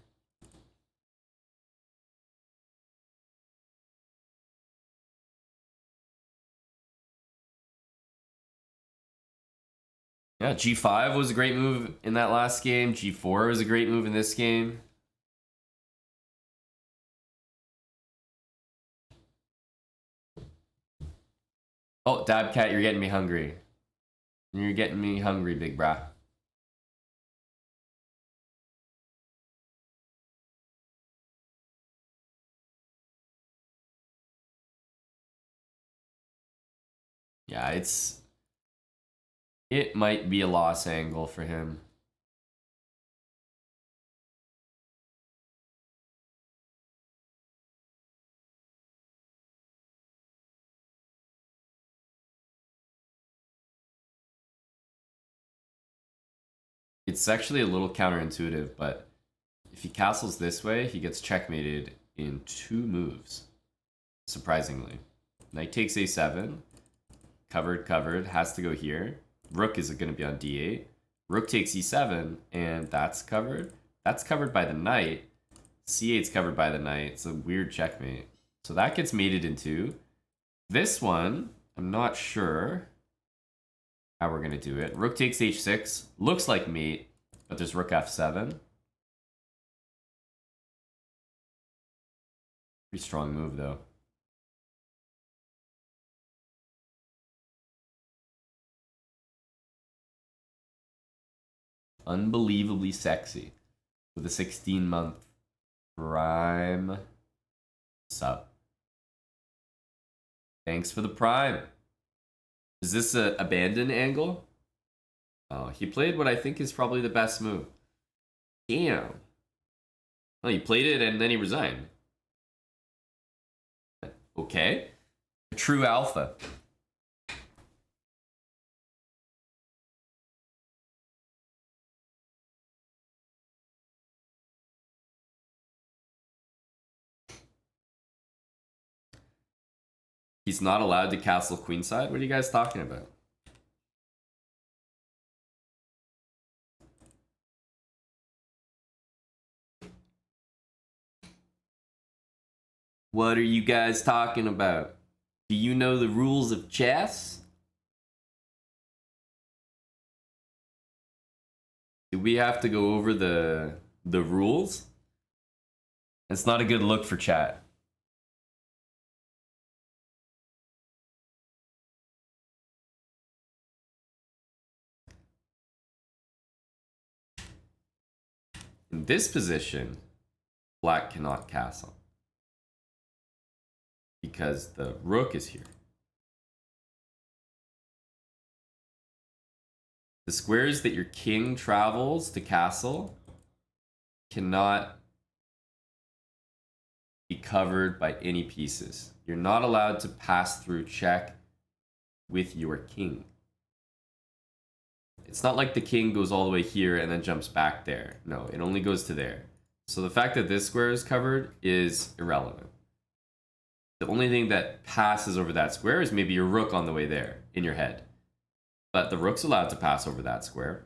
Yeah, g5 was a great move in that last game. g4 was a great move in this game. Oh, Dabcat, you're getting me hungry. You're getting me hungry, big brah. Yeah, it might be a loss angle for him. It's actually a little counterintuitive, but if he castles this way, he gets checkmated in 2 moves. Surprisingly. Knight takes a7. Covered, has to go here. Rook is going to be on d8. Rook takes e7, and that's covered. That's covered by the knight. c8's covered by the knight. It's a weird checkmate. So that gets mated in 2. This one, I'm not sure how we're going to do it. Rook takes h6. Looks like mate, but there's rook f7. Pretty strong move, though. Unbelievably sexy. With a 16-month prime sub. Thanks for the prime. Is this a abandon angle? Oh, he played what I think is probably the best move. Damn. Oh, he played it and then he resigned. Okay. True alpha. He's not allowed to castle queenside? What are you guys talking about? What are you guys talking about? Do you know the rules of chess? Do we have to go over the rules? It's not a good look for chat. In this position, black cannot castle. Because the rook is here. The squares that your king travels to castle cannot be covered by any pieces. You're not allowed to pass through check with your king. It's not like the king goes all the way here and then jumps back there. No, it only goes to there. So the fact that this square is covered is irrelevant. The only thing that passes over that square is maybe your rook on the way there in your head. But the rook's allowed to pass over that square.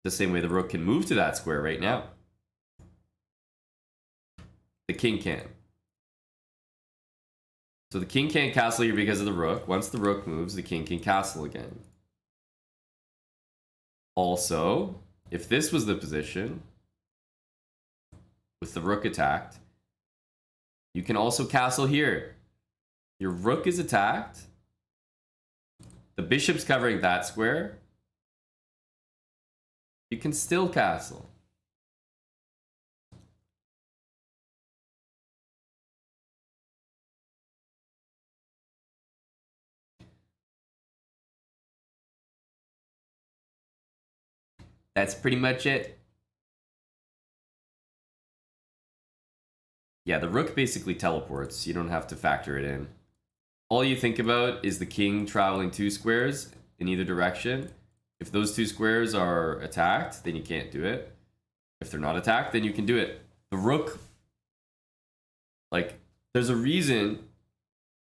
The same way the rook can move to that square right now. The king can't. So the king can't castle here because of the rook. Once the rook moves, the king can castle again. Also, if this was the position, with the rook attacked, you can also castle here. Your rook is attacked. The bishop's covering that square. You can still castle. That's pretty much it. Yeah, the rook basically teleports. You don't have to factor it in. All you think about is the king traveling 2 squares in either direction. If those 2 squares are attacked, then you can't do it. If they're not attacked, then you can do it. The rook, like, there's a reason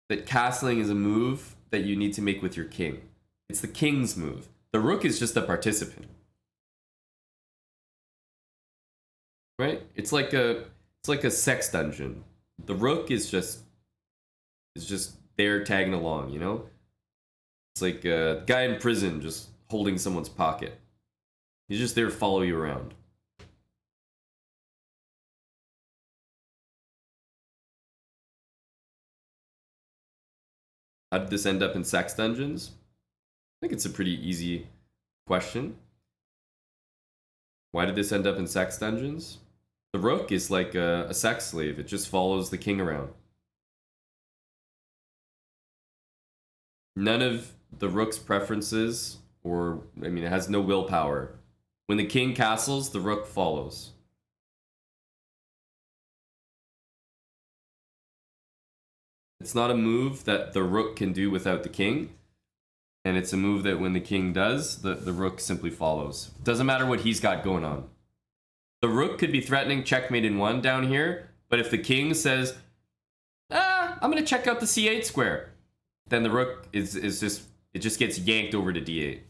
that castling is a move that you need to make with your king. It's the king's move. The rook is just a participant. Right? It's like a sex dungeon. The rook is just there tagging along, you know? It's like a guy in prison just holding someone's pocket. He's just there to follow you around. How did this end up in sex dungeons? I think it's a pretty easy question. Why did this end up in sex dungeons? The rook is like a sex slave. It just follows the king around. None of the rook's preferences, or, I mean, it has no willpower. When the king castles, the rook follows. It's not a move that the rook can do without the king. And it's a move that when the king does, the rook simply follows. Doesn't matter what he's got going on. The rook could be threatening checkmate in 1 down here, but if the king says, I'm gonna check out the c8 square, then the rook is just gets yanked over to d8.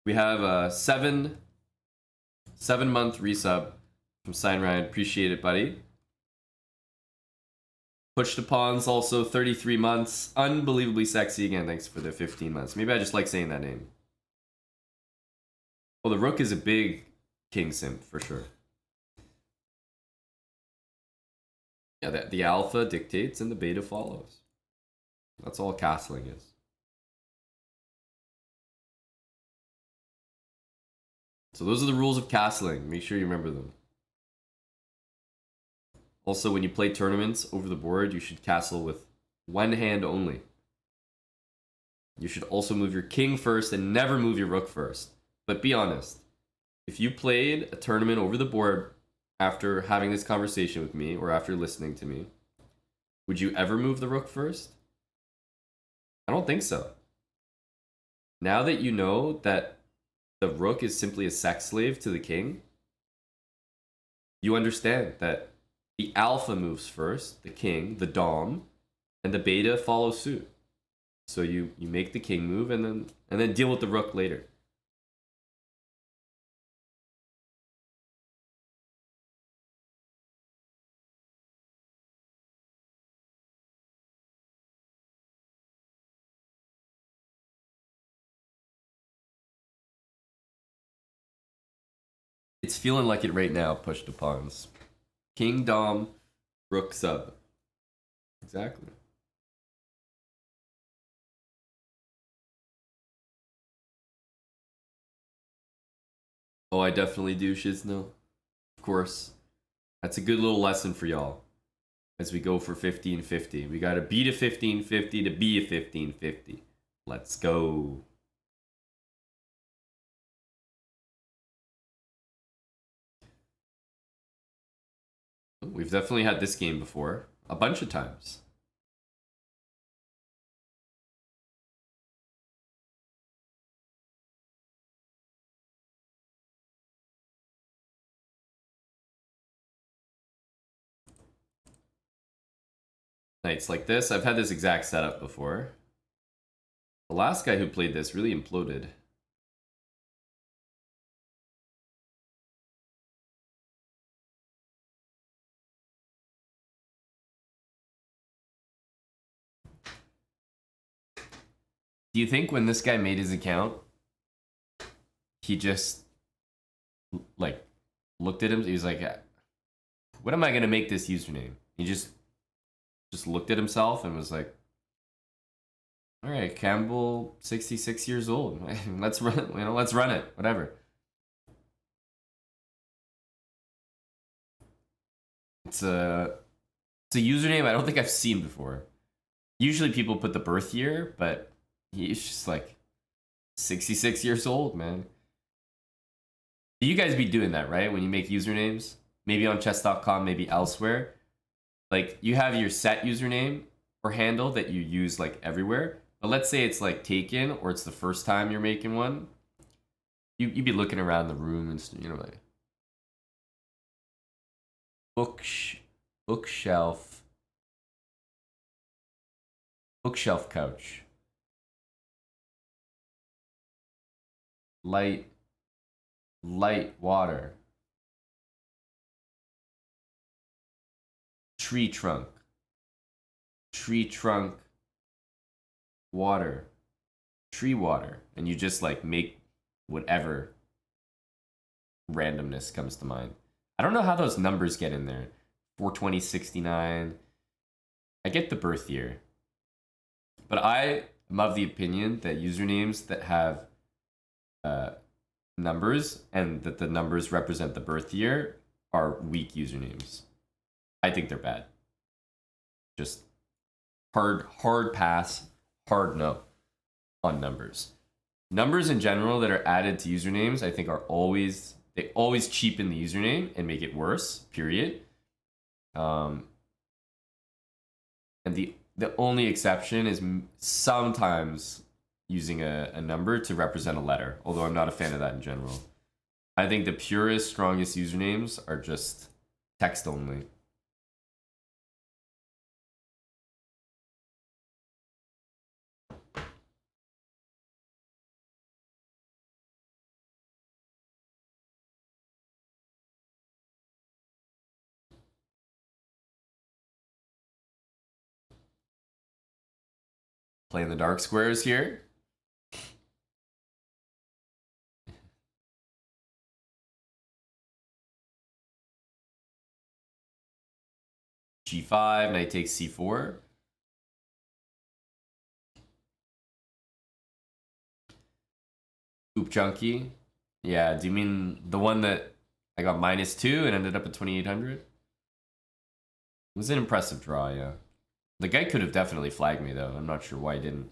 We have a 7-month resub from Sign Ryan. Appreciate it, buddy. Push to Pawns, also 33 months. Unbelievably sexy again. Thanks for the 15 months. Maybe I just like saying that name. Well, the rook is a big king simp for sure. Yeah, the alpha dictates and the beta follows. That's all castling is. So those are the rules of castling. Make sure you remember them. Also, when you play tournaments over the board, you should castle with 1 hand only. You should also move your king first and never move your rook first. But be honest, if you played a tournament over the board after having this conversation with me or after listening to me, would you ever move the rook first? I don't think so. Now that you know that the rook is simply a sex slave to the king, you understand that the alpha moves first, the king, the dom, and the beta follows suit. So you make the king move and then deal with the rook later. It's feeling like it right now, push to pawns. King, dom, rook, sub. Exactly. Oh, I definitely do, Shizno. Of course. That's a good little lesson for y'all as we go for 1550. We gotta beat a 1550 to be a 1550. Let's go. We've definitely had this game before. A bunch of times. Nights like this. I've had this exact setup before. The last guy who played this really imploded. Do you think when this guy made his account, he just like looked at him? He was like, "What am I gonna make this username?" He just looked at himself and was like, "All right, Campbell, 66 years old. Let's run it. Let's run it. Whatever." It's It's a username I don't think I've seen before. Usually people put the birth year, but he's just like 66 years old, man. You guys be doing that, right? When you make usernames, maybe on chess.com, maybe elsewhere. Like you have your set username or handle that you use like everywhere. But let's say it's like taken or it's the first time you're making one. You'd be looking around the room and you know like bookshelf couch. Light water. Tree trunk water, tree water, and you just like make whatever randomness comes to mind. I don't know how those numbers get in there. 420, 69. I get the birth year, but I am of the opinion that usernames that have numbers and that the numbers represent the birth year are weak usernames. I think they're bad. Just hard pass, hard no on numbers. Numbers in general that are added to usernames, I think they always cheapen the username and make it worse, period. And the only exception is sometimes using a number to represent a letter, although I'm not a fan of that in general. I think the purest, strongest usernames are just text only. Playing the dark squares here. G5, knight takes C4. Oop junkie. Yeah, do you mean the one that I got -2 and ended up at 2800? It was an impressive draw, yeah. The guy could have definitely flagged me though. I'm not sure why he didn't.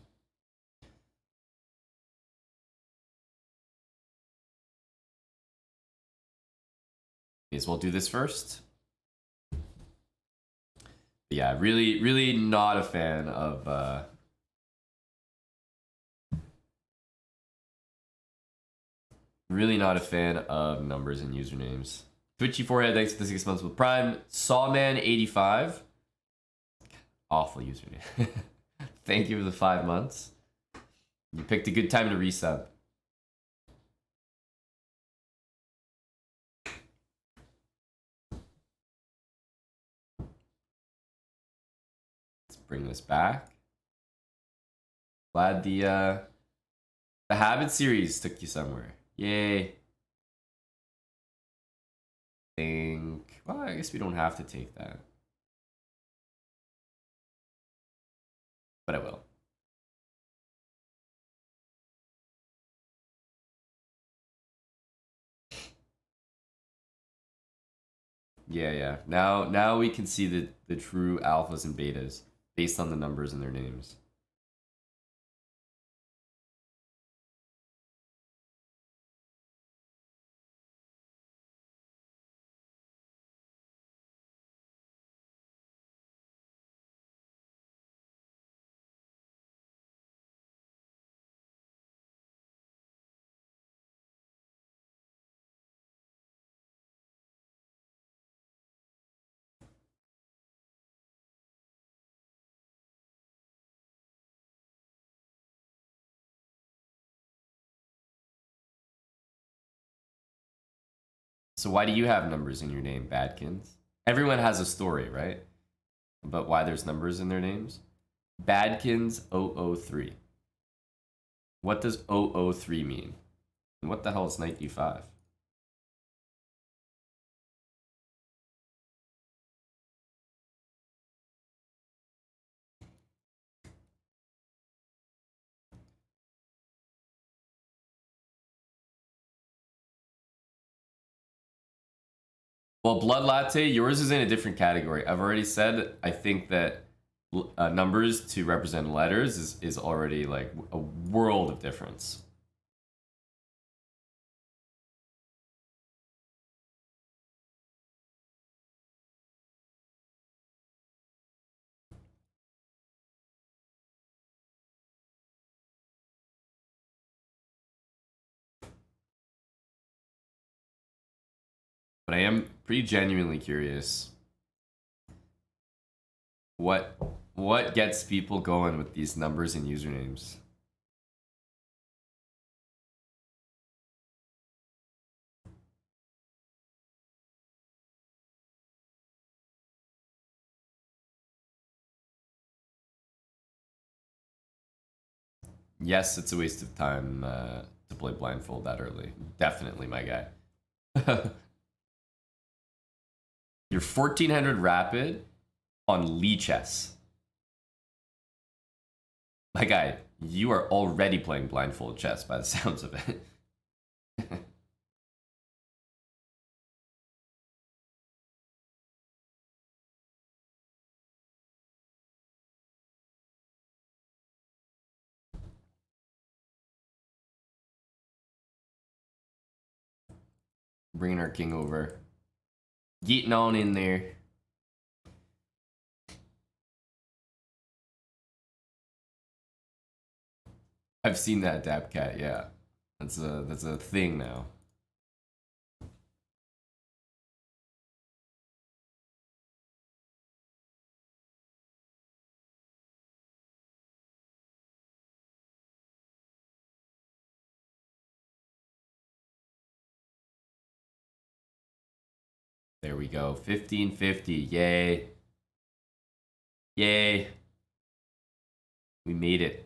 May as well do this first. But yeah, really not a fan of really not a fan of numbers and usernames. Twitchy Forehead, thanks for the 6 months with Prime. Sawman85. Awful username. Thank you for the 5 months. You picked a good time to resub. Let's bring this back. Glad the Habit series took you somewhere. Yay. Well, I guess we don't have to take that. But I will. Yeah. Now we can see the true alphas and betas based on the numbers in their names. So why do you have numbers in your name, Badkins? Everyone has a story, right? But why there's numbers in their names? Badkins 003. What does 003 mean? And what the hell is knight d5? Well, Blood Latte, yours is in a different category. I've already said I think that numbers to represent letters is already like a world of difference. But I am pretty genuinely curious. What gets people going with these numbers and usernames? Yes, it's a waste of time to play blindfold that early. Definitely, my guy. You're 1400 rapid on Lee chess. My guy, you are already playing blindfold chess by the sounds of it. Bringing our king over. Getting on in there. I've seen that dap cat, yeah. That's a thing now. There we go. 1550. Yay. Yay. We made it.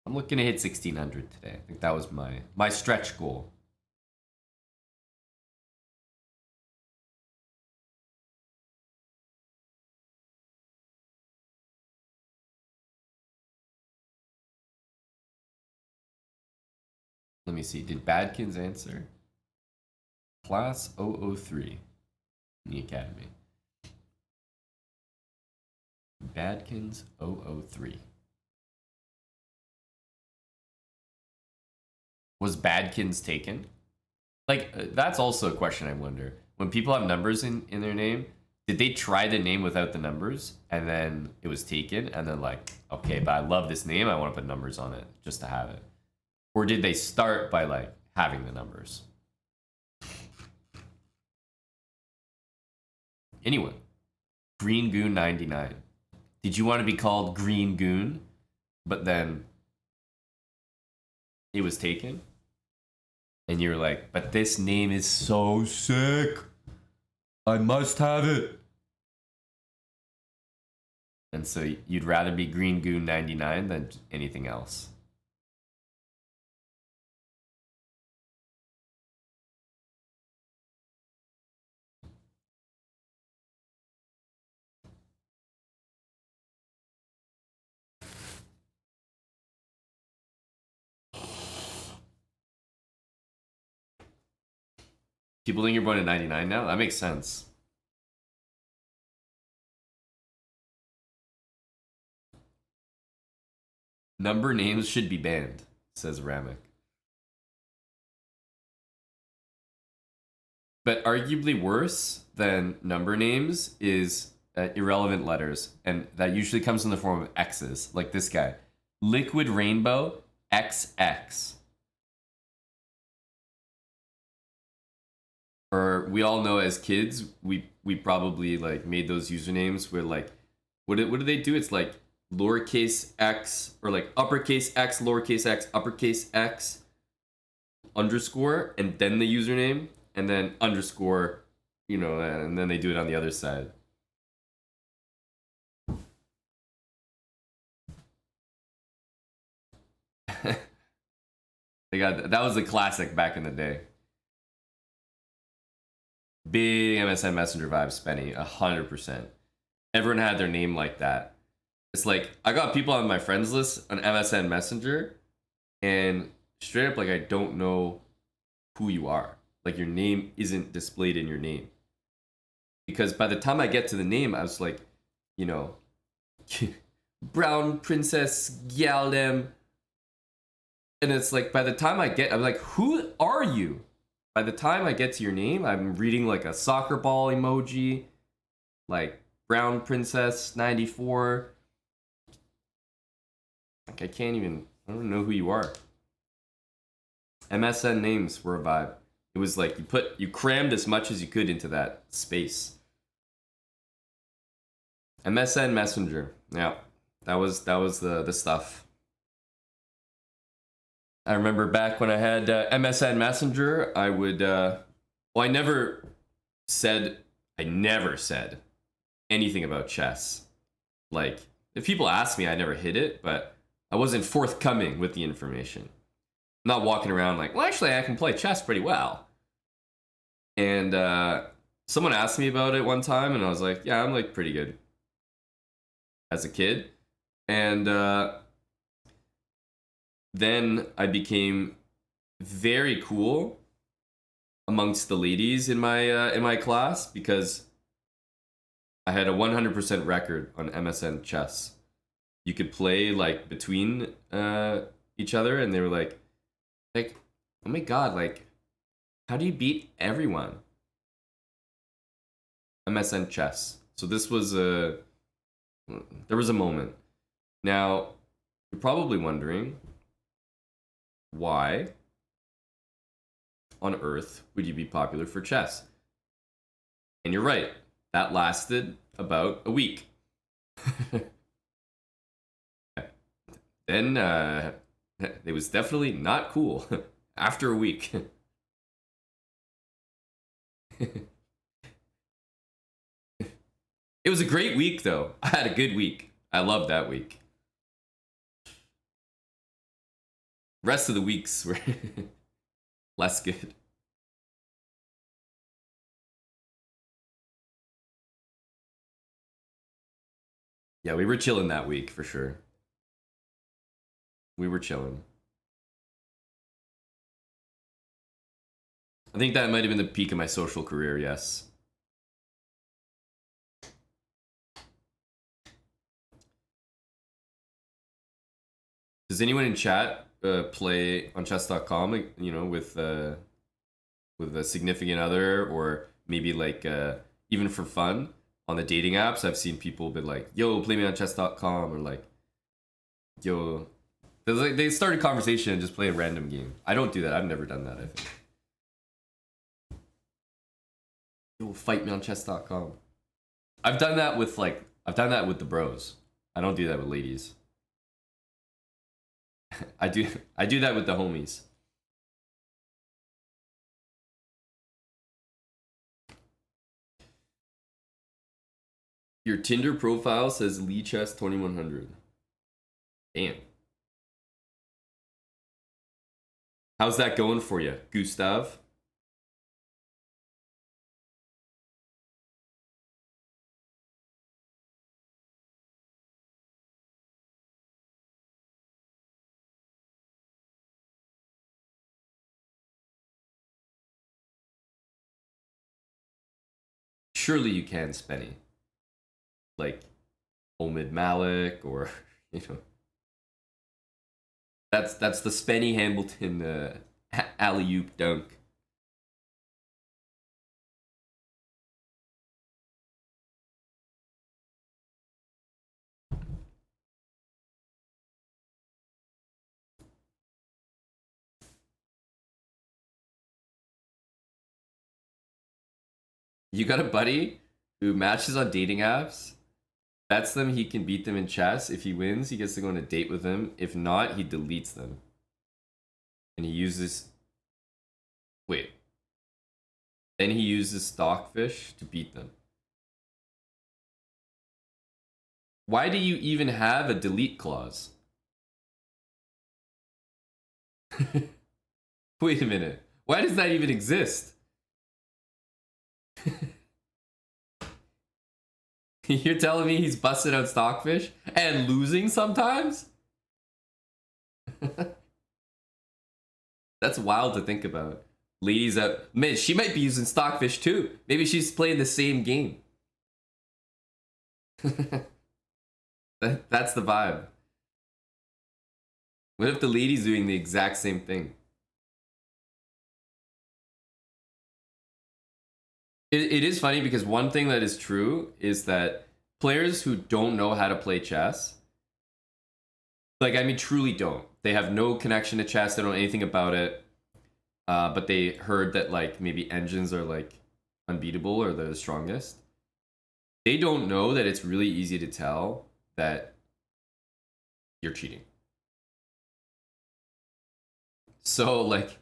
I'm looking to hit 1600 today. I think that was my stretch goal. Let me see. Did Badkins answer? Class 003 in the academy. Badkins 003. Was Badkins taken? Like, that's also a question I wonder. When people have numbers in their name, did they try the name without the numbers and then it was taken and then like, okay, but I love this name, I want to put numbers on it just to have it? Or did they start by like having the numbers? Anyone? Green Goon 99. Did you want to be called Green Goon, but then it was taken? And you're like, but this name is so sick. I must have it. And so you'd rather be Green Goon 99 than anything else. People think you're born at 99 now? That makes sense. Number names should be banned, says Ramek. But arguably worse than number names is irrelevant letters. And that usually comes in the form of X's, like this guy. Liquid Rainbow XX. Or we all know as kids, we probably like made those usernames where like, what do they do? It's like lowercase x or like uppercase x, lowercase x, uppercase x, underscore, and then the username, and then underscore, you know, and then they do it on the other side. That was a classic back in the day. Big MSN Messenger vibes, Spenny, 100%. Everyone had their name like that. It's like, I got people on my friends list on MSN Messenger, and straight up, like, I don't know who you are. like your name isn't displayed in your name. Because by the time I get to the name, I was like, you know, Brown Princess Gyaldem. And it's like, by the time I'm like, who are you? By the time I get to your name, I'm reading like a soccer ball emoji, like Brown Princess 94. Like, I don't know who you are. MSN names were a vibe. It was like you crammed as much as you could into that space. MSN Messenger. Yeah, that was the stuff. I remember back when I had MSN Messenger, I would I never said anything about chess. Like, if people asked me, I never hid it, but I wasn't forthcoming with the information. I'm not walking around like, well, actually, I can play chess pretty well. And someone asked me about it one time, and I was like, yeah, I'm like pretty good as a kid. And then I became very cool amongst the ladies in my class because I had a 100% record on MSN chess. You could play like between each other, and they were like, oh my god, like, how do you beat everyone? MSN chess. So this was there was a moment. Now, you're probably wondering, why on earth would you be popular for chess? And you're right, that lasted about a week. Then it was definitely not cool after a week. It was a great week, though. I had a good week. I loved that week. Rest of the weeks were less good. Yeah, we were chilling that week for sure. We were chilling. I think that might have been the peak of my social career, yes. Does anyone in chat play on chess.com, you know, with a significant other, or maybe like even for fun on the dating apps? I've seen people be like, yo, play me on chess.com, or like, yo, they start a conversation and just play a random game. I don't do that. I've never done that, I think. Yo, fight me on chess.com. I've done that with the bros. I don't do that with ladies. I do that with the homies. Your Tinder profile says Lee Chess 2100. Damn. How's that going for you, Gustav? Surely you can, Spenny. Like Omid Malik, or you know, that's the Spenny Hamilton alley-oop dunk. You got a buddy who matches on dating apps, bets them he can beat them in chess. If he wins, he gets to go on a date with them. If not, he deletes them. And he uses... Wait. Then he uses Stockfish to beat them. Why do you even have a delete clause? Wait a minute. Why does that even exist? You're telling me he's busted out Stockfish and losing sometimes? That's wild to think about. Ladies that, man, she might be using Stockfish too. Maybe she's playing the same game. That's the vibe. What if the lady's doing the exact same thing? It is funny because one thing that is true is that players who don't know how to play chess, like, I mean, truly don't. They have no connection to chess. They don't know anything about it. But they heard that, like, maybe engines are, like, unbeatable or they're the strongest. They don't know that it's really easy to tell that you're cheating. So, like,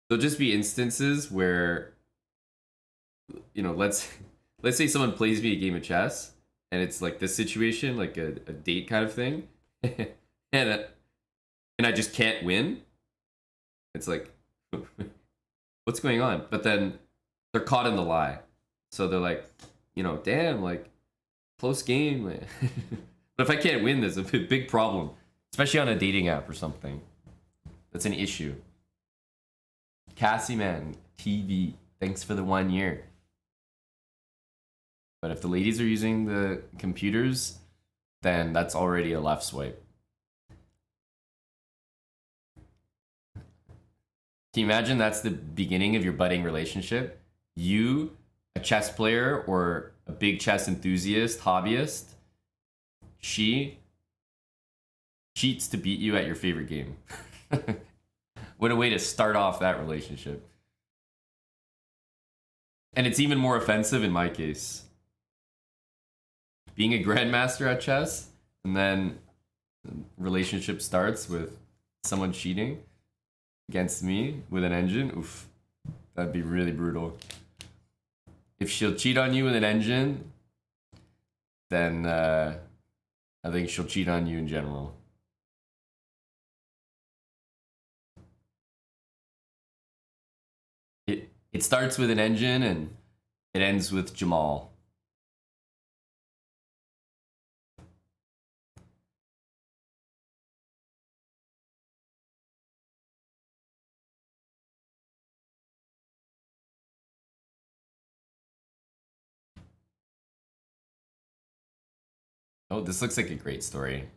there'll just be instances where, you know, let's say someone plays me a game of chess and it's like this situation, like a date kind of thing, and I just can't win. It's like, what's going on? But then they're caught in the lie, so they're like, you know, damn, like, close game. But if I can't win, there's a big problem, especially on a dating app or something. That's an issue. Cassie, man, TV, thanks for the 1 year. But if the ladies are using the computers, then that's already a left swipe. Can you imagine that's the beginning of your budding relationship? You, a chess player or a big chess enthusiast, hobbyist, she cheats to beat you at your favorite game. What a way to start off that relationship. And it's even more offensive in my case. Being a grandmaster at chess, and then relationship starts with someone cheating against me with an engine. Oof, that'd be really brutal. If she'll cheat on you with an engine, then I think she'll cheat on you in general. It starts with an engine and it ends with Jamal. Oh, this looks like a great story.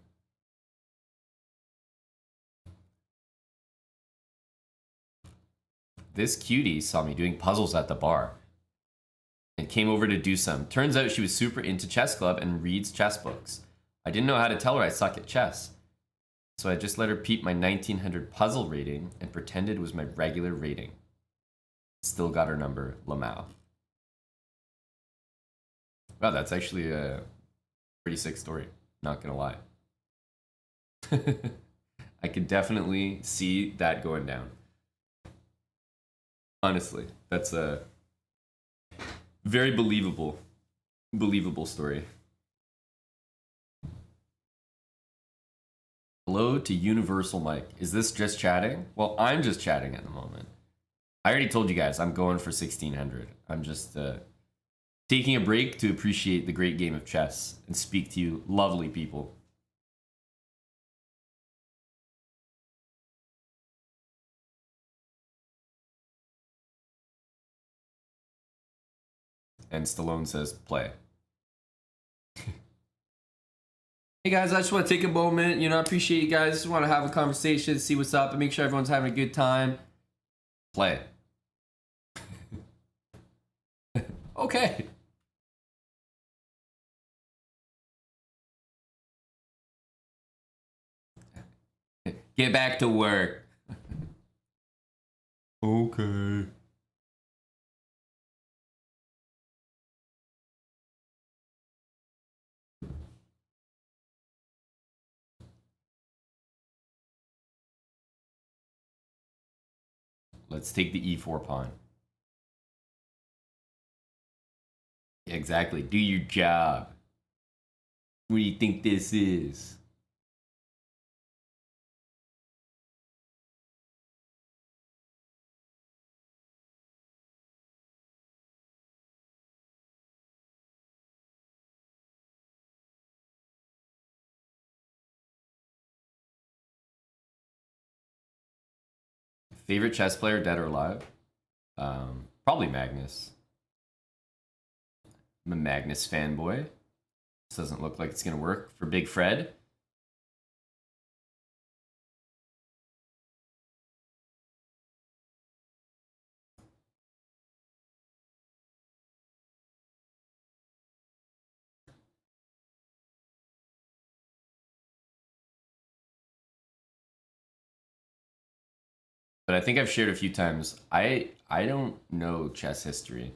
This cutie saw me doing puzzles at the bar and came over to do some. Turns out she was super into chess club and reads chess books. I didn't know how to tell her I suck at chess, so I just let her peep my 1900 puzzle rating and pretended it was my regular rating. Still got her number, Lamau. Wow, that's actually a pretty sick story, not gonna lie. I could definitely see that going down. Honestly, that's a very believable story. Hello to Universal Mike. Is this just chatting? Well, I'm just chatting at the moment. I already told you guys I'm going for 1600. I'm just taking a break to appreciate the great game of chess and speak to you lovely people. And Stallone says, play. Hey guys, I just want to take a moment, I appreciate you guys. Just want to have a conversation, see what's up, and make sure everyone's having a good time. Play. Okay. Get back to work. Okay. Let's take the e4 pawn. Exactly. Do your job. What do you think this is? Favorite chess player, dead or alive? Probably Magnus. I'm a Magnus fanboy. This doesn't look like it's gonna work for Big Fred. But I think I've shared a few times. I don't know chess history.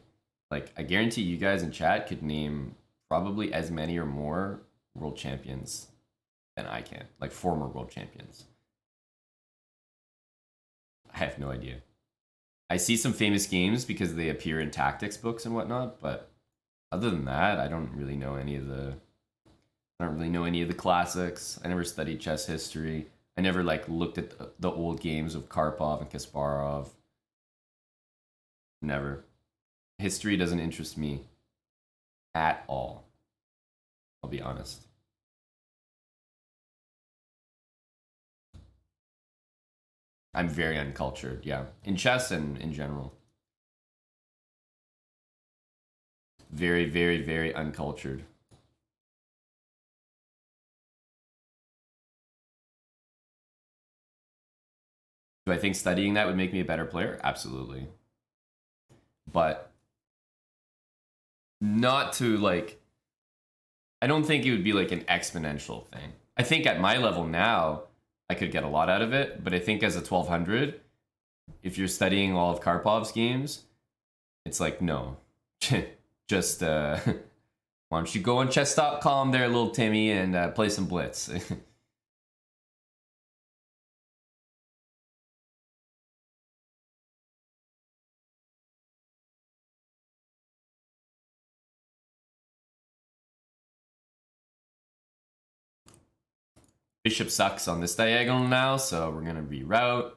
Like, I guarantee you guys in chat could name probably as many or more world champions than I can. Like, former world champions. I have no idea. I see some famous games because they appear in tactics books and whatnot, but other than that, I don't really know any of the... I don't really know any of the classics. I never studied chess history. I never like looked at the old games of Karpov and Kasparov. Never. History doesn't interest me at all. I'll be honest. I'm very uncultured, yeah. In chess and in general. Very, very, very uncultured. Do I think studying that would make me a better player? Absolutely. But not to like, I don't think it would be like an exponential thing. I think at my level now, I could get a lot out of it, but I think as a 1200, if you're studying all of Karpov's games, it's like, no. Just, why don't you go on chess.com there, little Timmy, and play some Blitz. Bishop sucks on this diagonal now, so we're gonna reroute.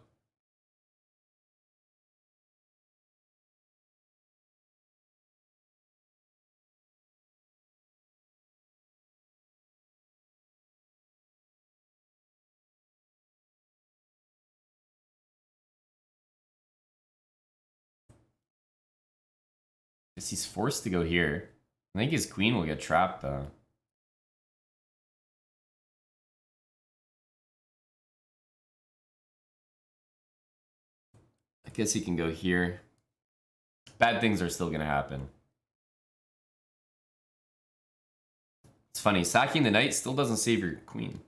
Guess he's forced to go here. I think his queen will get trapped though. I guess he can go here. Bad things are still gonna happen. It's funny, sacking the knight still doesn't save your queen.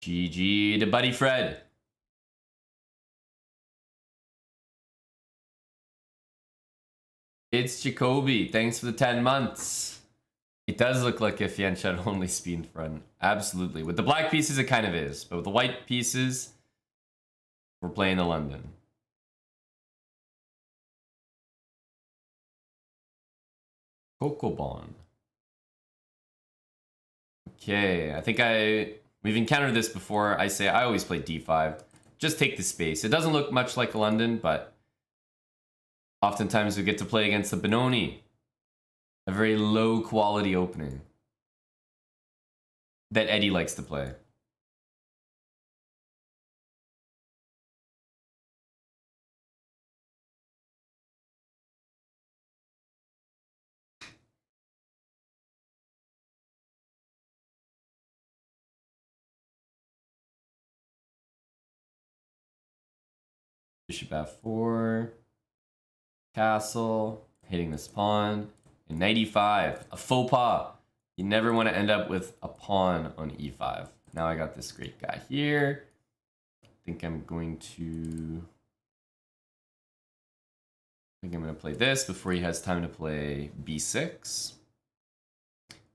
GG to Buddy Fred. It's Jacoby. Thanks for the 10 months. It does look like a Fianchet only speed front. Absolutely. With the black pieces, it kind of is. But with the white pieces, we're playing the London. Cocobon. Okay, I think we've encountered this before. I say I always play d5. Just take the space. It doesn't look much like London, but oftentimes we get to play against the Benoni. A very low quality opening that Eddie likes to play. Bishop f4, castle, hitting this pawn, and knight e5, a faux pas. You never want to end up with a pawn on e5. Now I got this great guy here. I think I'm going to play this before he has time to play b6.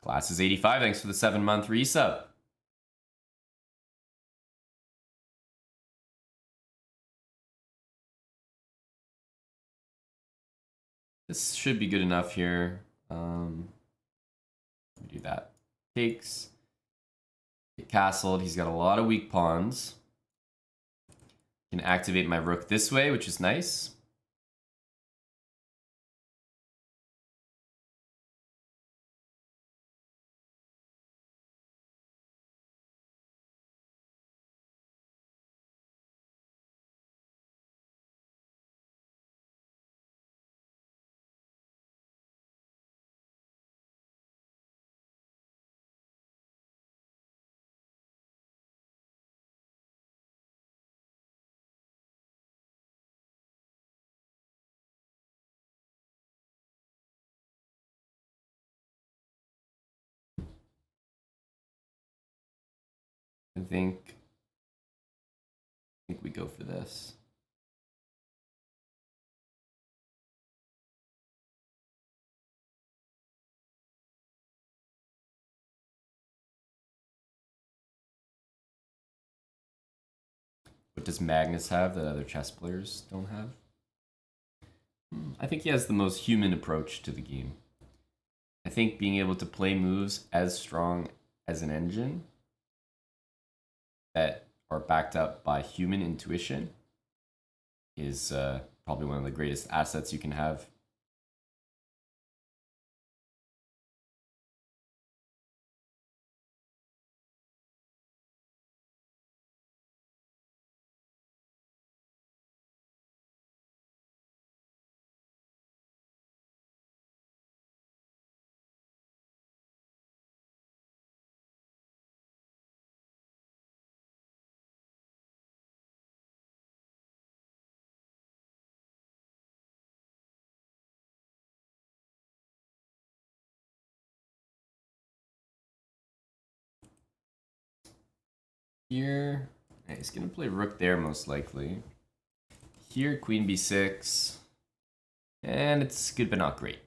Class is 85. Thanks for the 7-month resub. This should be good enough here. Do that. Takes. Get castled. He's got a lot of weak pawns. Can activate my rook this way, which is nice. I think we go for this. What does Magnus have that other chess players don't have? I think he has the most human approach to the game. I think being able to play moves as strong as an engine that are backed up by human intuition is probably one of the greatest assets you can have. Here, he's gonna play rook there most likely. Here, queen b6. And it's good but not great.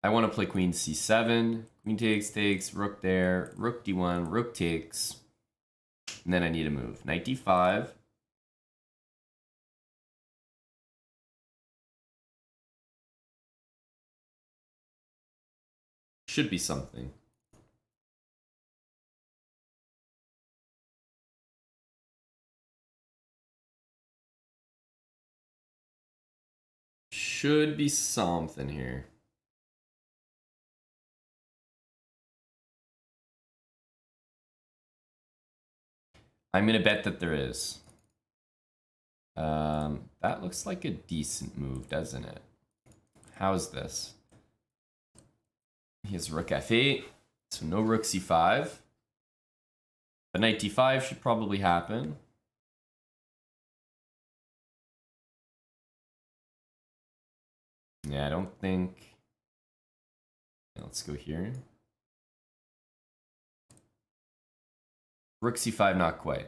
I want to play queen c7. Queen takes, rook there, rook d1, rook takes. And then I need a move. Knight d5. Should be something. Should be something here. I'm gonna bet that there is. That looks like a decent move, doesn't it? How's this? He has rook f8, so no rook c5. But knight d5 should probably happen. Yeah, I don't think... Yeah, let's go here. Rook c5, not quite.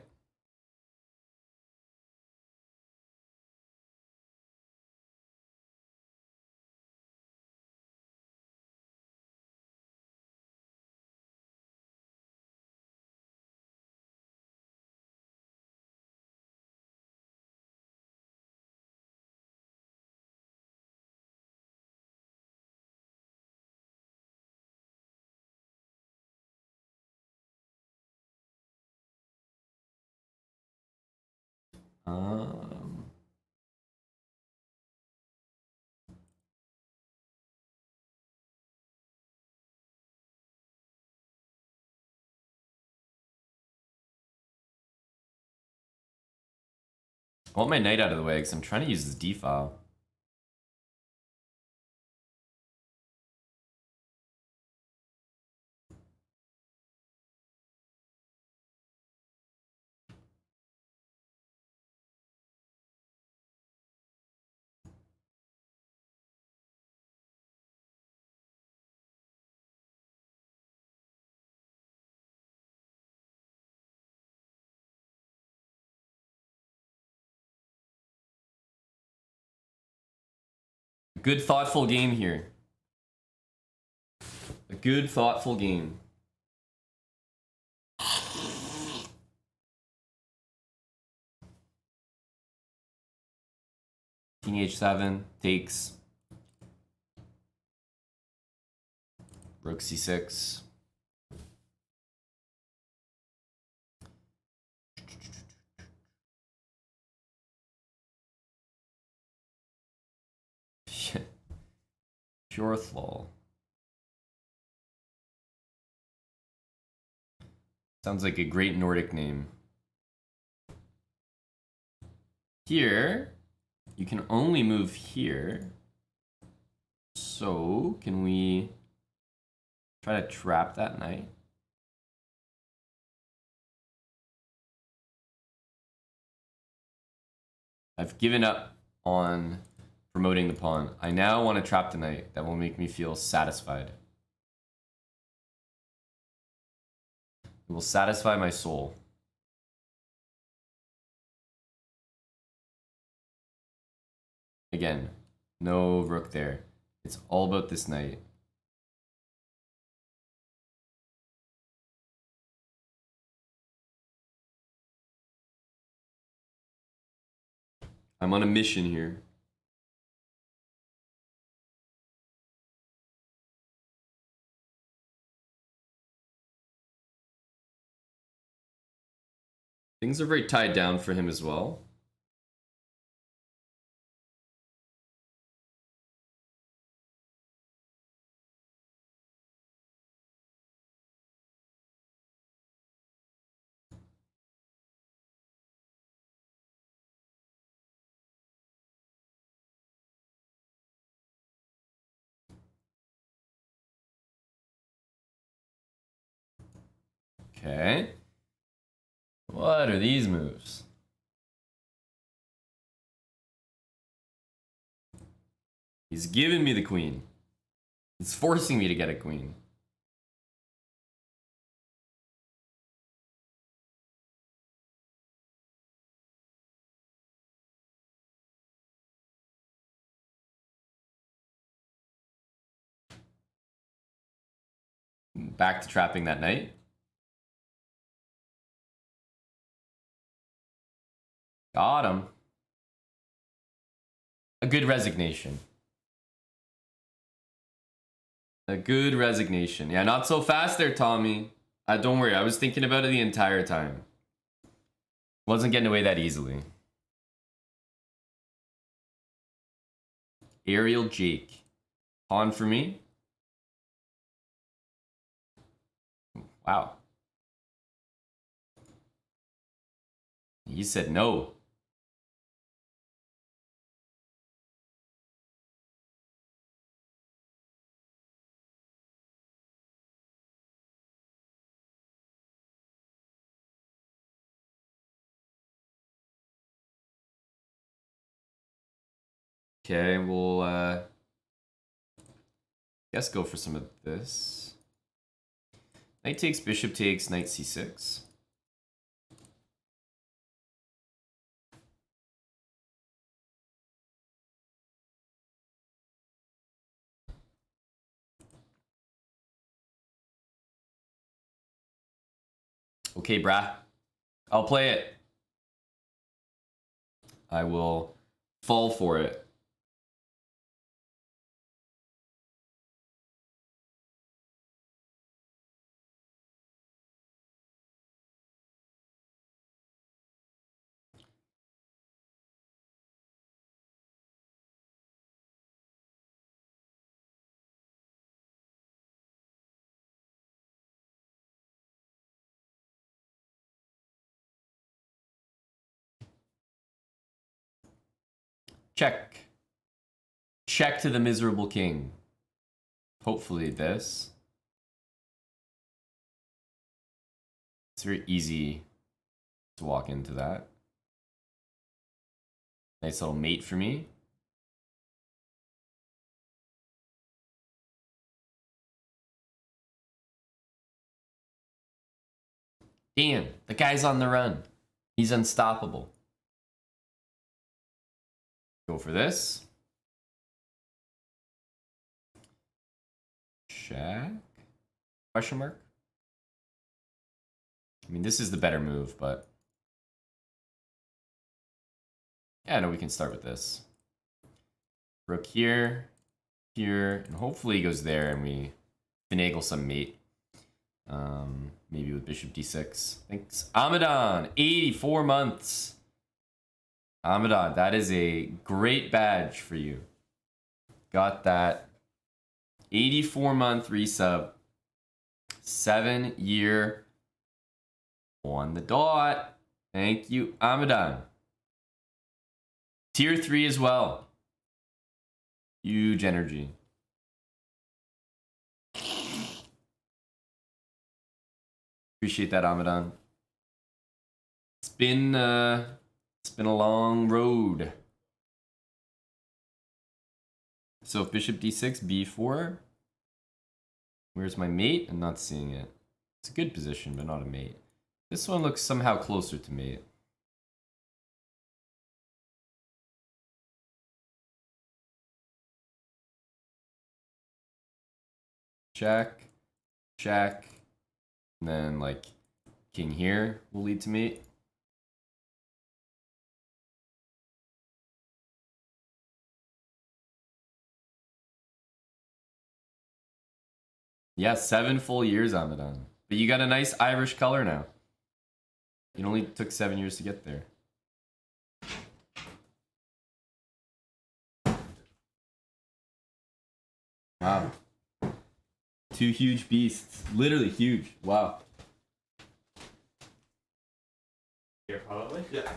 I want my knight out of the way because I'm trying to use this d-file. Good, thoughtful game here. A good, thoughtful game. King h7 takes. Rook c6. Pure thrall. Sounds like a great Nordic name. Here, you can only move here. So, can we try to trap that knight? I've given up on promoting the pawn. I now want to trap the knight. That will make me feel satisfied. It will satisfy my soul. Again, no rook there. It's all about this knight. I'm on a mission here. Things are very tied down for him as well. Okay. What are these moves? He's giving me the queen. He's forcing me to get a queen. Back to trapping that knight. Got him. A good resignation. A good resignation. Yeah, not so fast there, Tommy. Don't worry, I was thinking about it the entire time. Wasn't getting away that easily. Ariel Jake. Pawn for me. Wow. He said no. Okay, we'll guess go for some of this. Knight takes, bishop takes, knight c6. Okay, brah. I'll play it. I will fall for it. Check. Check to the miserable king. Hopefully this. It's very easy to walk into that. Nice little mate for me. Damn, the guy's on the run. He's unstoppable. Go for this. Check? Question mark? I mean, this is the better move, but... yeah, no, we can start with this. Rook here, here, and hopefully he goes there and we finagle some mate. Maybe with bishop d6. Thanks. Amadan, 84 months. Amadan, that is a great badge for you. Got that. 84-month resub. 7-year on the dot. Thank you, Amadan. Tier 3 as well. Huge energy. Appreciate that, Amadan. It's been a long road. So if bishop d6, b4. Where's my mate? I'm not seeing it. It's a good position, but not a mate. This one looks somehow closer to mate. Check, check, and then like king here will lead to mate. Yeah, 7 full years, Aman. But you got a nice Irish color now. It only took 7 years to get there. Wow. 2 huge beasts. Literally huge. Wow. Here, probably? Yeah.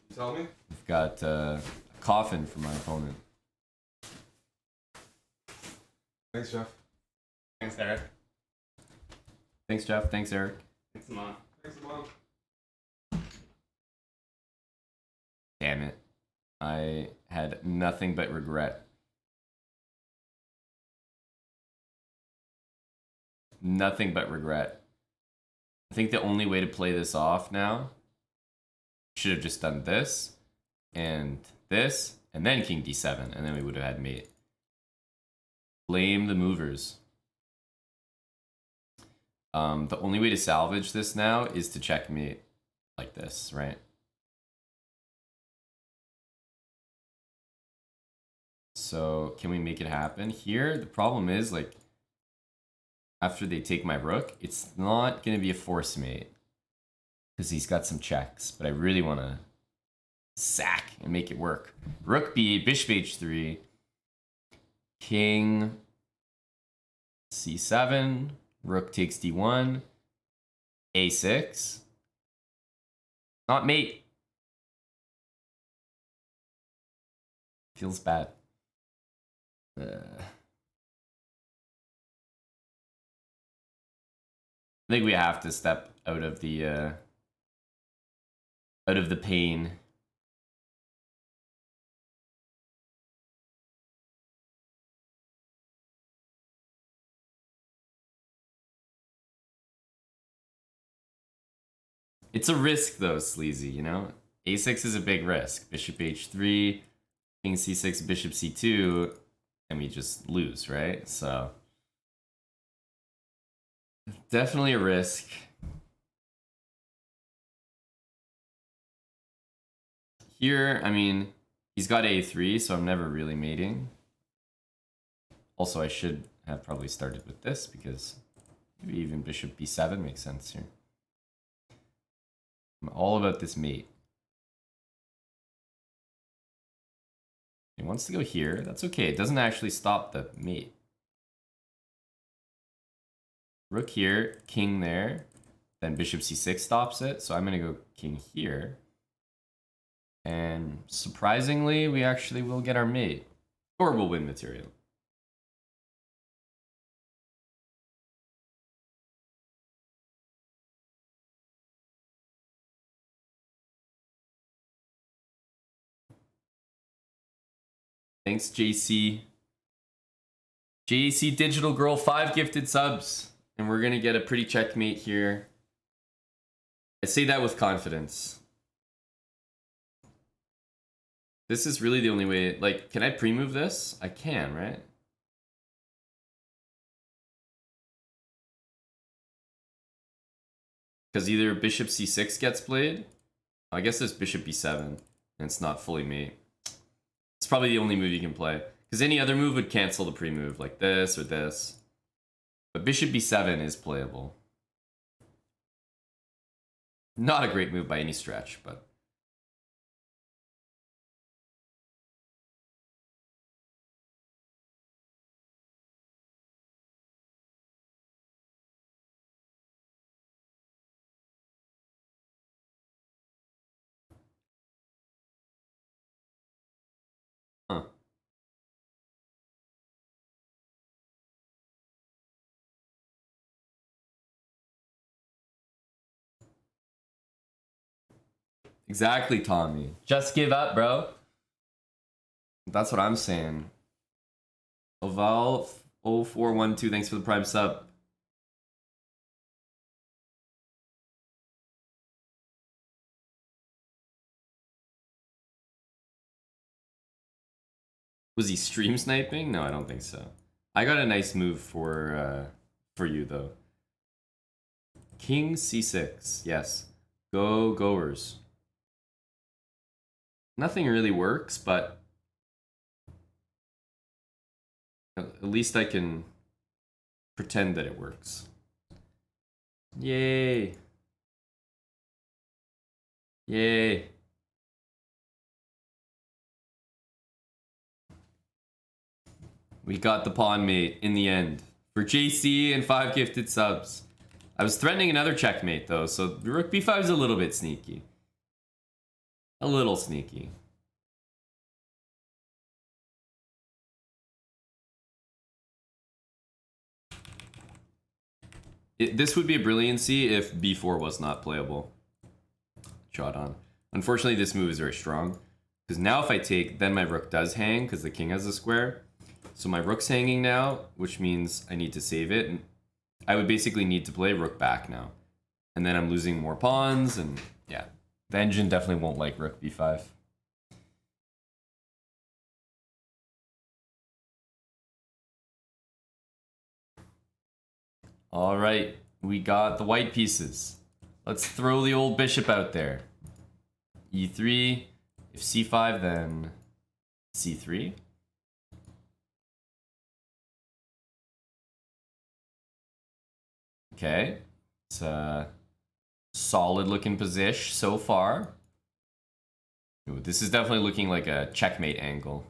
You tell me? We've got a coffin for my opponent. Thanks, Jeff. Thanks, Eric. Thanks, Jeff. Thanks, Eric. Thanks, Aman. Thanks, Aman. Damn it. I had nothing but regret. Nothing but regret. I think the only way to play this off now, should have just done this, and then king d7, and then we would have had mate. Blame the movers. The only way to salvage this now is to checkmate like this, right? So can we make it happen? Here, the problem is, like, after they take my rook, it's not going to be a force mate. Because he's got some checks. But I really want to sack and make it work. Rook b8, bishop h3. King c7. Rook takes d1. a6. Not mate. Feels bad. I think we have to step out of the pain. It's a risk though, Sleazy, you know? a6 is a big risk. Bishop h3, king c6, bishop c2, and we just lose, right? So definitely a risk. Here, I mean, he's got a3, so I'm never really mating. Also, I should have probably started with this because maybe even bishop b7 makes sense here. I'm all about this mate. He wants to go here. That's okay. It doesn't actually stop the mate. Rook here, king there. Then bishop c6 stops it. So I'm going to go king here. And surprisingly, we actually will get our mate. Or we'll win material. Thanks, JC. JC Digital Girl, 5 gifted subs. And we're going to get a pretty checkmate here. I say that with confidence. This is really the only way. Like, can I pre-move this? I can, right? Because either bishop c6 gets played. I guess there's bishop b7. And it's not fully mate. It's probably the only move you can play. Because any other move would cancel the pre-move, like this or this. But bishop b7 is playable. Not a great move by any stretch, but... Huh. Exactly, Tommy. Just give up, bro. That's what I'm saying. Oval 0412, thanks for the prime sub. Was he stream sniping? No, I don't think so. I got a nice move for you though. King c6. Yes. Go goers. Nothing really works, but at least I can pretend that it works. Yay. Yay. We got the pawn mate in the end. For JC and 5 gifted subs. I was threatening another checkmate though, so rook b5 is a little bit sneaky. A little sneaky. This would be a brilliancy if b4 was not playable. Shot on. Unfortunately, this move is very strong. Because now if I take, then my rook does hang because the king has a square. So my rook's hanging now, which means I need to save it. And I would basically need to play rook back now. And then I'm losing more pawns, and yeah. The engine definitely won't like rook b5. All right, we got the white pieces. Let's throw the old bishop out there. e3, if c5, then c3. Okay, it's a solid looking position so far. Ooh, this is definitely looking like a checkmate angle.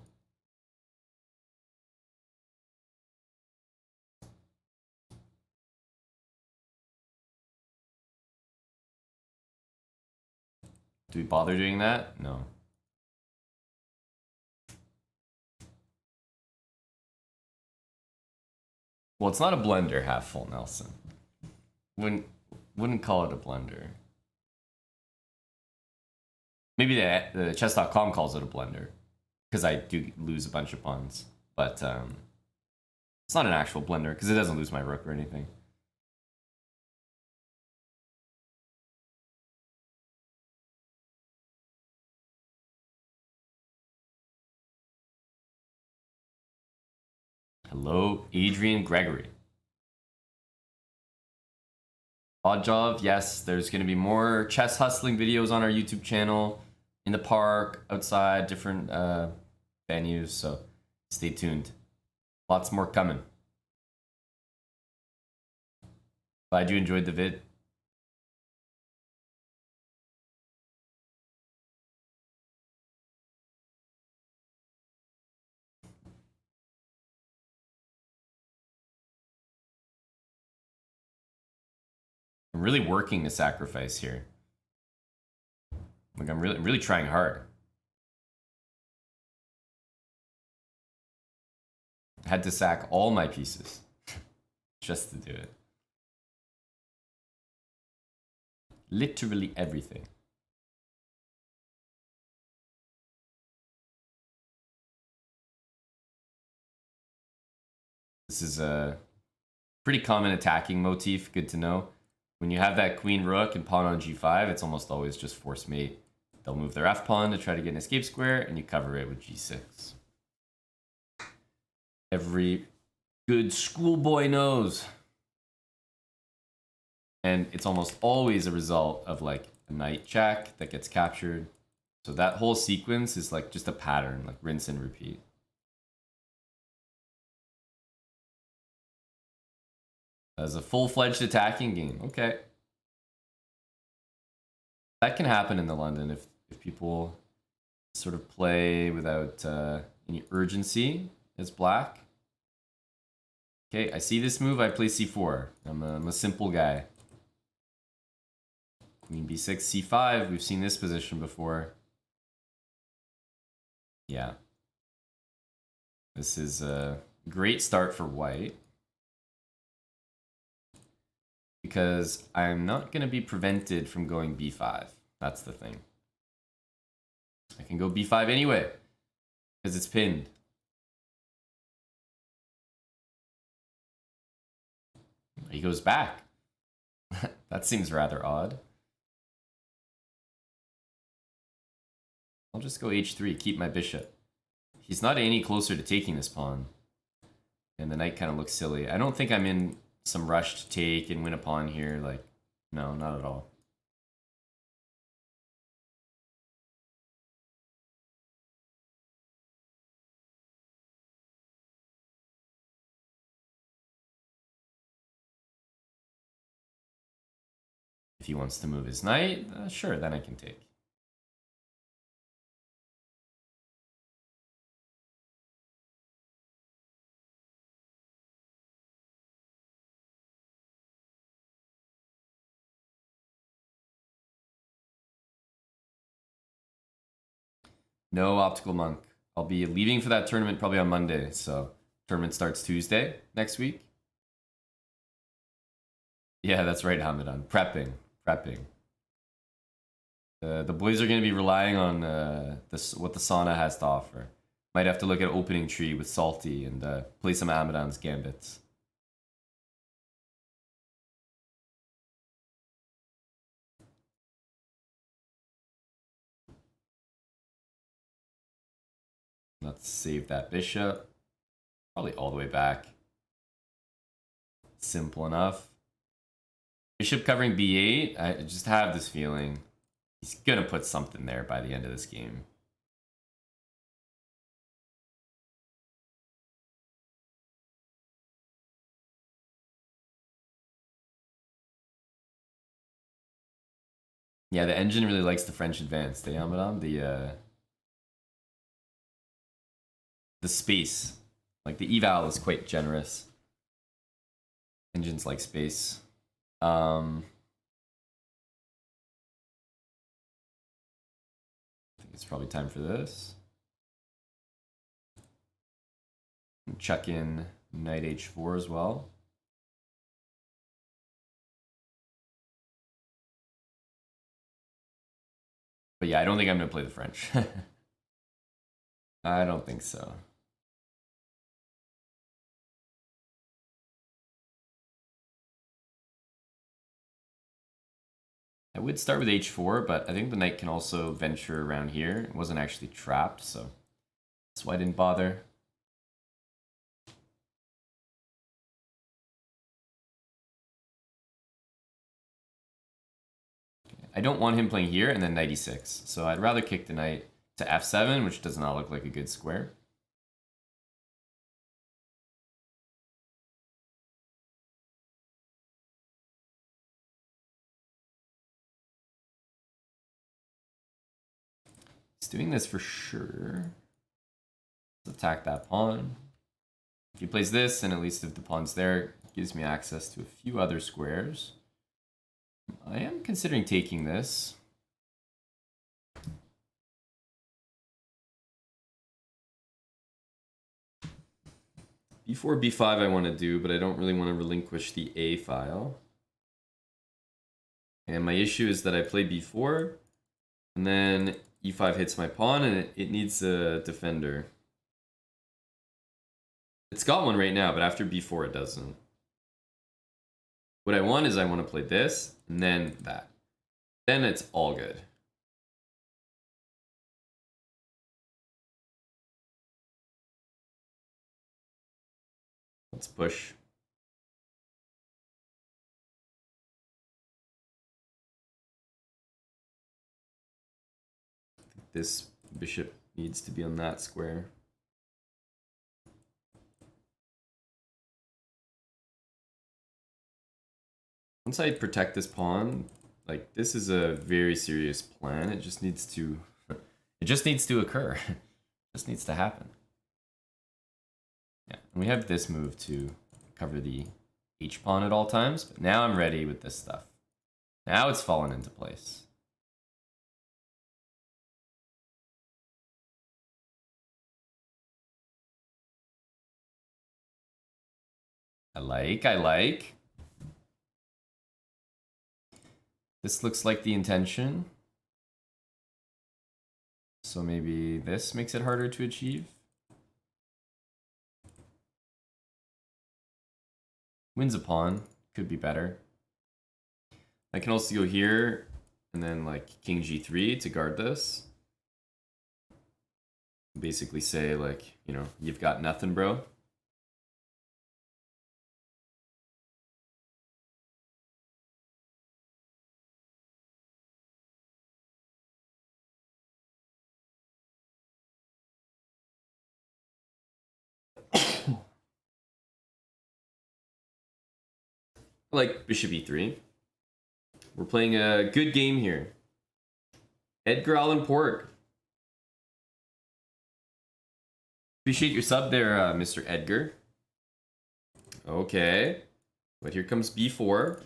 Do we bother doing that? No. Well, it's not a blender half full, Nelson. Wouldn't call it a blender. Maybe the chess.com calls it a blender, because I do lose a bunch of pawns. But it's not an actual blender, because it doesn't lose my rook or anything. Hello, Adrian Gregory. Odd job, yes, there's going to be more chess hustling videos on our YouTube channel, in the park, outside, different venues, so stay tuned. Lots more coming. Glad you enjoyed the vid. I'm really working the sacrifice here. Like I'm really trying hard. I had to sack all my pieces just to do it. Literally everything. This is a pretty common attacking motif, good to know. When you have that queen rook and pawn on g5, it's almost always just force mate. They'll move their f pawn to try to get an escape square, and you cover it with g6. Every good schoolboy knows. And it's almost always a result of like a knight check that gets captured. So that whole sequence is like just a pattern, like rinse and repeat. As a full-fledged attacking game, okay. That can happen in the London if people sort of play without any urgency as black. Okay, I see this move, I play c4. I'm a simple guy. Queen b6, c5, we've seen this position before. Yeah. This is a great start for white. Because I'm not going to be prevented from going b5. That's the thing. I can go b5 anyway, because it's pinned. He goes back. That seems rather odd. I'll just go h3, keep my bishop. he's not any closer to taking this pawn. And the knight kind of looks silly. I don't think I'm in some rush to take and win a pawn here. Like, no, not at all. If he wants to move his knight, sure, then I can take. No optical monk. I'll be leaving for that tournament probably on Monday, so tournament starts Tuesday next week. Yeah, that's right, Hamadan. Prepping. The boys are going to be relying on what the sauna has to offer. Might have to look at opening tree with Salty and play some Hamadan's gambits. Let's save that bishop. Probably all the way back. Simple enough. Bishop covering b8. I just have this feeling he's gonna put something there by the end of this game. Yeah, the engine really likes the French advanced, eh, Amadam? The space. Like, the eval is quite generous. Engines like space. I think it's probably time for this. Check in knight h4 as well. But yeah, I don't think I'm going to play the French. I don't think so. I would start with h4, but I think the knight can also venture around here. It wasn't actually trapped, so that's why I didn't bother. I don't want him playing here and then knight e6, so I'd rather kick the knight to f7, which does not look like a good square. He's doing this for sure. Let's attack that pawn. If he plays this, and at least if the pawn's there, it gives me access to a few other squares. I am considering taking this. b4, b5 I want to do, but I don't really want to relinquish the a file. And my issue is that I play b4, and then e5 hits my pawn, and it needs a defender. It's got one right now, but after b4 it doesn't. What I want is I want to play this, and then that. Then it's all good. Let's push. This bishop needs to be on that square. Once I protect this pawn, like, this is a very serious plan. It just needs to occur. It just needs to happen. Yeah, and we have this move to cover the h pawn at all times, but now I'm ready with this stuff. Now it's fallen into place. I like. This looks like the intention. So maybe this makes it harder to achieve. Wins a pawn. Could be better. I can also go here and then like king g3 to guard this. Basically say, like, you know, you've got nothing, bro. Like bishop e3. We're playing a good game here. Edgar Allan Poe. Appreciate your sub there, Mr. Edgar. Okay. But here comes b4.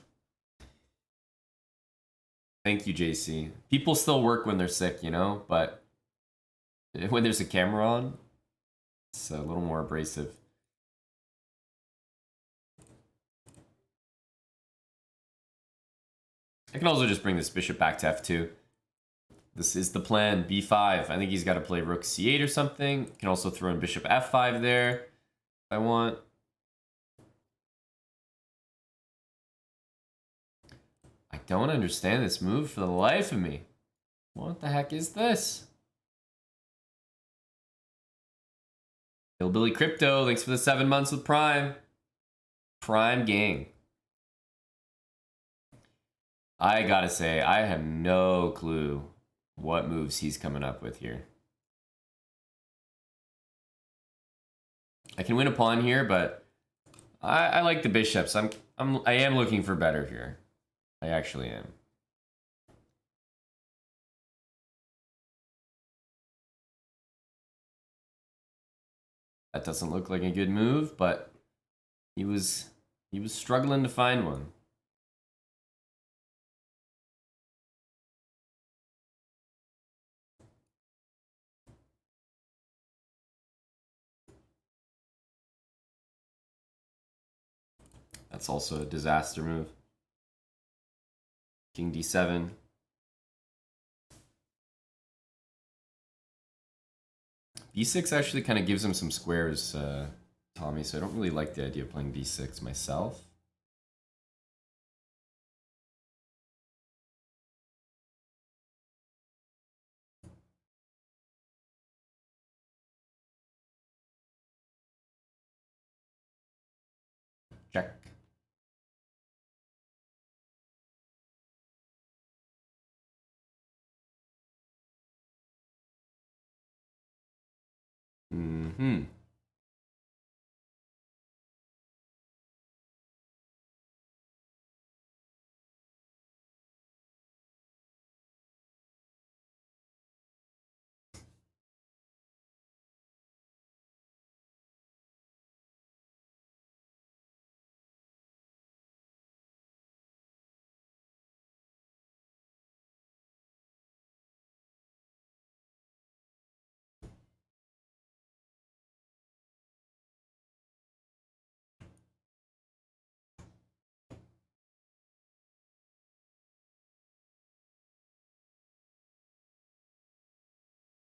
Thank you, JC. People still work when they're sick, you know? But when there's a camera on, it's a little more abrasive. I can also just bring this bishop back to f2. This is the plan, b5. I think he's got to play rook c8 or something. Can also throw in bishop f5 there if I want. I don't understand this move for the life of me. What the heck is this? Hillbilly Crypto, thanks for the 7 months with Prime. Prime gang. I gotta say, I have no clue what moves he's coming up with here. I can win a pawn here, but I like the bishops. I am looking for better here. I actually am. That doesn't look like a good move, but he was struggling to find one. That's also a disaster move. King d7. b6 actually kind of gives him some squares, Tommy, so I don't really like the idea of playing b6 myself. Check. Mm-hmm.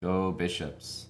Go bishops.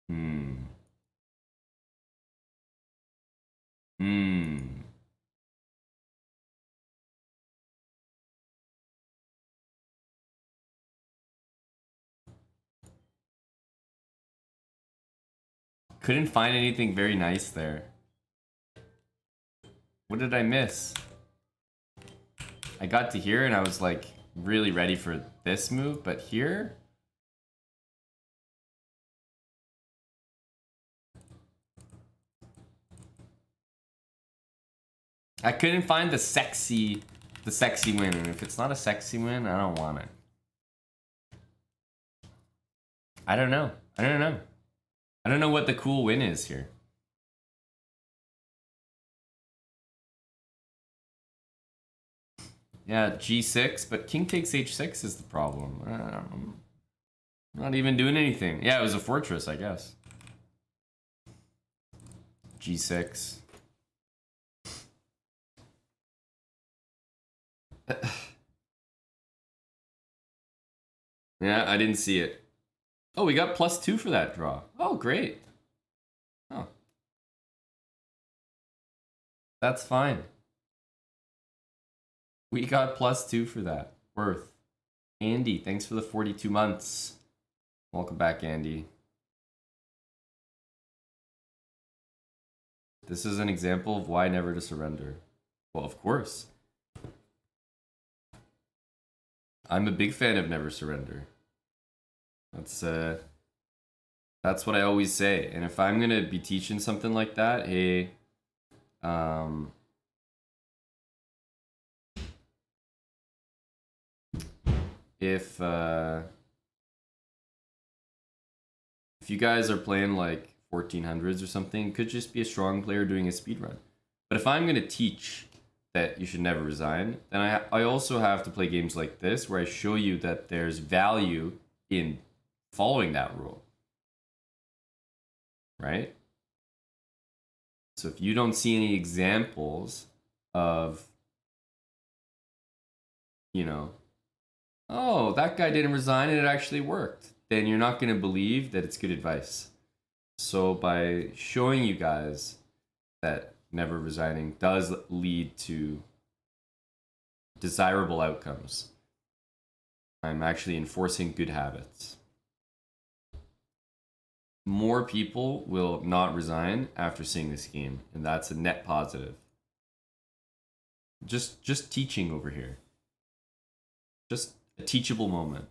Hmm. Hmm. Couldn't find anything very nice there. What did I miss? I got to here and I was like really ready for this move, but here? I couldn't find the sexy win, and if it's not a sexy win, I don't want it. I don't know. I don't know. I don't know what the cool win is here. Yeah, G6, but king takes H6 is the problem. I'm not even doing anything. Yeah, it was a fortress, I guess. G6. Yeah, I didn't see it. Oh, we got +2 for that draw. Oh, great. Oh. That's fine. We got +2 for that. Worth. Andy, thanks for the 42 months. Welcome back, Andy. This is an example of why never to surrender. Well, of course. I'm a big fan of never surrender. That's what I always say. And if I'm gonna be teaching something like that, hey, if you guys are playing like 1400s or something, it could just be a strong player doing a speed run. But if I'm gonna teach that you should never resign, then I also have to play games like this where I show you that there's value in following that rule, right? So if you don't see any examples of, you know, oh, that guy didn't resign and it actually worked, then you're not going to believe that it's good advice. So by showing you guys that never resigning does lead to desirable outcomes, I'm actually enforcing good habits. More people will not resign after seeing this game, and that's a net positive. Just teaching over here. Just a teachable moment.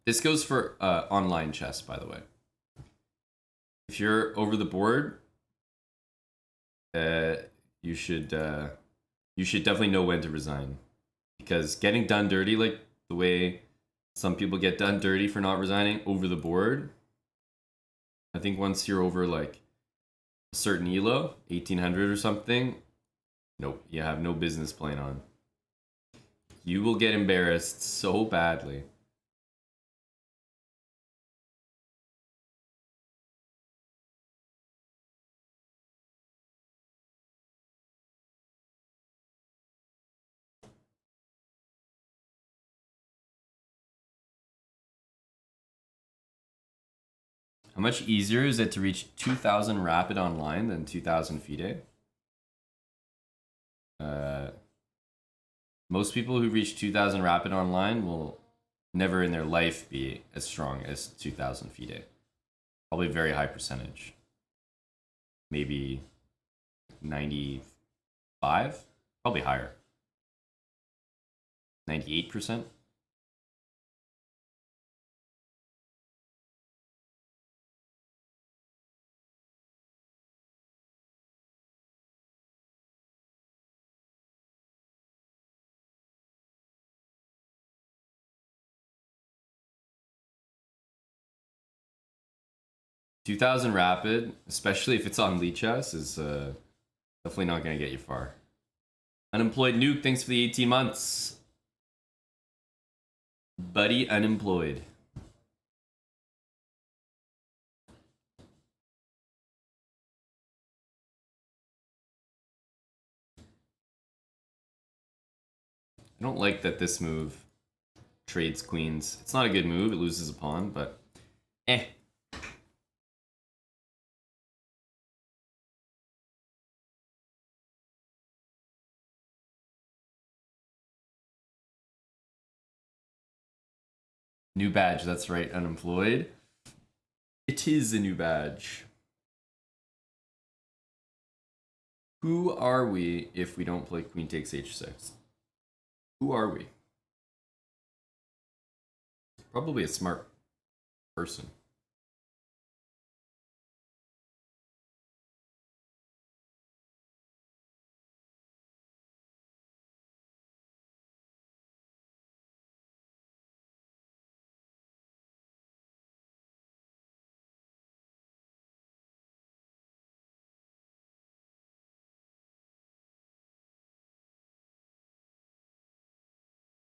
This goes for online chess, by the way. If you're over the board, you should definitely know when to resign, because getting done dirty, like the way some people get done dirty for not resigning over the board, I think once you're over like a certain elo, 1800 or something, nope, you have no business playing on. You will get embarrassed so badly. How much easier is it to reach 2000 rapid online than 2000 FIDE? Most people who reach 2000 rapid online will never in their life be as strong as 2000 FIDE. Probably a very high percentage. Maybe 95? Probably higher. 98%? $2,000 rapid, especially if it's on Lee Chess, is definitely not going to get you far. Unemployed Nuke, thanks for the 18 months. Buddy unemployed. I don't like that this move trades queens. It's not a good move, it loses a pawn, but eh. New badge, that's right, unemployed. It is a new badge. Who are we if we don't play queen takes h6? Who are we? Probably a smart person.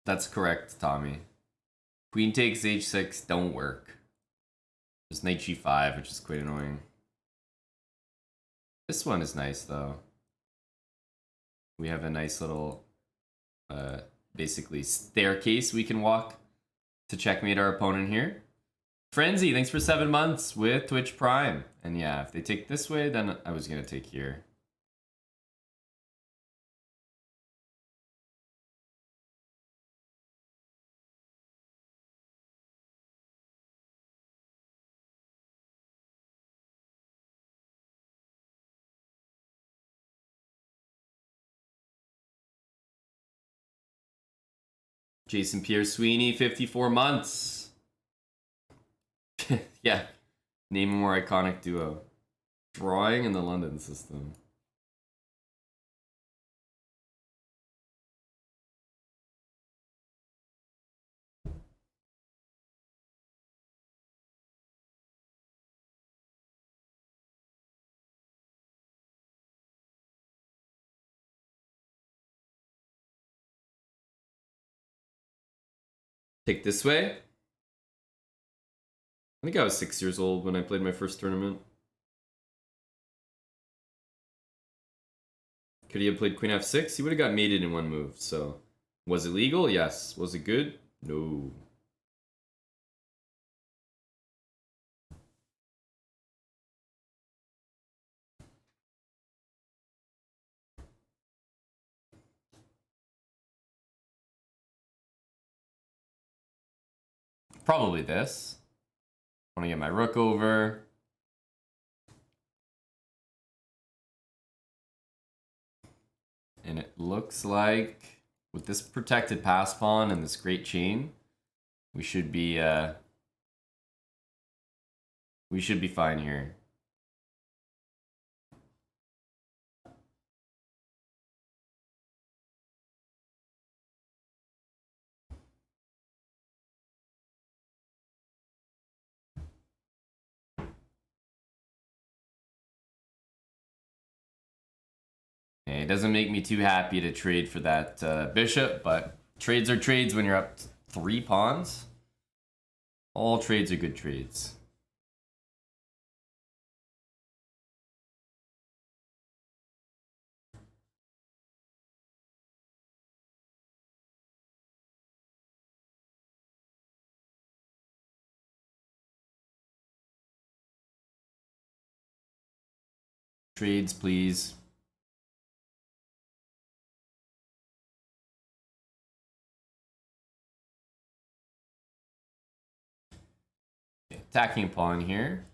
That's correct, Tommy. Queen takes h6, don't work. There's knight g5, which is quite annoying. This one is nice, though. We have a nice little, basically, staircase we can walk to checkmate our opponent here. Frenzy, thanks for 7 months with Twitch Prime. And yeah, if they take this way, then I was going to take here. Jason Pierre Sweeney, 54 months. Yeah, name a more iconic duo. Drawing in the London system. Take this way. I think I was 6 years old when I played my first tournament. Could he have played Queen f6? He would have got mated in one move, so... Was it legal? Yes. Was it good? No. Probably this. I want to get my rook over. And it looks like with this protected pass pawn and this great chain, we should be fine here. It doesn't make me too happy to trade for that bishop, but trades are trades when you're up 3 pawns. All trades are good trades. Trades, please. Attacking pawn here.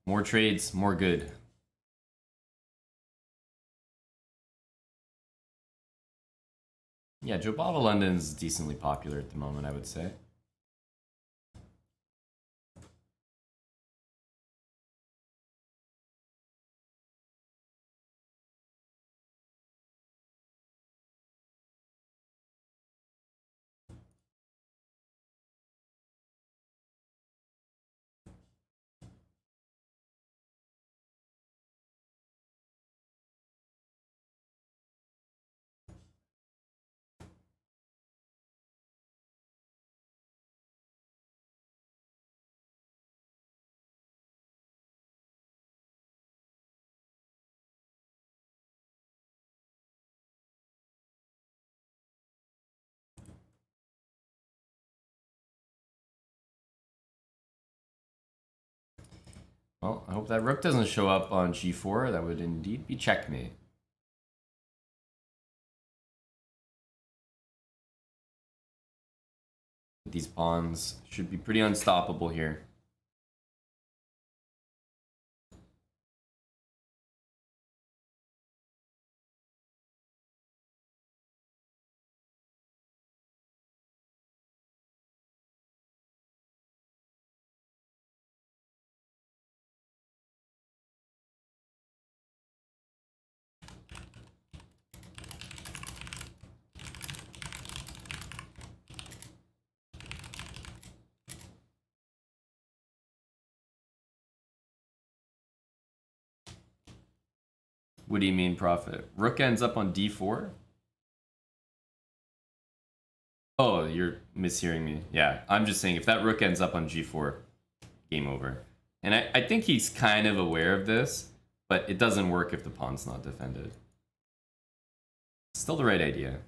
More trades, more good. Yeah, Joe Bava London's decently popular at the moment, I would say. Well, I hope that rook doesn't show up on g4. That would indeed be checkmate. These pawns should be pretty unstoppable here. What do you mean, Prophet? Rook ends up on d4? Oh, you're mishearing me. Yeah, I'm just saying if that rook ends up on g4, game over. And I think he's kind of aware of this, but it doesn't work if the pawn's not defended. Still the right idea.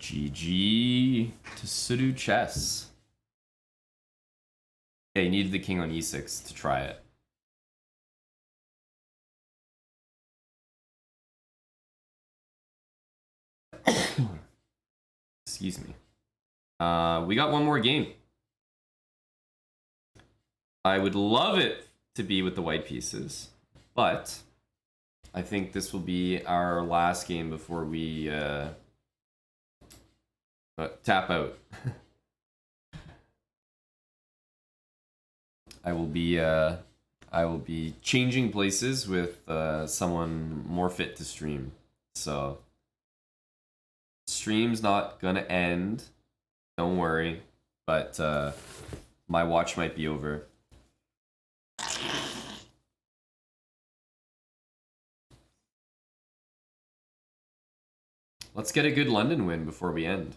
GG to Sudo Chess. Yeah, he needed the king on e6 to try it. Excuse me. We got one more game. I would love it to be with the white pieces, but I think this will be our last game before we tap out. I will be changing places with someone more fit to stream. So stream's not gonna end. Don't worry, but my watch might be over. Let's get a good London win before we end.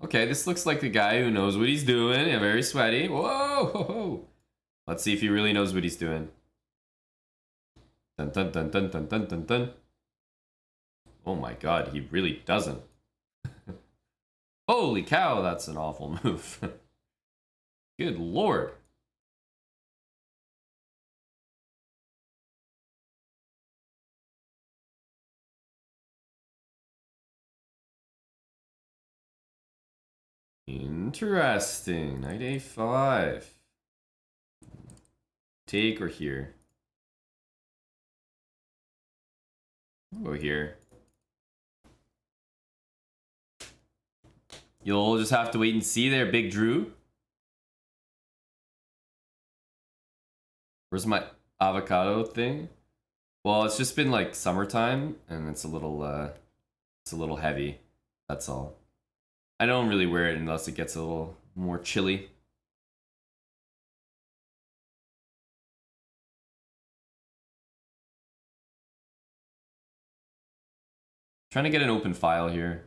Okay, this looks like the guy who knows what he's doing. Yeah, very sweaty. Whoa! Ho, ho. Let's see if he really knows what he's doing. Dun dun dun dun dun dun dun dun. Oh my god, he really doesn't. Holy cow, that's an awful move. Good lord. Interesting. Knight a5. Take or here? We'll go here. You'll just have to wait and see there, Big Drew. Where's my avocado thing? Well, it's just been like summertime and it's a little heavy. That's all. I don't really wear it unless it gets a little more chilly. Trying to get an open file here.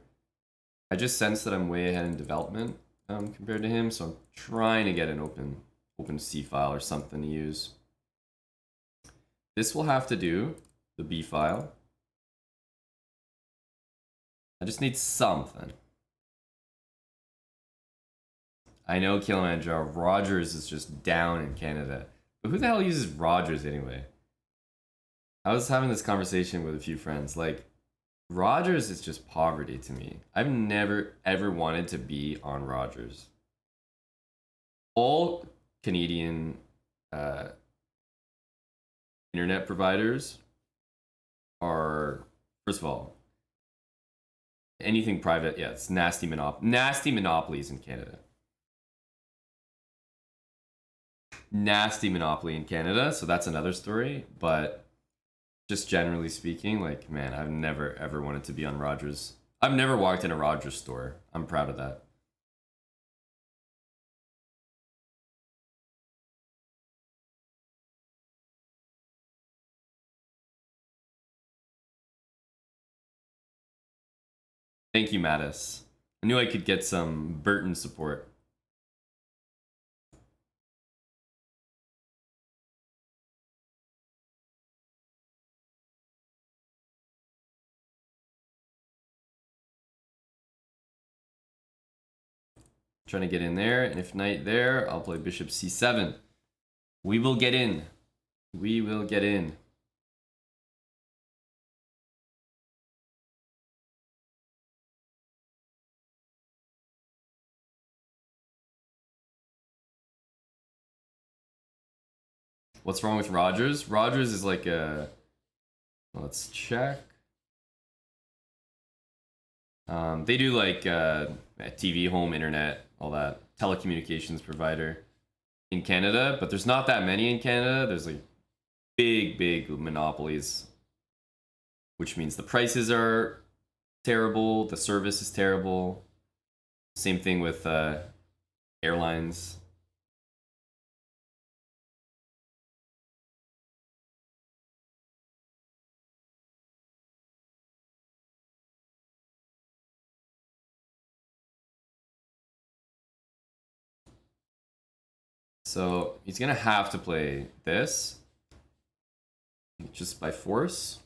I just sense that I'm way ahead in development compared to him, so I'm trying to get an open C file or something to use. This will have to do, the B file. I just need something. I know Kilimanjaro. Rogers is just down in Canada. But who the hell uses Rogers anyway? I was having this conversation with a few friends. Like, Rogers is just poverty to me. I've never ever wanted to be on Rogers. All Canadian internet providers are, first of all, anything private, yeah, it's nasty monopolies in Canada. Nasty monopoly in Canada, so that's another story. But just generally speaking, like, man, I've never ever wanted to be on Rogers. I've never walked in a Rogers store. I'm proud of that. Thank you, Mattis. I knew I could get some Burton support. Trying to get in there, and if knight there, I'll play bishop c7. We will get in. We will get in. What's wrong with Rogers? Rogers is like a... Let's check. They do like TV, home, internet, all that. Telecommunications provider in Canada, but there's not that many in Canada. There's like big monopolies, which means the prices are terrible, the service is terrible. Same thing with airlines. So he's gonna have to play this just by force.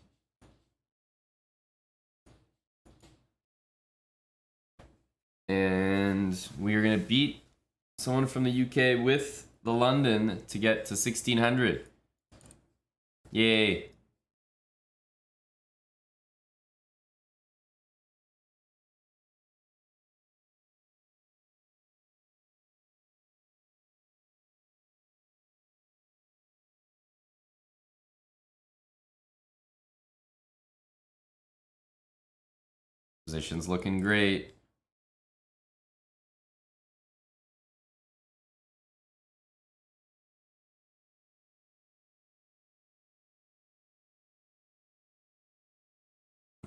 And we are gonna beat someone from the UK with the London to get to 1600. Yay. Position's looking great.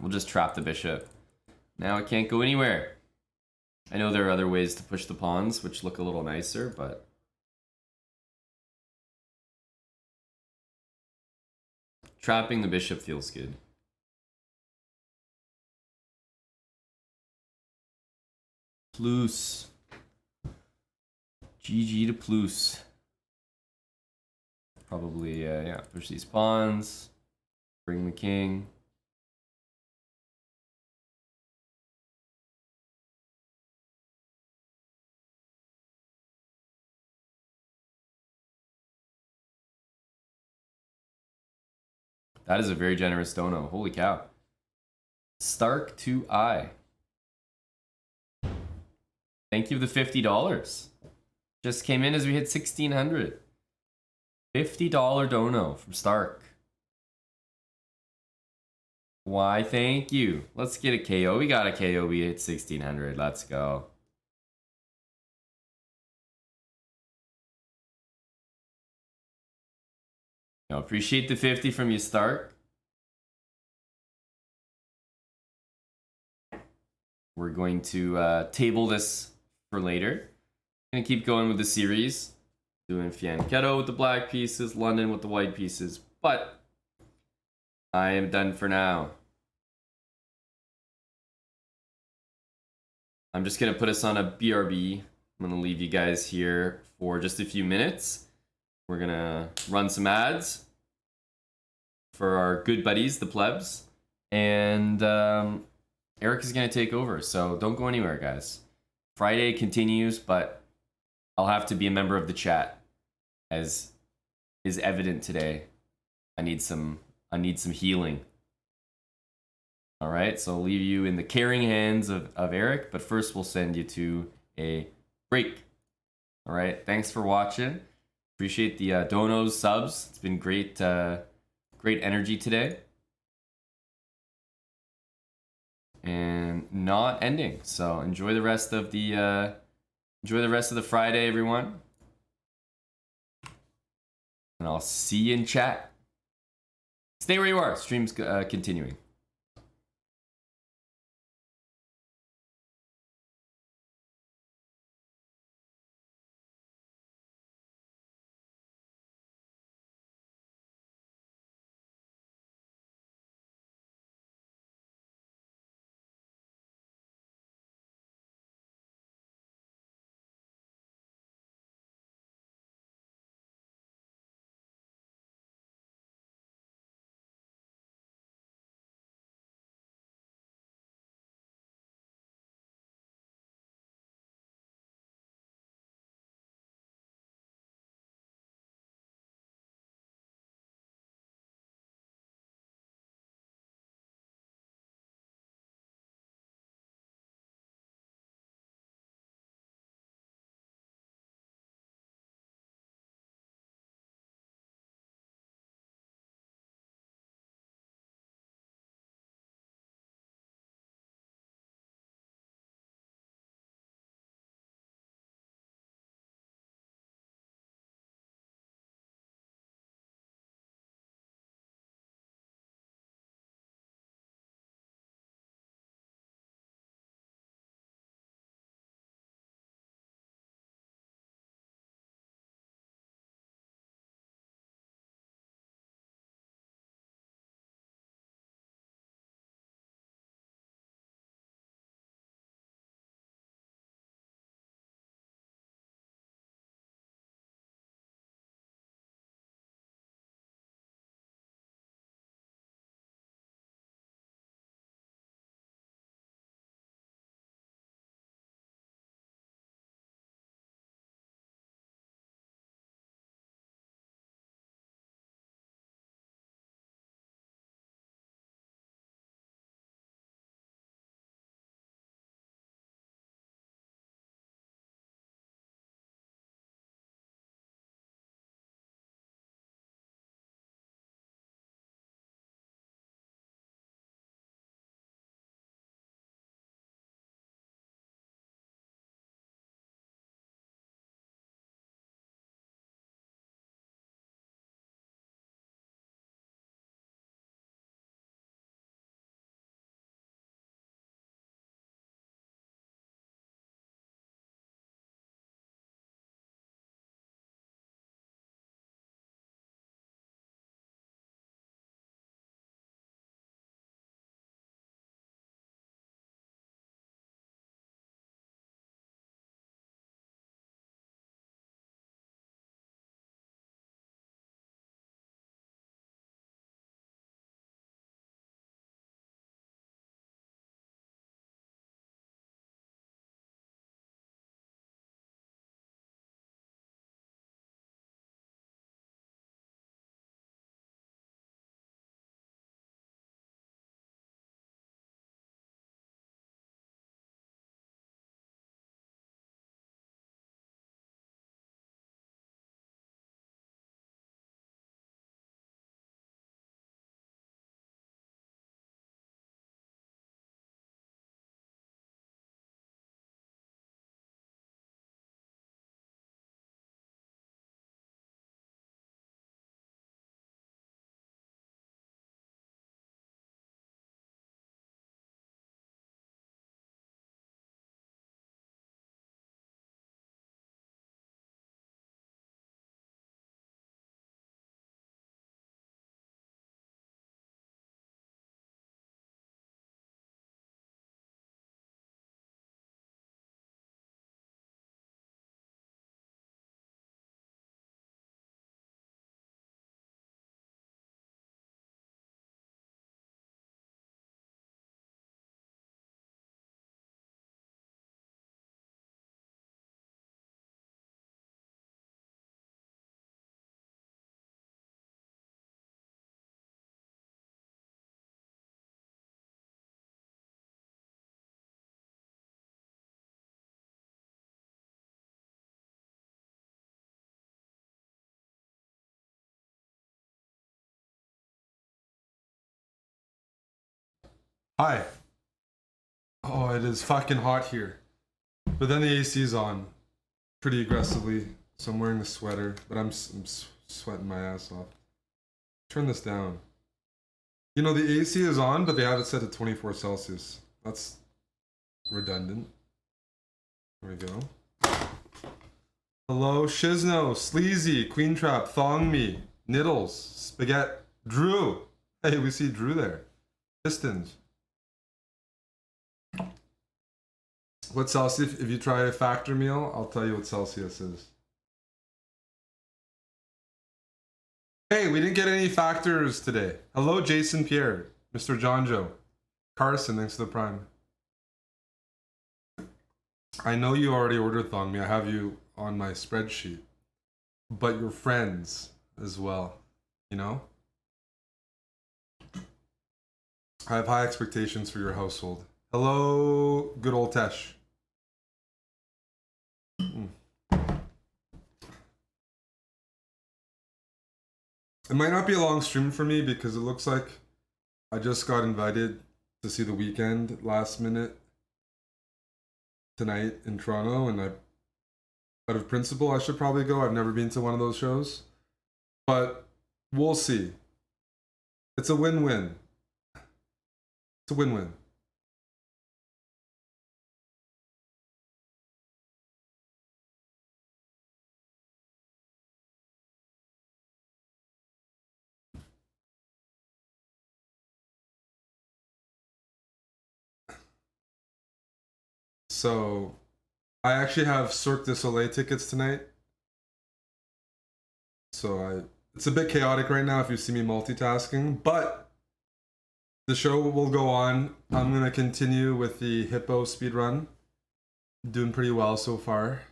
We'll just trap the bishop. Now it can't go anywhere. I know there are other ways to push the pawns, which look a little nicer, but... trapping the bishop feels good. Plus. GG to plus. Probably, yeah, push these pawns. Bring the king. That is a very generous dono. Holy cow. Stark to I. Thank you for the $50. Just came in as we hit 1600. $50 dono from Stark. Why, thank you. Let's get a KO. We got a KO. We hit 1600. Let's go. No, appreciate the 50 from you, Stark. We're going to table this for later. Gonna keep going with the series. Doing Fianchetto with the black pieces, London with the white pieces, but I am done for now. I'm just gonna put us on a BRB. I'm gonna leave you guys here for just a few minutes. We're gonna run some ads for our good buddies, the plebs, and Eric is gonna take over, so don't go anywhere, guys. Friday continues, but I'll have to be a member of the chat, as is evident today. I need some healing. All right, so I'll leave you in the caring hands of Eric, but first we'll send you to a break. All right, thanks for watching. Appreciate the donos, subs. It's been great, great energy today. And not ending, so enjoy the rest of the Friday, everyone. And I'll see you in chat. Stay where you are. Stream's continuing. Hi. Oh, it is fucking hot here. But then the AC's on pretty aggressively, so I'm wearing a sweater, but I'm sweating my ass off. Turn this down. You know, the AC is on, but they have it set to 24 Celsius. That's redundant. There we go. Hello, Shizno, Sleazy, Queen Trap, Thong Me, Niddles, Spaghetti, Drew. Hey, we see Drew there. Pistons. What Celsius? If you try a factor meal, I'll tell you what Celsius is. Hey, we didn't get any factors today. Hello, Jason Pierre, Mr. John Joe. Carson, thanks for the prime. I know you already ordered Thong Me. I have you on my spreadsheet. But your friends as well, you know? I have high expectations for your household. Hello, good old Tesh. It might not be a long stream for me because it looks like I just got invited to see The Weeknd last minute tonight in Toronto, and out of principle I should probably go. I've never been to one of those shows, but we'll see. It's a win-win. It's a win-win. So, I actually have Cirque du Soleil tickets tonight. So it's a bit chaotic right now if you see me multitasking, but the show will go on. I'm gonna continue with the Hippo speedrun. Doing pretty well so far.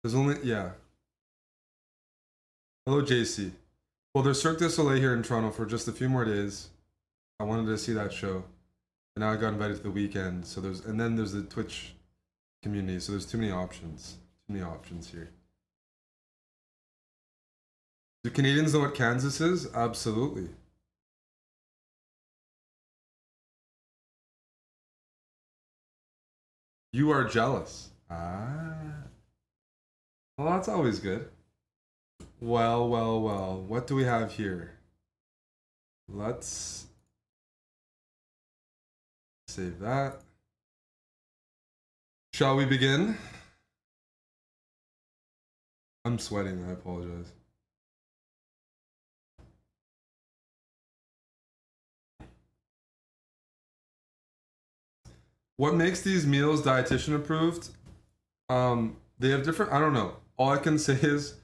There's only, yeah. Hello, JC. Well, there's Cirque du Soleil here in Toronto for just a few more days. I wanted to see that show. And now I got invited to The Weeknd. So and then there's the Twitch community. So there's too many options. Too many options here. Do Canadians know what Kansas is? Absolutely. You are jealous. Ah. Well, that's always good. Well, well, well. What do we have here? Let's save that. Shall we begin? I'm sweating, I apologize. What makes these meals dietitian approved? They have different, I don't know. All I can say is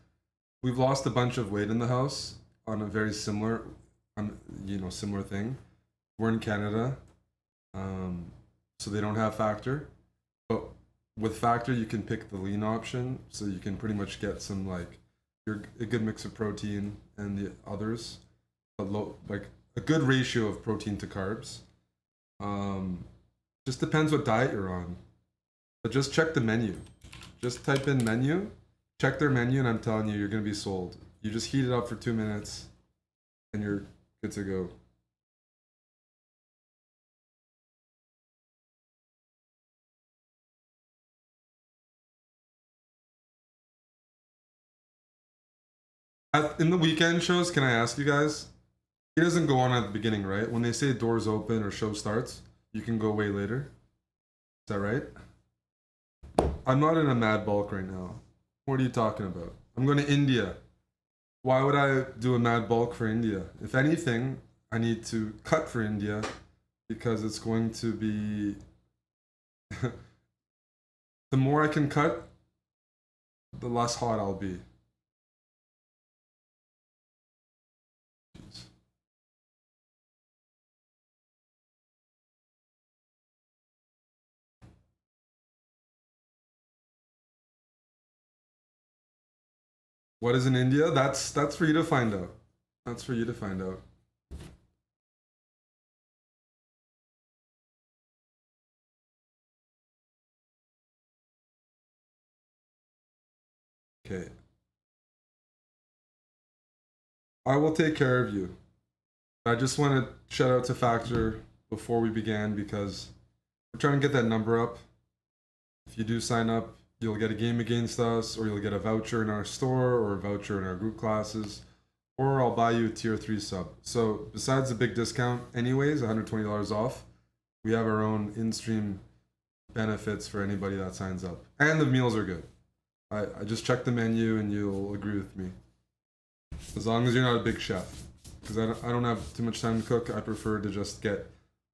we've lost a bunch of weight in the house on a very similar, similar thing. We're in Canada, so they don't have Factor. But with Factor, you can pick the lean option, so you can pretty much get some a good mix of protein and the others, but a good ratio of protein to carbs. Just depends what diet you're on. But just check the menu. Just type in menu, check their menu, and I'm telling you, you're gonna be sold. You just heat it up for 2 minutes, and you're good to go. In the weekend shows, can I ask you guys? He doesn't go on at the beginning, right? When they say doors open or show starts, you can go way later. Is that right? I'm not in a mad bulk right now. What are you talking about? I'm going to India. Why would I do a mad bulk for India? If anything, I need to cut for India because it's going to be... the more I can cut, the less hot I'll be. What is in India? That's for you to find out. That's for you to find out. Okay. I will take care of you. I just want to shout out to Factor before we began because we're trying to get that number up. If you do sign up, you'll get a game against us, or you'll get a voucher in our store, or a voucher in our group classes, or I'll buy you a tier 3 sub. So besides the big discount, anyways, $120 off, we have our own in-stream benefits for anybody that signs up. And the meals are good. I just checked the menu and you'll agree with me. As long as you're not a big chef. Because I don't have too much time to cook, I prefer to just get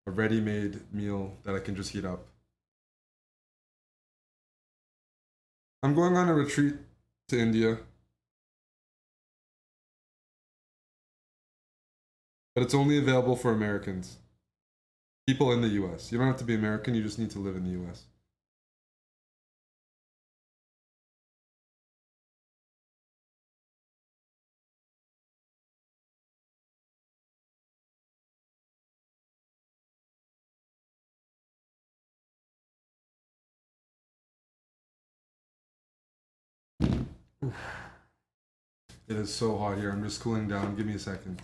a ready-made meal that I can just heat up. I'm going on a retreat to India. But it's only available for Americans. People in the US. You don't have to be American, you just need to live in the US. It is so hot here. I'm just cooling down. Give me a second.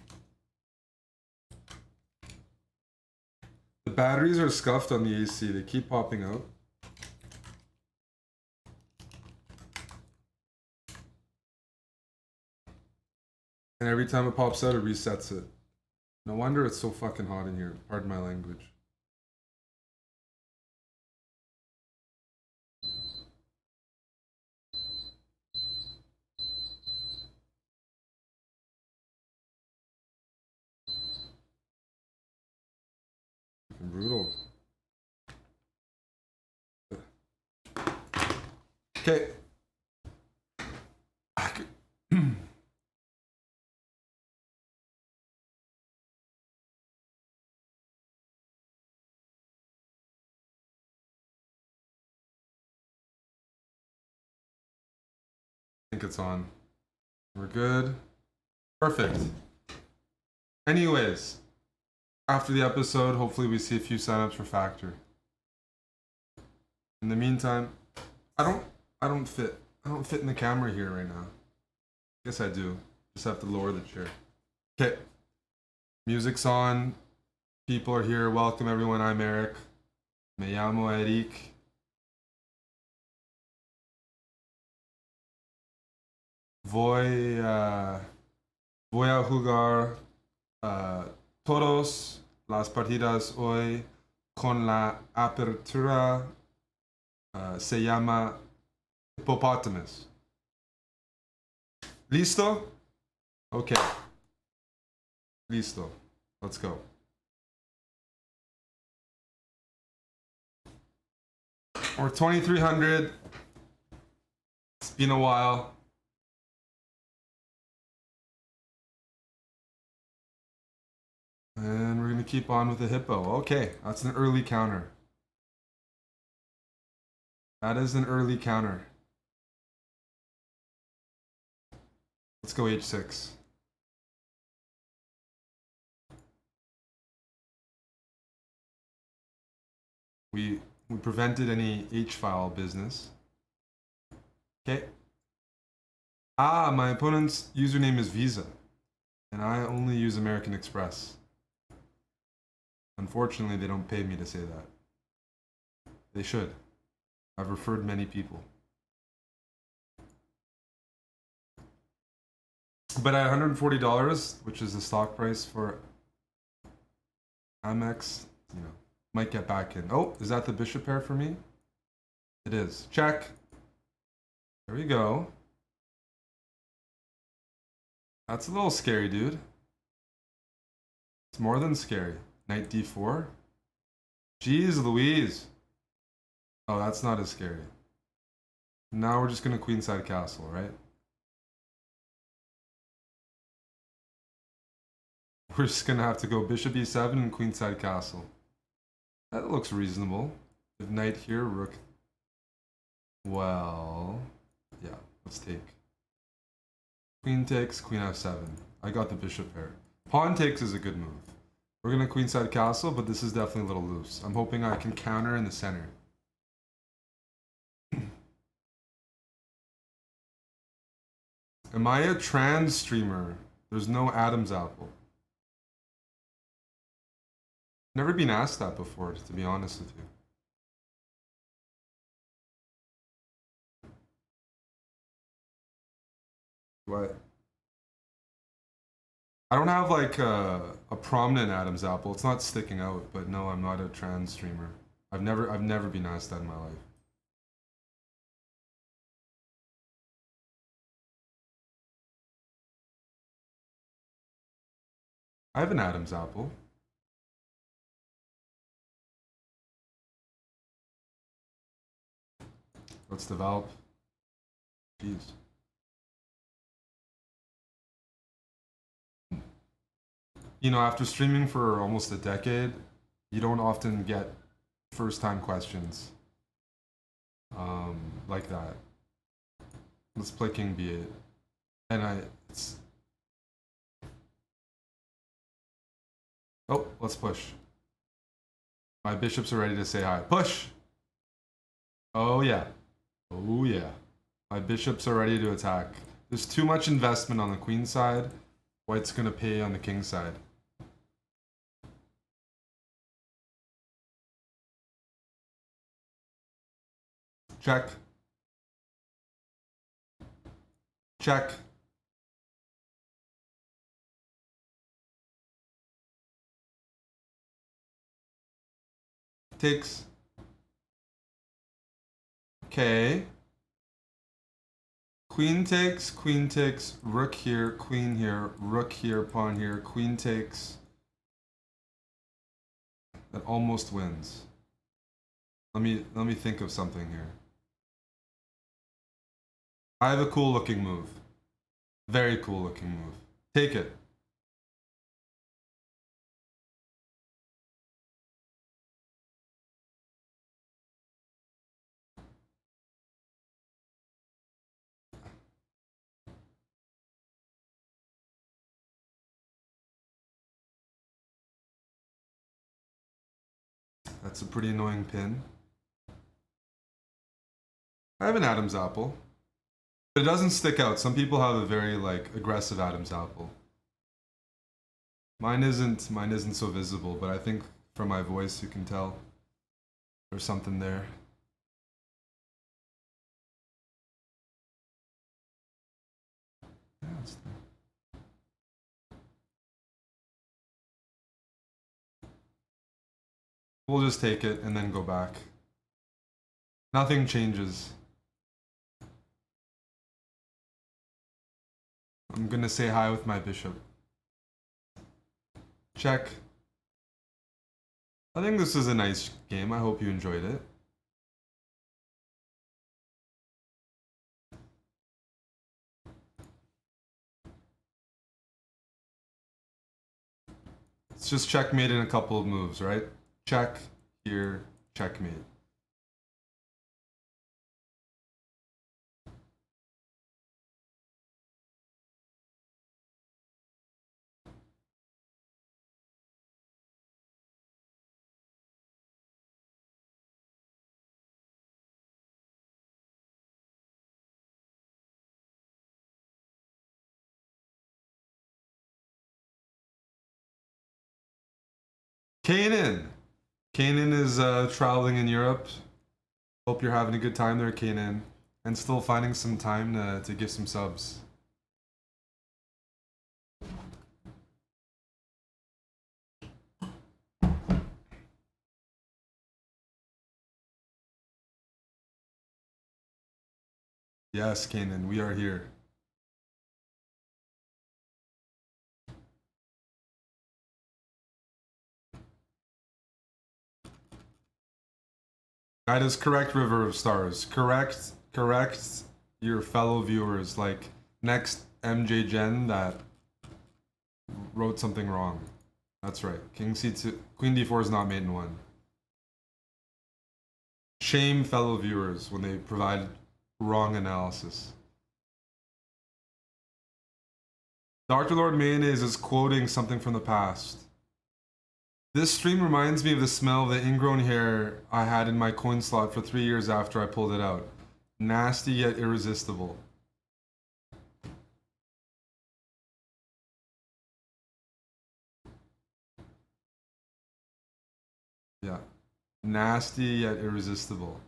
The batteries are scuffed on the AC. They keep popping out. And every time it pops out, it resets it. No wonder it's so fucking hot in here. Pardon my language. Brutal. Okay. I think it's on. We're good. Perfect. Anyways, after the episode, hopefully we see a few signups for Factor. In the meantime, I don't fit in the camera here right now. Guess I do. Just have to lower the chair. Okay. Music's on. People are here. Welcome everyone. I'm Eric. Me llamo Eric. Voy a jugar todos las partidas hoy con la apertura se llama Hippopotamus. Listo? Okay. Listo. Let's go. We're 2300. It's been a while. And we're going to keep on with the hippo. Okay, that's an early counter. That is an early counter. Let's go h6. We prevented any h-file business. Okay. Ah, my opponent's username is Visa. And I only use American Express. Unfortunately, they don't pay me to say that. They should. I've referred many people. But at $140, which is the stock price for Amex, you know, might get back in. Oh, is that the bishop pair for me? It is. Check. There we go. That's a little scary, dude. It's more than scary. Knight d4. Jeez Louise. Oh, that's not as scary. Now we're just gonna queenside castle, right? We're just gonna have to go bishop e7 and queenside castle. That looks reasonable. If knight here, rook. Well, yeah, let's take. Queen takes, queen f7. I got the bishop pair. Pawn takes is a good move. We're gonna queenside castle, but this is definitely a little loose. I'm hoping I can counter in the center. Am I a trans streamer? There's no Adam's apple. Never been asked that before, to be honest with you. What? I don't have like a prominent Adam's apple. It's not sticking out, but no, I'm not a trans streamer. I've never been asked that in my life. I have an Adam's apple. Let's develop. Jeez. You know, after streaming for almost a decade, you don't often get first time questions like that. Let's play King B8. And oh, let's push. My bishops are ready to say hi. Push! Oh yeah. Oh yeah. My bishops are ready to attack. There's too much investment on the queen side. White's gonna pay on the king side. Check. Check. Takes. Okay. Queen takes, rook here, queen here, rook here, pawn here, queen takes. That almost wins. Let me think of something here. I have a cool looking move. Very cool looking move. Take it. That's a pretty annoying pin. I have an Adam's apple. But it doesn't stick out. Some people have a very like aggressive Adam's apple. Mine isn't so visible, but I think from my voice you can tell there's something there. Yeah, it's there. We'll just take it and then go back. Nothing changes. I'm gonna say hi with my bishop. Check. I think this is a nice game. I hope you enjoyed it. It's just checkmate in a couple of moves, right? Check, here, checkmate. Kanan! Kanan is traveling in Europe. Hope you're having a good time there, Kanan. And still finding some time to give some subs. Yes, Kanan, we are here. That is correct, River of Stars. Correct your fellow viewers. Like, next MJ Gen that wrote something wrong. That's right. King C2, Queen D4 is not mate in one. Shame fellow viewers when they provide wrong analysis. Dr. Lord Mayonnaise is quoting something from the past. This stream reminds me of the smell of the ingrown hair I had in my coin slot for 3 years after I pulled it out. Nasty yet irresistible. Yeah. Nasty yet irresistible.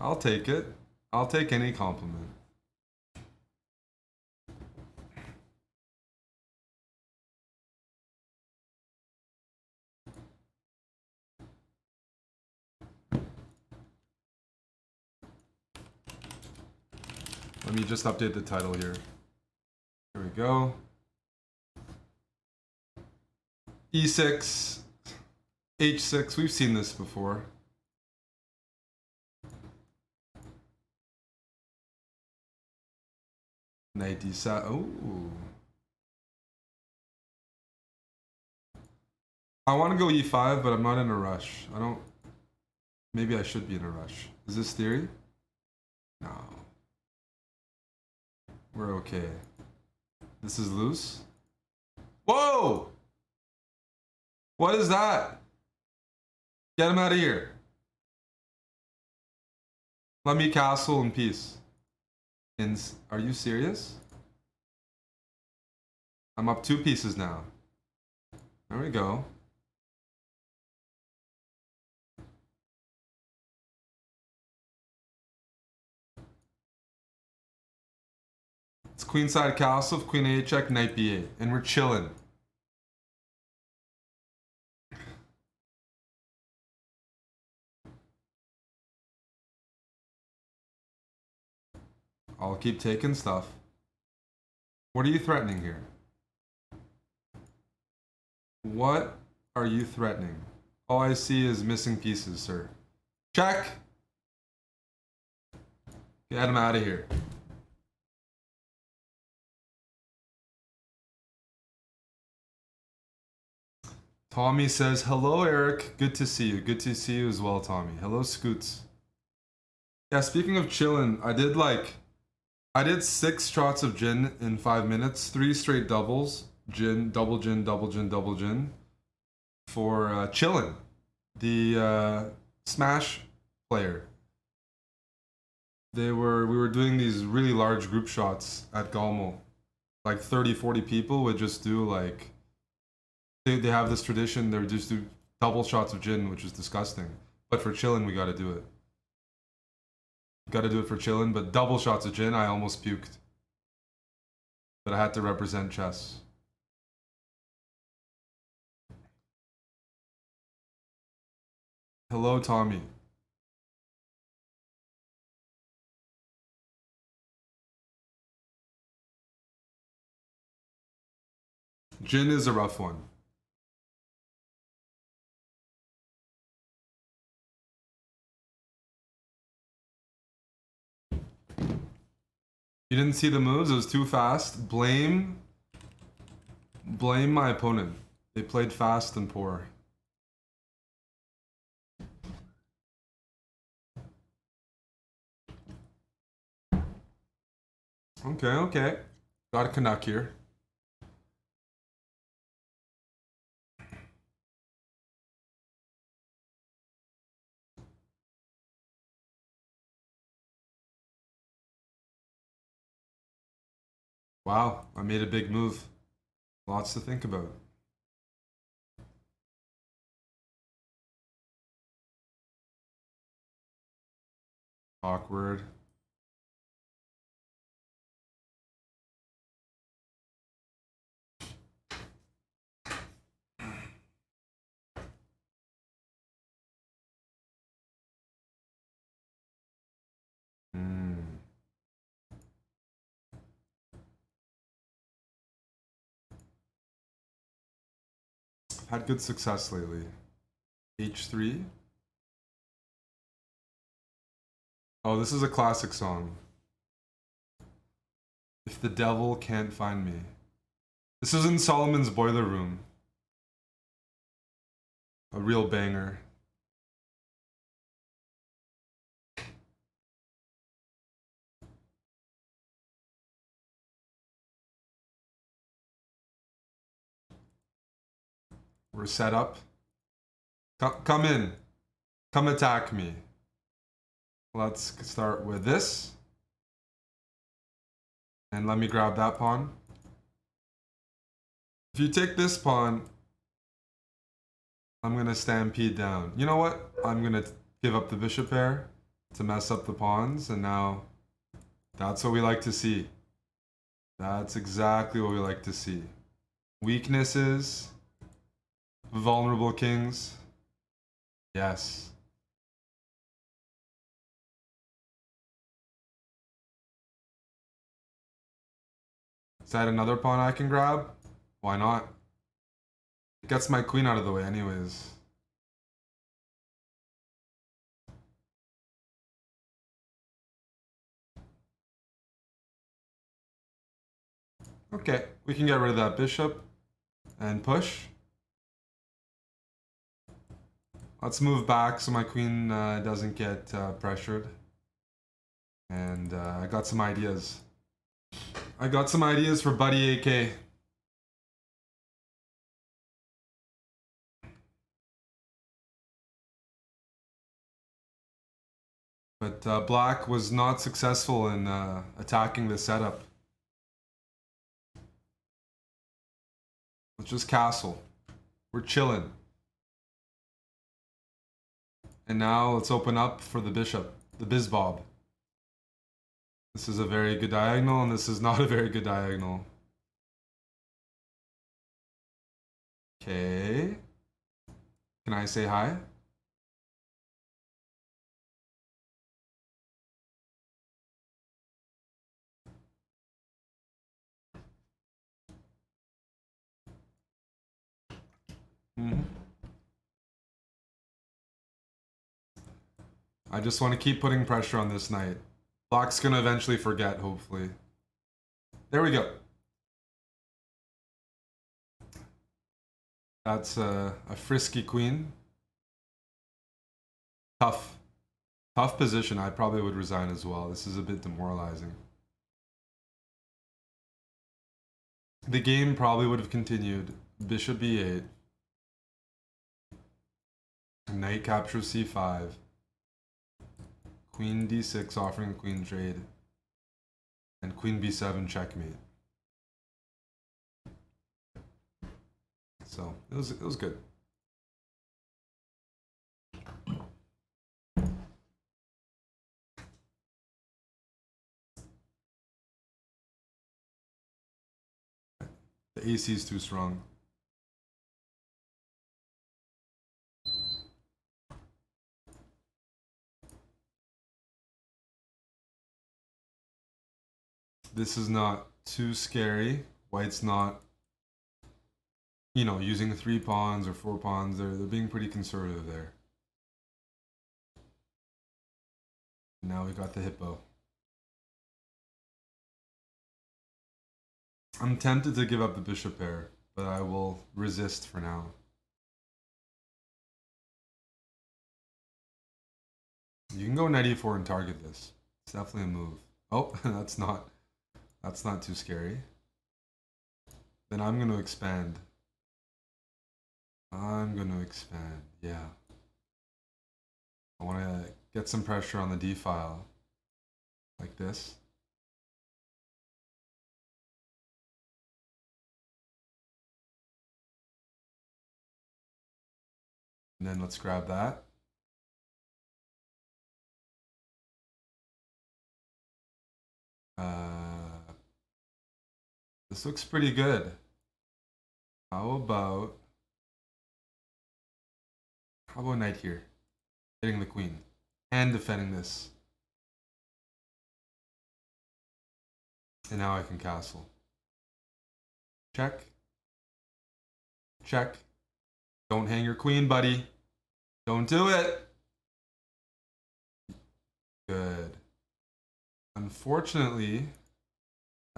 I'll take it. I'll take any compliment. Let me just update the title here. There we go. E6, H6. We've seen this before. Knight D7. Oh. I want to go E5, but I'm not in a rush. I don't. Maybe I should be in a rush. Is this theory? No. We're okay. This is loose. Whoa! What is that? Get him out of here. Let me castle in peace. Are you serious? I'm up 2 pieces now. There we go. It's queenside castle, queen A8 check, knight B8, and we're chilling. I'll keep taking stuff. What are you threatening here? What are you threatening? All I see is missing pieces, sir. Check! Get him out of here. Tommy says, hello, Eric. Good to see you. Good to see you as well, Tommy. Hello, Scoots. Yeah, speaking of chillin', I did 6 shots of gin in 5 minutes, 3 straight doubles, gin, double gin, double gin, double gin, for chillin', the Smash player. We were doing these really large group shots at Galmo. Like 30, 40 people would just do like, they have this tradition, they would just do double shots of gin, which is disgusting. But for chillin', we gotta do it. Gotta do it for chillin', but double shots of gin, I almost puked. But I had to represent chess. Hello, Tommy. Gin is a rough one. You didn't see the moves? It was too fast. Blame my opponent. They played fast and poor. Okay. Got a Canuck here. Wow, I made a big move. Lots to think about. Awkward. Had good success lately. H3. Oh, this is a classic song. If the devil can't find me. This is in Solomon's Boiler Room. A real banger. We're set up. Come in. Come attack me. Let's start with this. And let me grab that pawn. If you take this pawn, I'm gonna stampede down. You know what? I'm gonna give up the bishop pair to mess up the pawns, and now that's what we like to see. That's exactly what we like to see. Weaknesses. Vulnerable kings. Yes. Is that another pawn I can grab? Why not? It gets my queen out of the way anyways. Okay, we can get rid of that bishop and push. Let's move back so my queen doesn't get pressured. And I got some ideas. I got some ideas for Buddy AK. But black was not successful in attacking the setup. Let's just castle. We're chilling. And now let's open up for the bishop, the bizbob. This is a very good diagonal, and this is not a very good diagonal. Okay. Can I say hi? I just want to keep putting pressure on this knight. Black's gonna eventually forget, hopefully. There we go. That's a frisky queen. Tough. Tough position. I probably would resign as well. This is a bit demoralizing. The game probably would have continued. Bishop b8. Knight captures c5. Queen d6 offering a queen trade. And queen b7 checkmate. So it was good. The AC is too strong. This is not too scary. White's not, you know, using 3 pawns or 4 pawns. They're being pretty conservative there. Now we got the hippo. I'm tempted to give up the bishop pair, but I will resist for now. You can go knight e4 and target this. It's definitely a move. Oh, that's not too scary. Then I'm going to expand. Yeah. I want to get some pressure on the d file. Like this. And then let's grab that. This looks pretty good. How about knight here? Hitting the queen. And defending this. And now I can castle. Check. Check. Don't hang your queen, buddy. Don't do it. Good. Unfortunately,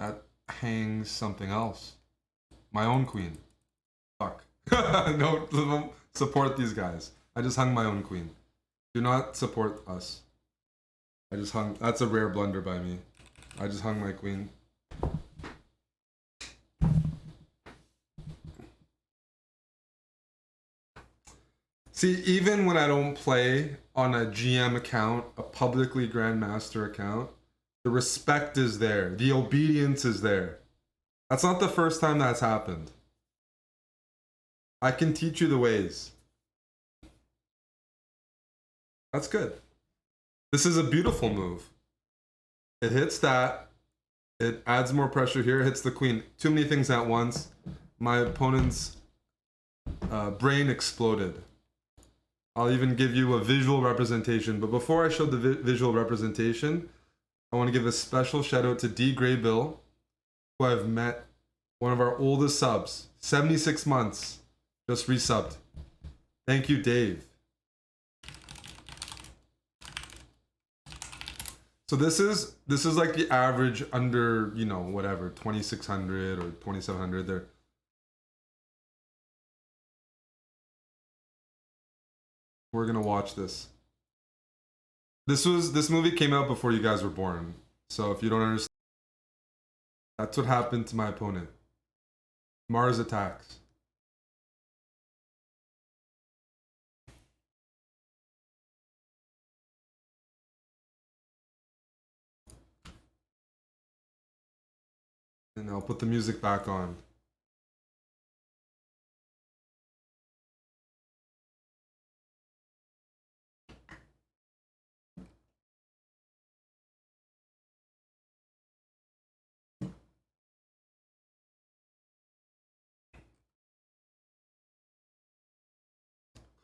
that hangs something else. My own queen. Fuck. No, don't support these guys. I just hung my own queen. Do not support us. I just hung. That's a rare blunder by me. I just hung my queen. See, even when I don't play on a GM account, a publicly Grandmaster account, the respect is there. The obedience is there. That's not the first time that's happened. I can teach you the ways. That's good. This is a beautiful move. It hits that. It adds more pressure here. It hits the queen. Too many things at once. My opponent's brain exploded. I'll even give you a visual representation. But before I show the visual representation, I want to give a special shout out to D. Graybill who I've met, one of our oldest subs, 76 months, just resubbed. Thank you, Dave. So this is like the average under, you know, whatever, 2600 or 2700 there. We're gonna watch this. This movie came out before you guys were born. So if you don't understand, that's what happened to my opponent. Mars Attacks. And I'll put the music back on.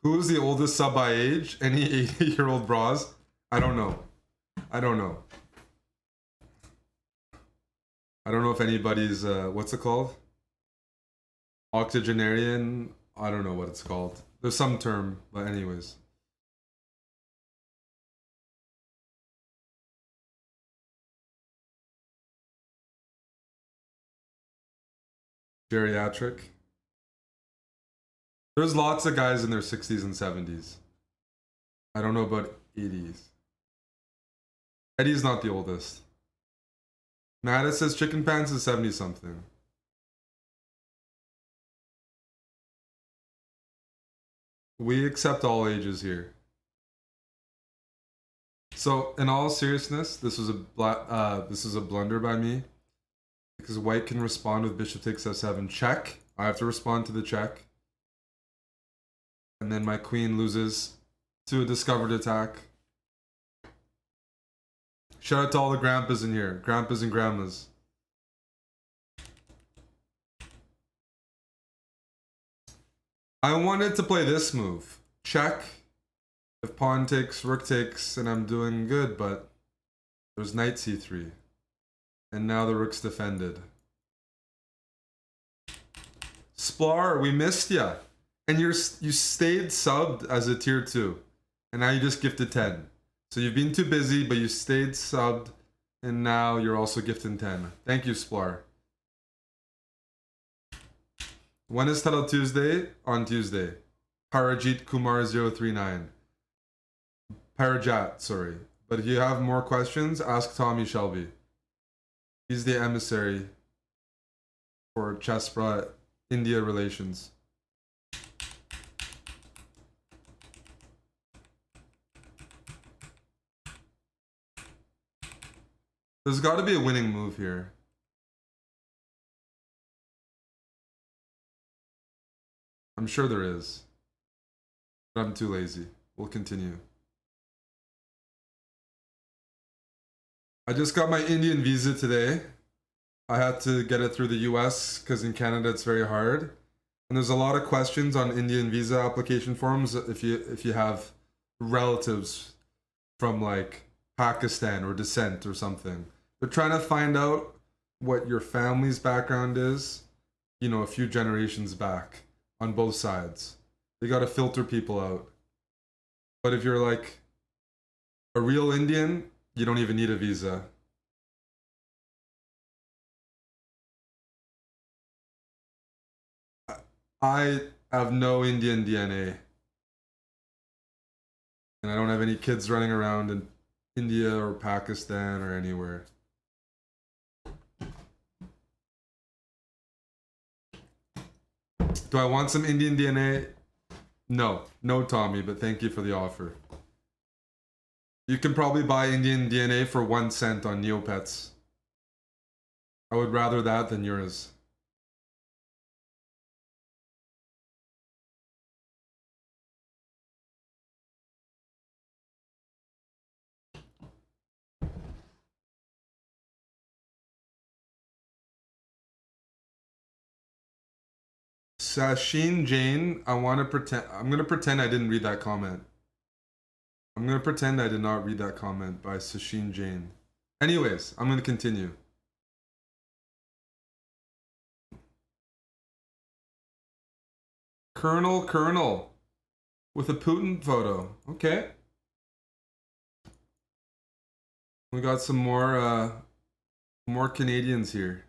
Who's the oldest sub by age? Any 80-year-old bras? I don't know. I don't know. I don't know if anybody's, what's it called? Octogenarian? I don't know what it's called. There's some term, but anyways. Geriatric. There's lots of guys in their 60s and 70s. I don't know about 80s. Eddie's not the oldest. Nada says Chicken Pants is 70 something. We accept all ages here. So, in all seriousness, this was a blunder by me, because white can respond with bishop takes f7 check. I have to respond to the check, and then my queen loses to a discovered attack. Shout out to all the grandpas in here, grandpas and grandmas. I wanted to play this move, check. If pawn takes, rook takes, and I'm doing good, but there's knight c3. And now the rook's defended. Splar, we missed ya. And you stayed subbed as a tier 2. And now you just gifted 10. So you've been too busy, but you stayed subbed. And now you're also gifting 10. Thank you, Splar. When is Title Tuesday? On Tuesday. Parajit Kumar 039. Parajat, sorry. But if you have more questions, ask Tommy Shelby. He's the emissary for chessbrah India relations. There's got to be a winning move here. I'm sure there is. But I'm too lazy. We'll continue. I just got my Indian visa today. I had to get it through the US because in Canada it's very hard. And there's a lot of questions on Indian visa application forms if you have relatives from like Pakistan or descent or something. They're trying to find out what your family's background is, you know, a few generations back on both sides. They got to filter people out. But if you're like a real Indian, you don't even need a visa. I have no Indian DNA. And I don't have any kids running around in India or Pakistan or anywhere. Do I want some Indian DNA? No. No, Tommy, but thank you for the offer. You can probably buy Indian DNA for 1 cent on Neopets. I would rather that than yours. Sashin Jane, I'm gonna pretend I didn't read that comment. I'm gonna pretend I did not read that comment by Sashin Jane. Anyways, I'm gonna continue. Colonel. With a Putin photo. Okay. We got some more Canadians here.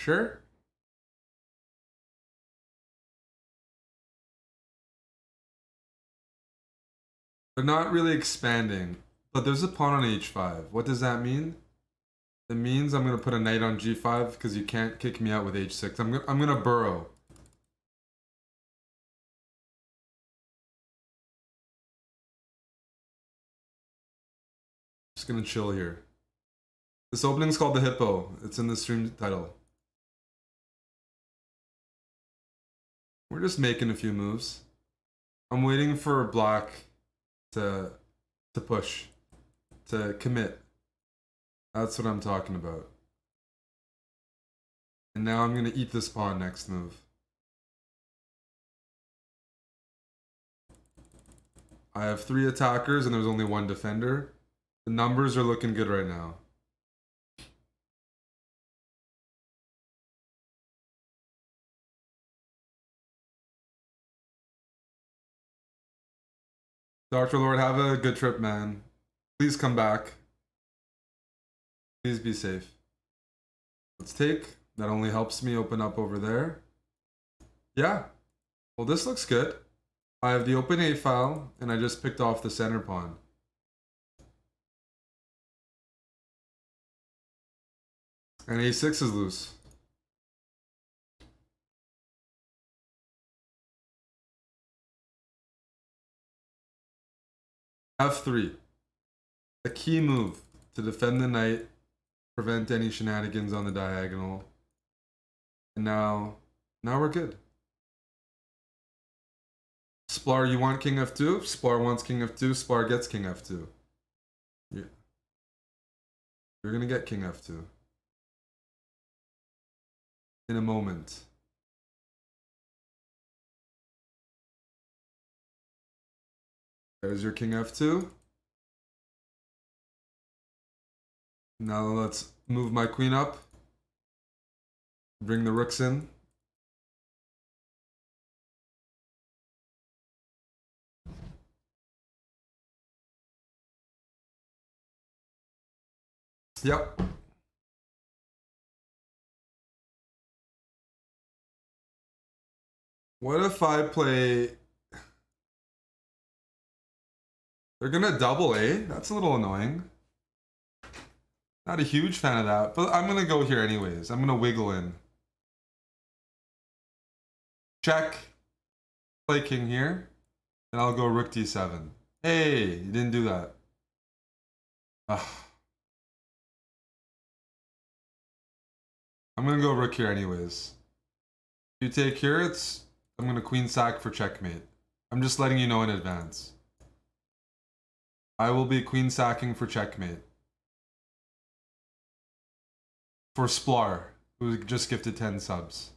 Sure. They're not really expanding, but there's a pawn on h5. What does that mean? It means I'm gonna put a knight on g5 because you can't kick me out with h6. I'm gonna burrow. Just gonna chill here. This opening's called the Hippo. It's in the stream title. We're just making a few moves. I'm waiting for black to push, to commit. That's what I'm talking about. And now I'm gonna eat this pawn next move. I have 3 attackers and there's only 1 defender. The numbers are looking good right now. Dr. Lord, have a good trip, man. Please come back. Please be safe. Let's take. That only helps me open up over there. Yeah. Well, this looks good. I have the open A file, and I just picked off the center pawn. And A6 is loose. F3. A key move to defend the knight, prevent any shenanigans on the diagonal. And now we're good. Splar, you want king f2? Splar wants king f2. Splar gets king f2. Yeah. You're gonna get king f2. In a moment. There's your king f2. Now let's move my queen up. Bring the rooks in. Yep. What if I play... They're gonna double A? That's a little annoying. Not a huge fan of that, but I'm gonna go here anyways. I'm gonna wiggle in. Check. Play king here. And I'll go rook d7. Hey, you didn't do that. Ugh. I'm gonna go rook here anyways. If you take here, I'm gonna queen sack for checkmate. I'm just letting you know in advance. I will be queen sacking for checkmate. For Splar, who just gifted 10 subs.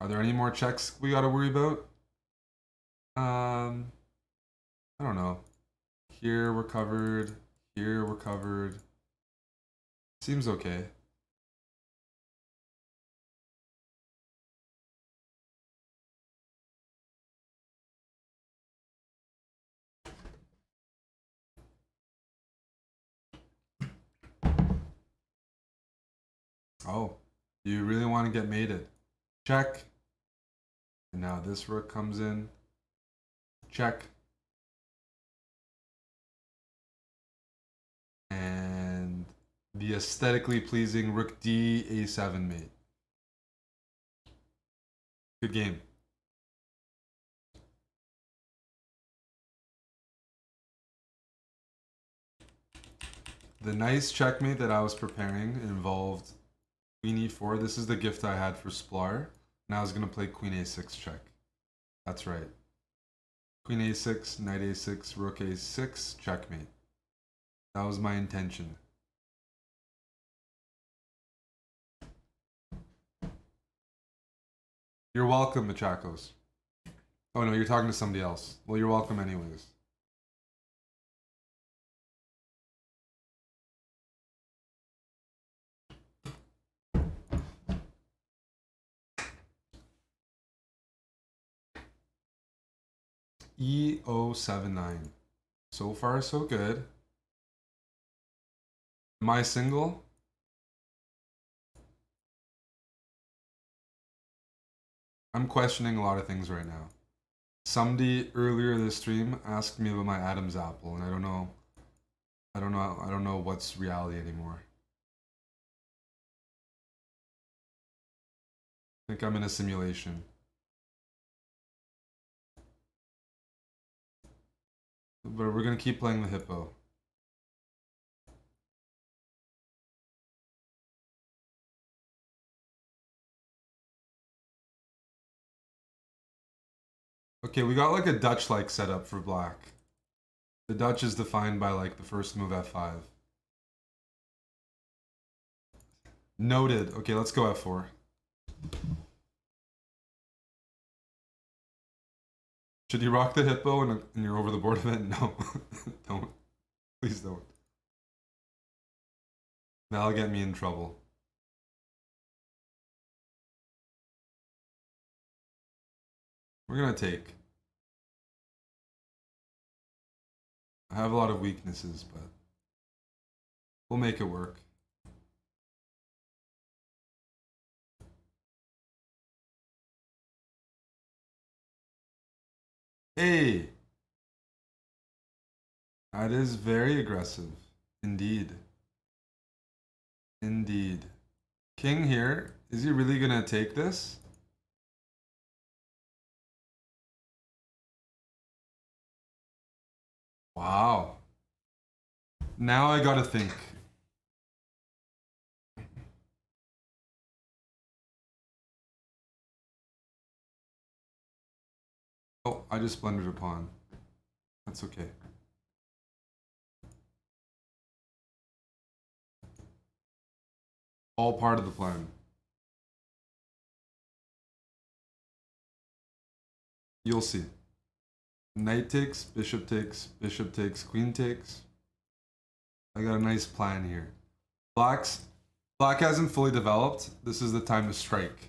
Are there any more checks we gotta worry about? I don't know. Here we're covered. Here we're covered. Seems okay. Oh, you really want to get mated? Check. And now this rook comes in. Check. And the aesthetically pleasing rook d a7 mate. Good game. The nice checkmate that I was preparing involved queen e4. This is the gift I had for Splar. Now I was going to play queen a6 check. That's right. Queen a6, knight a6, rook a6, checkmate. That was my intention. You're welcome, Machakos. Oh no, you're talking to somebody else. Well, you're welcome anyways. E079. So far, so good. Am I single? I'm questioning a lot of things right now. Somebody earlier this stream asked me about my Adam's apple, and I don't know what's reality anymore. I think I'm in a simulation. But we're gonna keep playing the hippo. Okay, we got like a Dutch-like setup for black. The Dutch is defined by like the first move F5. Noted. Okay, let's go F4. Should you rock the hippo in your over the board event? No. Don't. Please don't. That'll get me in trouble. We're gonna take. I have a lot of weaknesses, but we'll make it work. Hey! That is very aggressive. Indeed. Indeed. King here. Is he really gonna take this? Wow. Now I gotta think. Oh, I just blundered a pawn. That's okay. All part of the plan. You'll see. Knight takes, bishop takes, queen takes. I got a nice plan here. Black hasn't fully developed. This is the time to strike.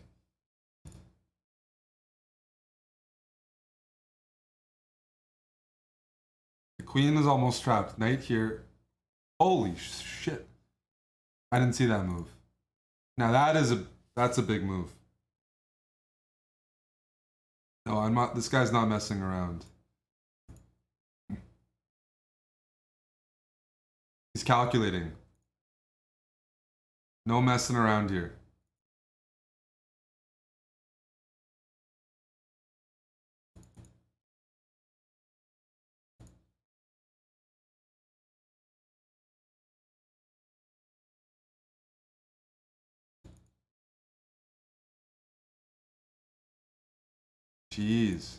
The queen is almost trapped. Knight here. Holy shit. I didn't see that move. Now that's a big move. No, I'm not. This guy's not messing around. He's calculating. No messing around here. Jeez.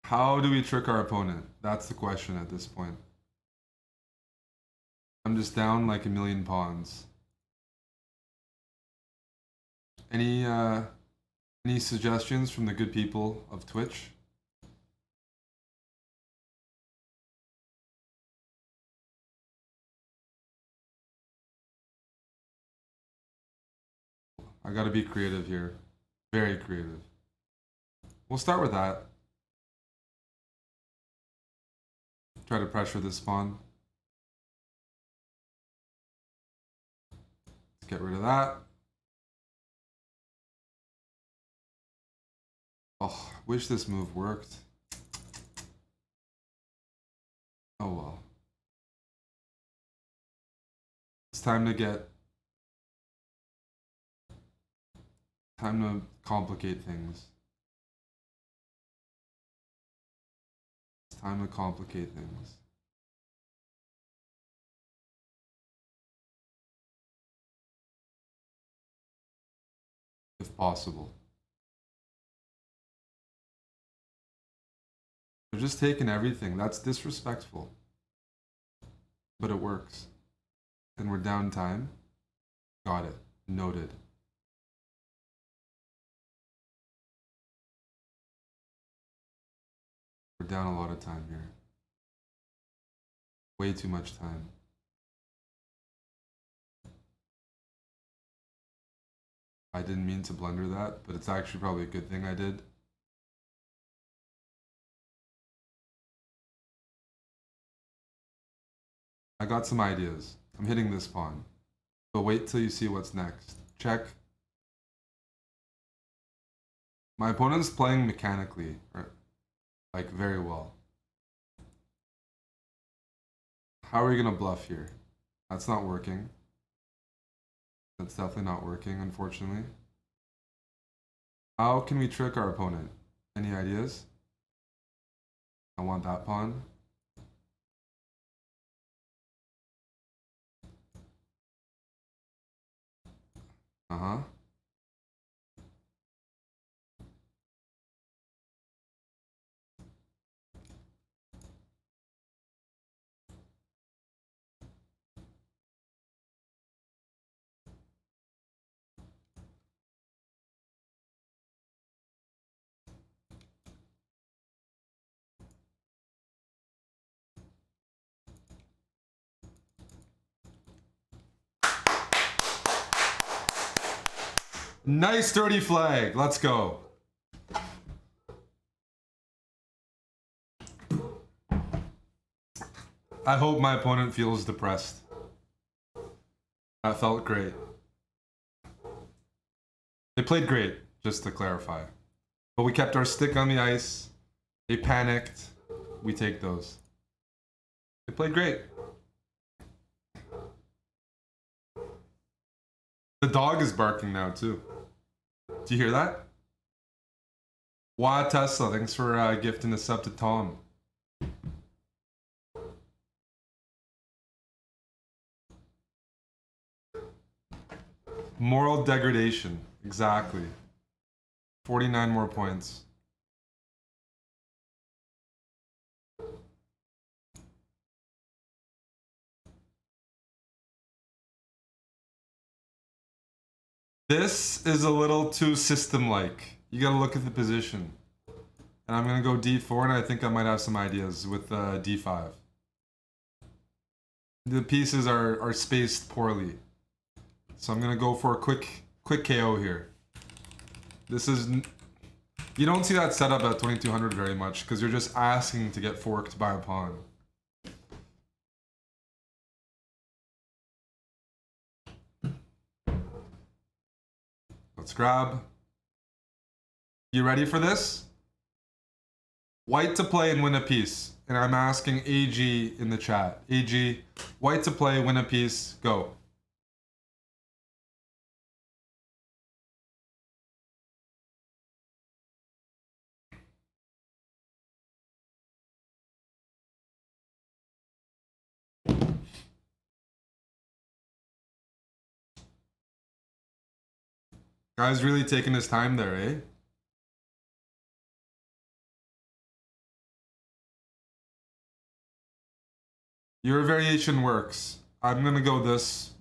How do we trick our opponent? That's the question at this point. I'm just down like a million pawns. Any suggestions from the good people of Twitch? I gotta be creative here. Very creative. We'll start with that. Try to pressure this pawn. Let's get rid of that. Oh, wish this move worked. Oh well. It's time to complicate things. It's time to complicate things. If possible. They're just taking everything. That's disrespectful. But it works. And we're down time. Got it. Noted. We're down a lot of time here. Way too much time. I didn't mean to blunder that, but it's actually probably a good thing I did. I got some ideas. I'm hitting this pawn. But wait till you see what's next. Check. My opponent's playing mechanically, like very well. How are we gonna bluff here? That's not working. That's definitely not working, unfortunately. How can we trick our opponent? Any ideas? I want that pawn. Uh-huh. Nice dirty flag. Let's go. I hope my opponent feels depressed. That felt great. They played great, just to clarify. But we kept our stick on the ice. They panicked. We take those. They played great. The dog is barking now, too. Do you hear that? Wow, Tesla, thanks for gifting a sub to Tom. Moral degradation. Exactly. 49 more points. This is a little too system-like. You gotta look at the position. And I'm gonna go d4, and I think I might have some ideas with d5. The pieces are spaced poorly. So I'm gonna go for a quick KO here. This is... You don't see that setup at 2200 very much, because you're just asking to get forked by a pawn. Let's grab. You ready for this? White to play and win a piece. And I'm asking AG in the chat. AG, white to play, win a piece, go. Guy's really taking his time there, eh? Your variation works. I'm gonna go this.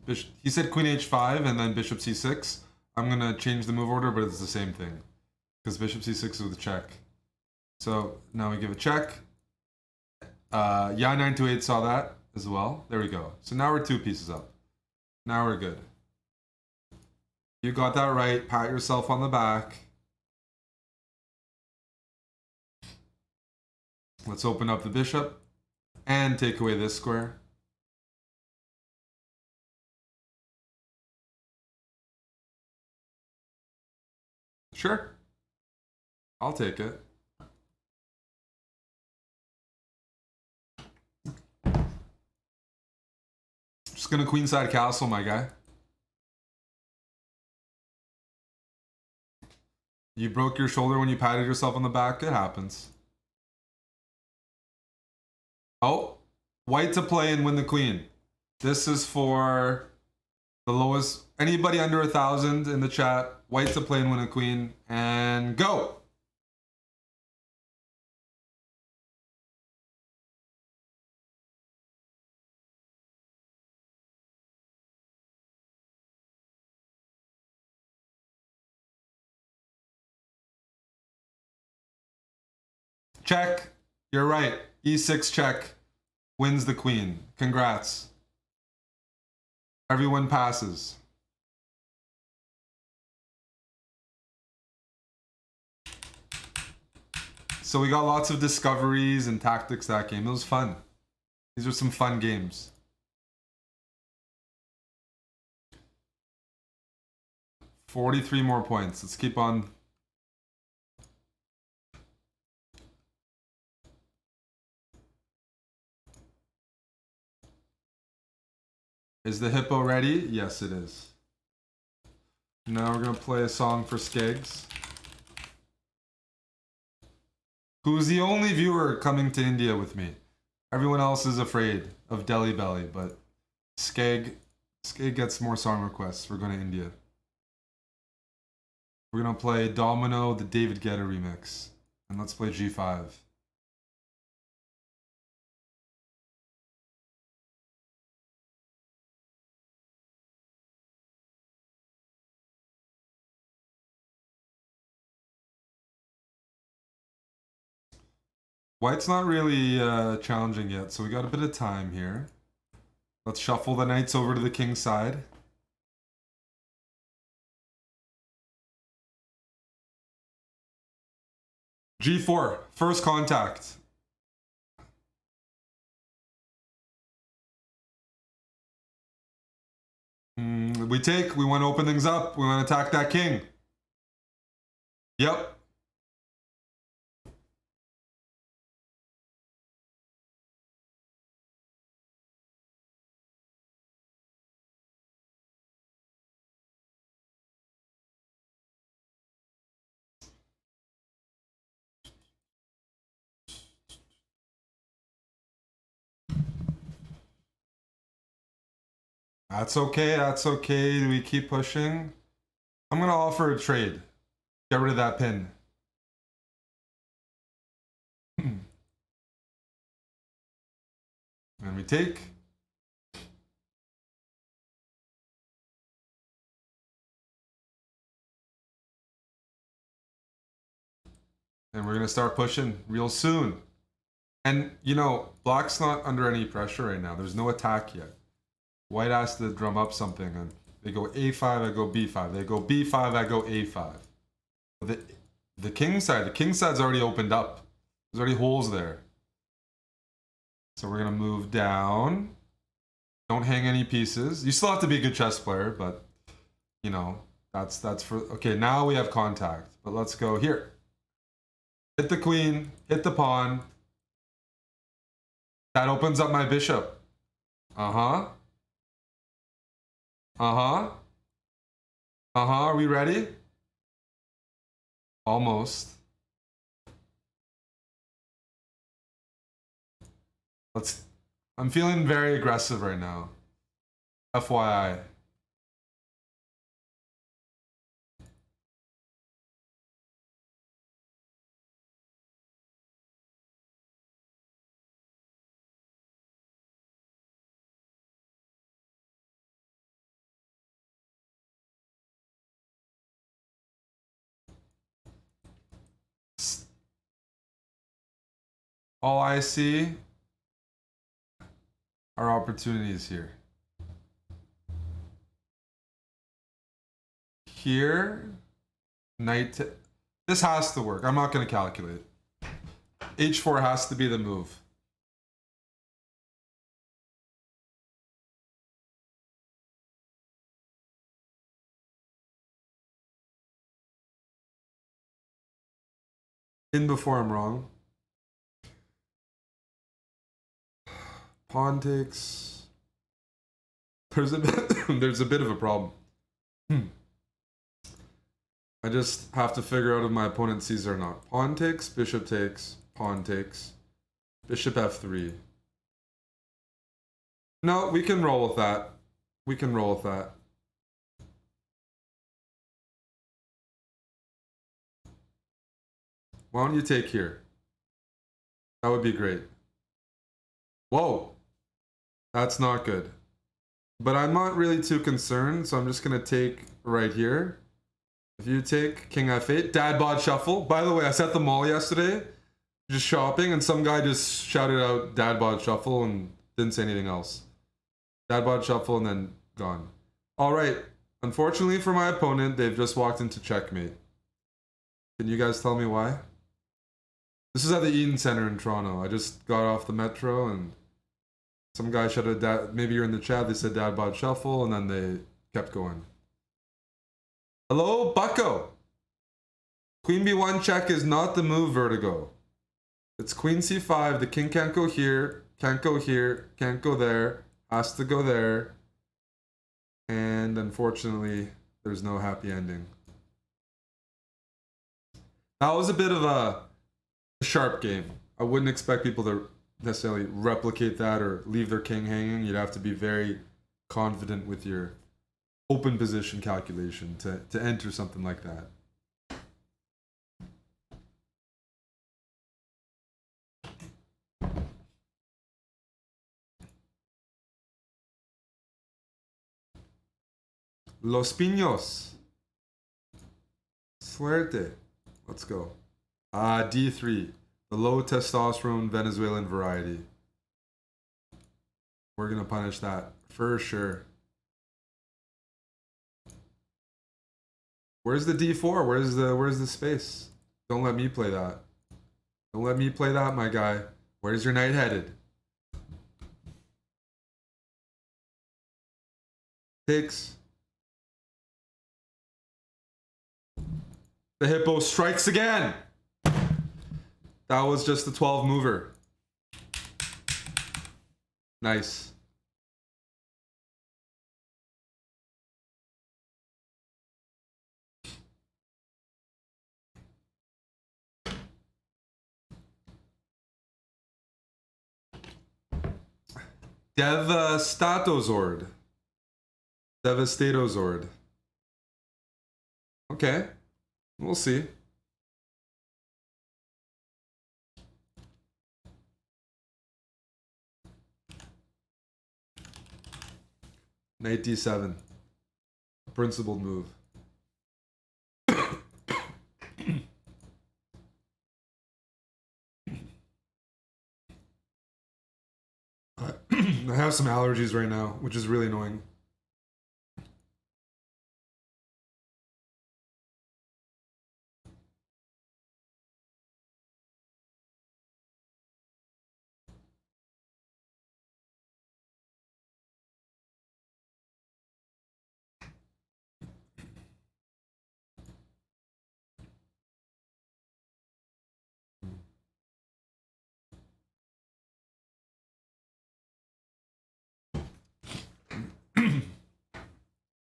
He said queen h5 and then bishop c6. I'm gonna change the move order, but it's the same thing. Because bishop c6 is with a check. So now we give a check. Yeah, 928 saw that as well. There we go. So now we're 2 pieces up. Now we're good. You got that right. Pat yourself on the back. Let's open up the bishop and take away this square. Sure. I'll take it. Just gonna queenside castle, my guy. You broke your shoulder when you patted yourself on the back. It happens. Oh, white to play and win the queen. This is for the lowest. Anybody under 1,000 in the chat. White to play and win a queen. And go. Check. You're right. E6 check. Wins the queen. Congrats. Everyone passes. So we got lots of discoveries and tactics that game. It was fun. These are some fun games. $43 more points. Let's keep on. Is the hippo ready? Yes, it is. Now we're gonna play a song for Skeggs, who's the only viewer coming to India with me. Everyone else is afraid of Delhi Belly, but Skeg gets more song requests. We're going to India. We're gonna play Domino, the David Guetta remix, and let's play G5. White's not really challenging yet, so we got a bit of time here. Let's shuffle the knights over to the king's side. G4, first contact. We take, we want to open things up, we want to attack that king. Yep. That's okay, that's okay. Do we keep pushing? I'm gonna offer a trade. Get rid of that pin. And we take. And we're gonna start pushing real soon. And you know, black's not under any pressure right now. There's no attack yet. White has to drum up something, and they go A5, I go B5. They go B5, I go A5. The king side's already opened up. There's already holes there. So we're gonna move down. Don't hang any pieces. You still have to be a good chess player, but you know, that's for, okay, now we have contact. But let's go here. Hit the queen, hit the pawn. That opens up my bishop. Uh-huh. Are we ready? Almost. I'm feeling very aggressive right now. FYI. All I see are opportunities here. Here, knight. This has to work. I'm not going to calculate. H4 has to be the move. In before I'm wrong. Pawn takes. There's a bit of a problem. I just have to figure out if my opponent sees it or not. Pawn takes, bishop takes, pawn takes, bishop f3. No, we can roll with that. We can roll with that. Why don't you take here? That would be great. Whoa. That's not good. But I'm not really too concerned, so I'm just going to take right here. If you take king f8, dad bod shuffle. By the way, I set them all yesterday just shopping, and some guy just shouted out "Dad bought shuffle" and didn't say anything else. Dad bought shuffle and then gone. All right. Unfortunately for my opponent, they've just walked into checkmate. Can you guys tell me why? This is at the Eaton Center in Toronto. I just got off the metro and some guy shouted "Dad." Maybe you're in the chat. They said "Dad bought shuffle" and then they kept going. Hello, Bucko. Queen B1 check is not the move, Vertigo. It's Queen C5. The king can't go here, can't go here, can't go there, has to go there. And unfortunately, there's no happy ending. That was a bit of a sharp game. I wouldn't expect people to necessarily replicate that or leave their king hanging. You'd have to be very confident with your open position calculation to enter something like that. Los Pinos. Suerte. Let's go. D3. The low testosterone Venezuelan variety. We're gonna punish that for sure. Where's the D4? Where's the space? Don't let me play that. Don't let me play that, my guy. Where's your knight headed? Takes. The hippo strikes again. That was just the 12 mover. Nice. Devastatozord. Devastatozord. Okay. We'll see. Knight D7. Principled move. I have some allergies right now, which is really annoying.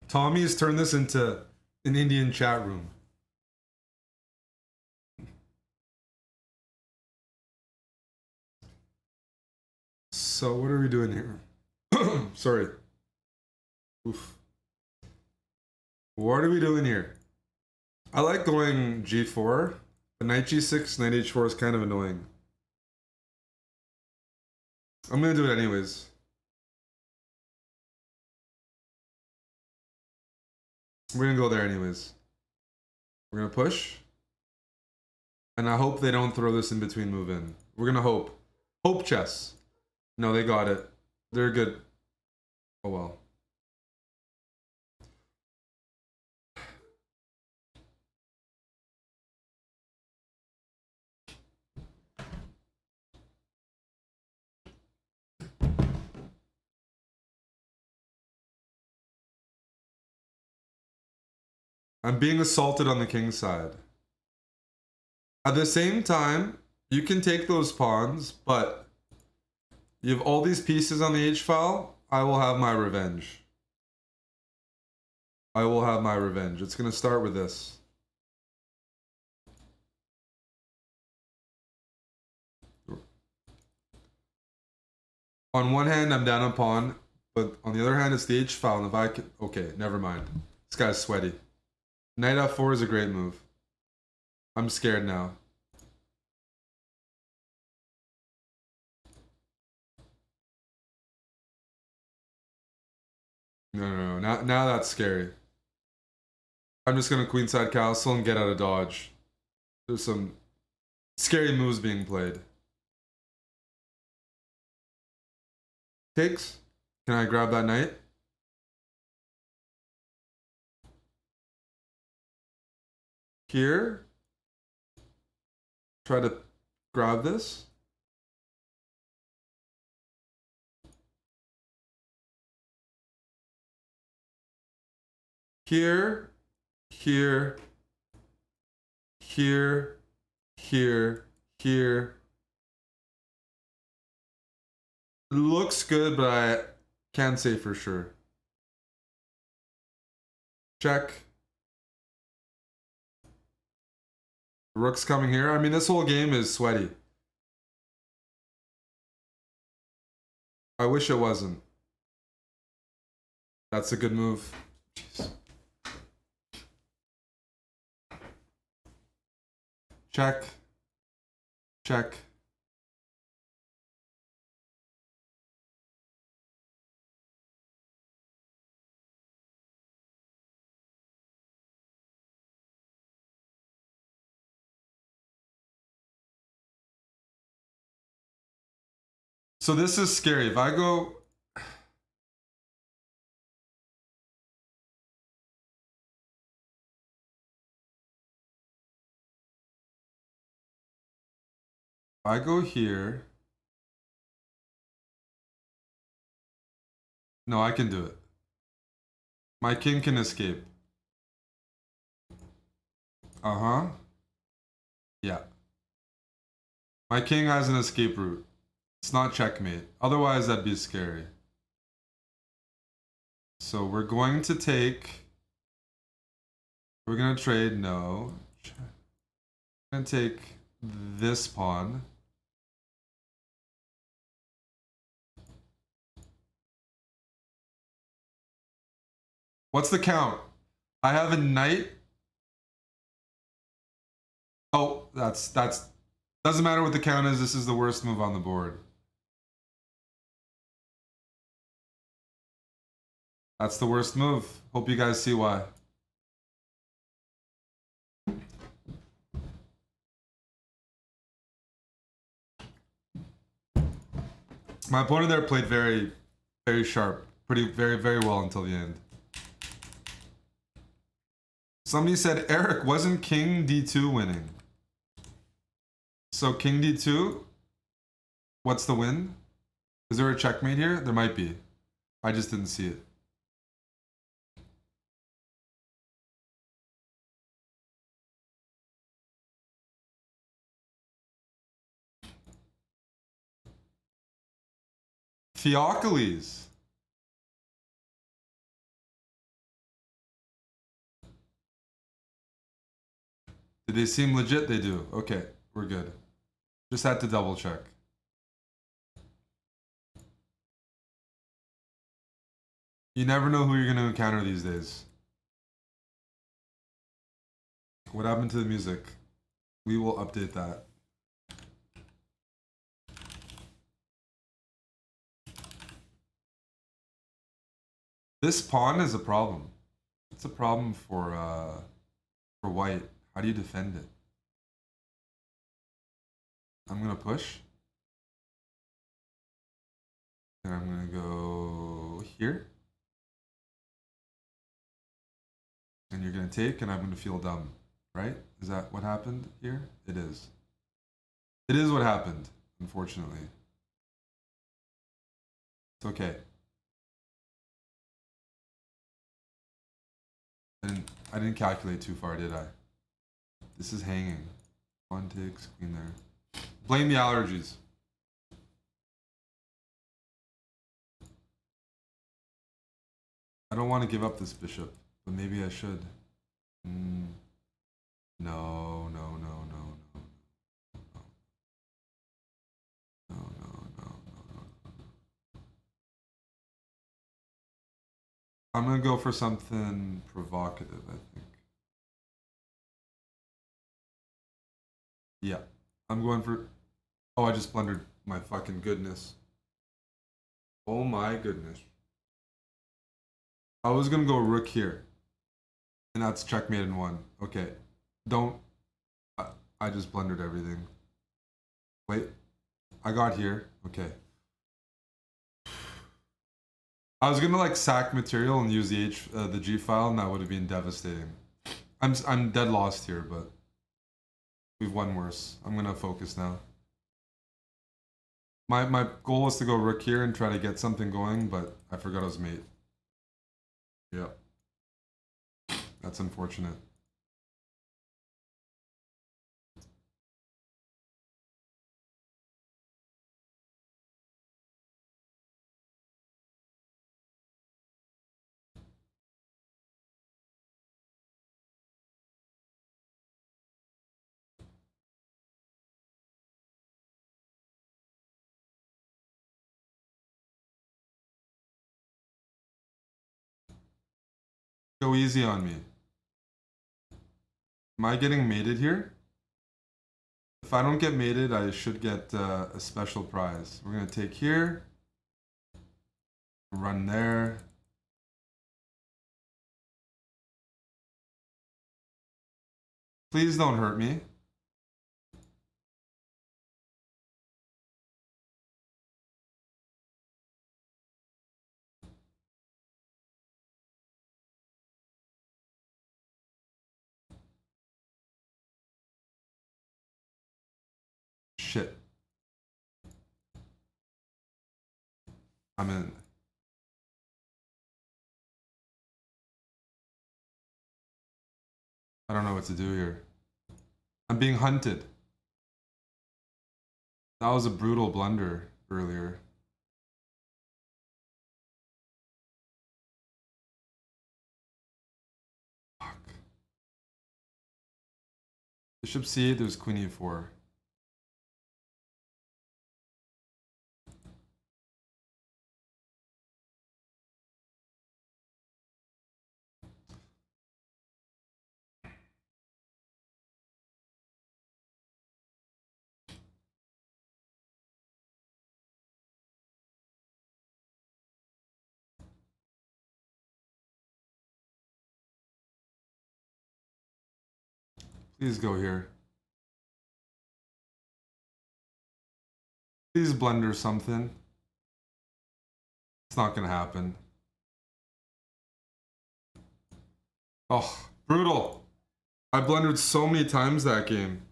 Tommy's turned this into an Indian chat room. So what are we doing here? Sorry. Oof. What are we doing here? I like going G4. The knight G6, knight H4 is kind of annoying. I'm gonna do it anyways. We're gonna go there anyways. We're gonna push. And I hope they don't throw this in between move in. We're gonna hope. Hope chess. No, they got it. They're good. Oh well. I'm being assaulted on the king's side. At the same time, you can take those pawns, but you have all these pieces on the H-file. I will have my revenge. I will have my revenge. It's going to start with this. On one hand, I'm down a pawn, but on the other hand, it's the H-file, and if I can... Okay, never mind. This guy's sweaty. Knight F4 is a great move. I'm scared now. No. Now that's scary. I'm just gonna queenside castle and get out of dodge. There's some Scary moves being played. Takes. Can I grab that knight? Here. Try to grab this. Here, here, here, here, here. It looks good, but I can't say for sure. Check. Rook's coming here. I mean, this whole game is sweaty. I wish it wasn't. That's a good move. Jeez. Check. Check. So this is scary. If I go... If I go here... No, I can do it. My king can escape. Uh-huh. Yeah. My king has an escape route. It's not checkmate. Otherwise, that'd be scary. So we're going to take... We're going to trade, no. We're going to take this pawn. What's the count? I have a knight. Oh, that's doesn't matter what the count is. This is the worst move on the board. That's the worst move. Hope you guys see why. My opponent there played very, very sharp. Very well until the end. Somebody said, Eric, wasn't King D2 winning? So King D2, what's the win? Is there a checkmate here? There might be. I just didn't see it. Theocles. Did they seem legit? They do. Okay, we're good. Just had to double check. You never know who you're going to encounter these days. What happened to the music? We will update that. This pawn is a problem. It's a problem for white. How do you defend it? I'm gonna push. And I'm gonna go here. And you're gonna take, and I'm gonna feel dumb, right? Is that what happened here? It is. It is what happened, unfortunately. It's okay. I didn't calculate too far, did I? This is hanging. Pawn takes, queen there. Blame the allergies. I don't want to give up this bishop, but maybe I should. No, no, no, no, no. No, no, no, no, no. I'm gonna go for something provocative, I think. Yeah, I'm going for... Oh, I just blundered. My fucking goodness. Oh my goodness. I was gonna go rook here. And that's checkmate in one. Okay. Don't... I just blundered everything. Wait, I got here. Okay. I was gonna like sack material and use the G file, and that would have been devastating. I'm dead lost here, but we've won worse. I'm gonna focus now. My goal was to go rook here and try to get something going, but I forgot I was mate. Yep. That's unfortunate. Go easy on me. Am I getting mated here? If I don't get mated, I should get a special prize. We're gonna take here. Run there. Please don't hurt me. Shit. I'm in. I don't know what to do here. I'm being hunted. That was a brutal blunder earlier. Fuck. Bishop c8, there's queen e4. Please go here. Please blunder something. It's not gonna happen. Oh, brutal. I blundered so many times that game.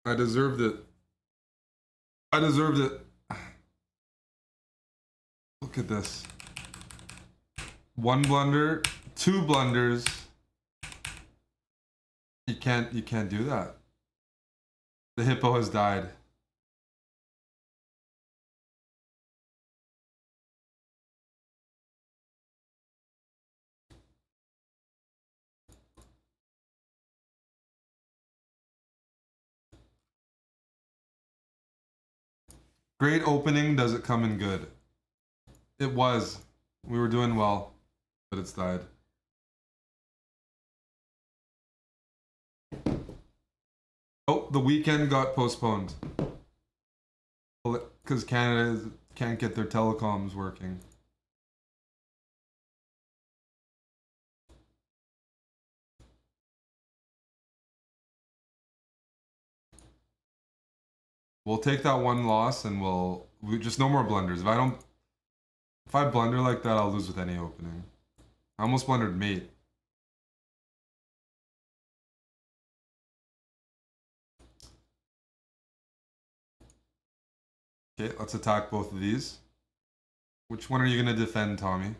I deserved it. I deserved it. Look at this. One blunder, two blunders. You can't do that. The hippo has died. Great opening, does it come in good? It was. We were doing well, but it's died. Oh, the weekend got postponed. Because Canada can't get their telecoms working. We'll take that one loss and we just no more blunders. If I blunder like that, I'll lose with any opening. I almost blundered mate. Okay, let's attack both of these. Which one are you going to defend, Tommy?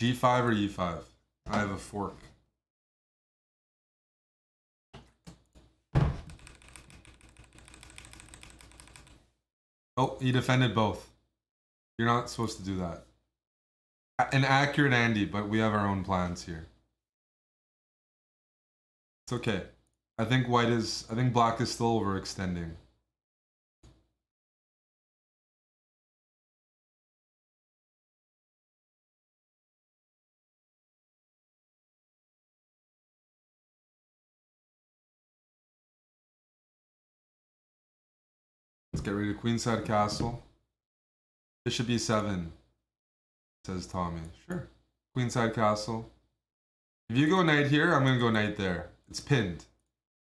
G5 or E5? I have a fork. Oh, he defended both. You're not supposed to do that. An accurate Andy, but we have our own plans here. It's okay. I think black is still overextending. Let's get rid of queenside castle. Bishop e7, says Tommy. Sure. Queenside castle. If you go knight here, I'm going to go knight there. It's pinned.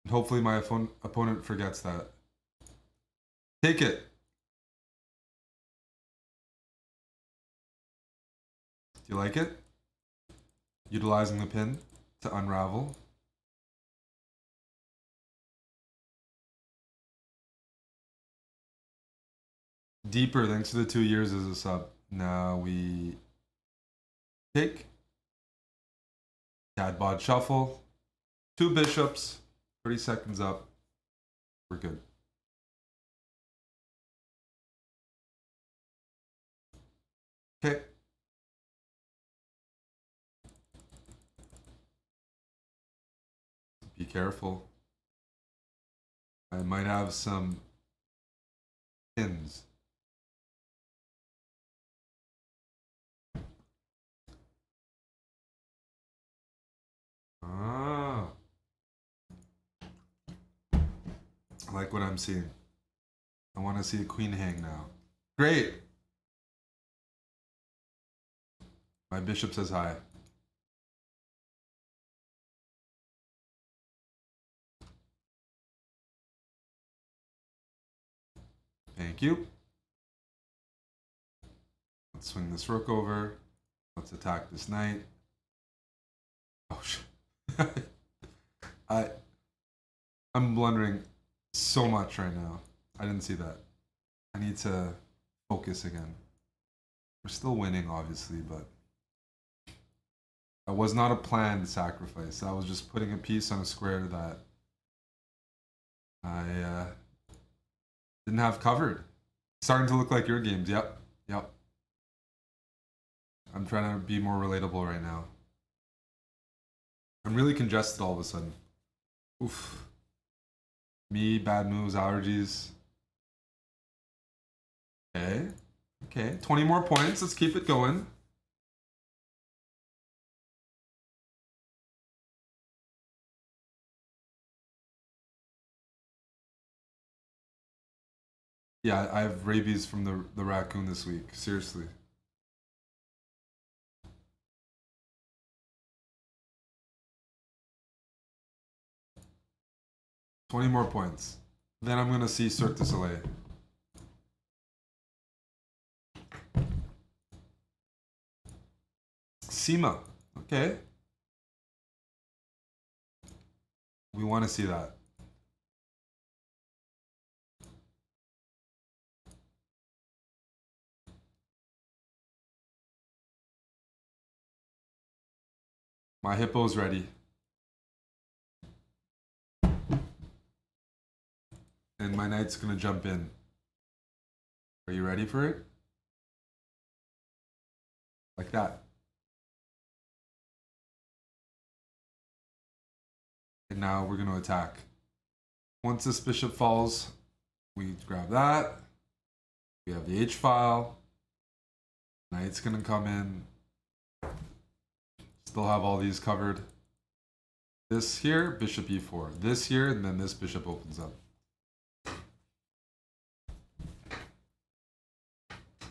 And hopefully my opponent forgets that. Take it. Do you like it? Utilizing the pin to unravel. Deeper, thanks to the 2 years as a sub. Now we take. Dad bod shuffle. 2 bishops. 30 seconds up. We're good. Okay. Be careful. I might have some pins. Ah. I like what I'm seeing. I want to see a queen hang now. Great. My bishop says hi. Thank you. Let's swing this rook over. Let's attack this knight. Oh shit. I'm blundering so much right now. I didn't see that. I need to focus again. We're still winning, obviously, but that was not a planned sacrifice. That was just putting a piece on a square that I didn't have covered. Starting to look like your games. Yep. Yep. I'm trying to be more relatable right now. I'm really congested all of a sudden. Oof. Me, bad moves, allergies. Okay. Okay. 20 more points. Let's keep it going. Yeah, I have rabies from the raccoon this week. Seriously. $20 more points. Then I'm gonna see Cirque du Soleil. Sima. Okay. We want to see that. My hippo's ready. And my knight's gonna jump in. Are you ready for it? Like that. And now we're gonna attack. Once this bishop falls, we grab that. We have the H file. Knight's gonna come in. Still have all these covered. This here, bishop e4. This here, and then this bishop opens up.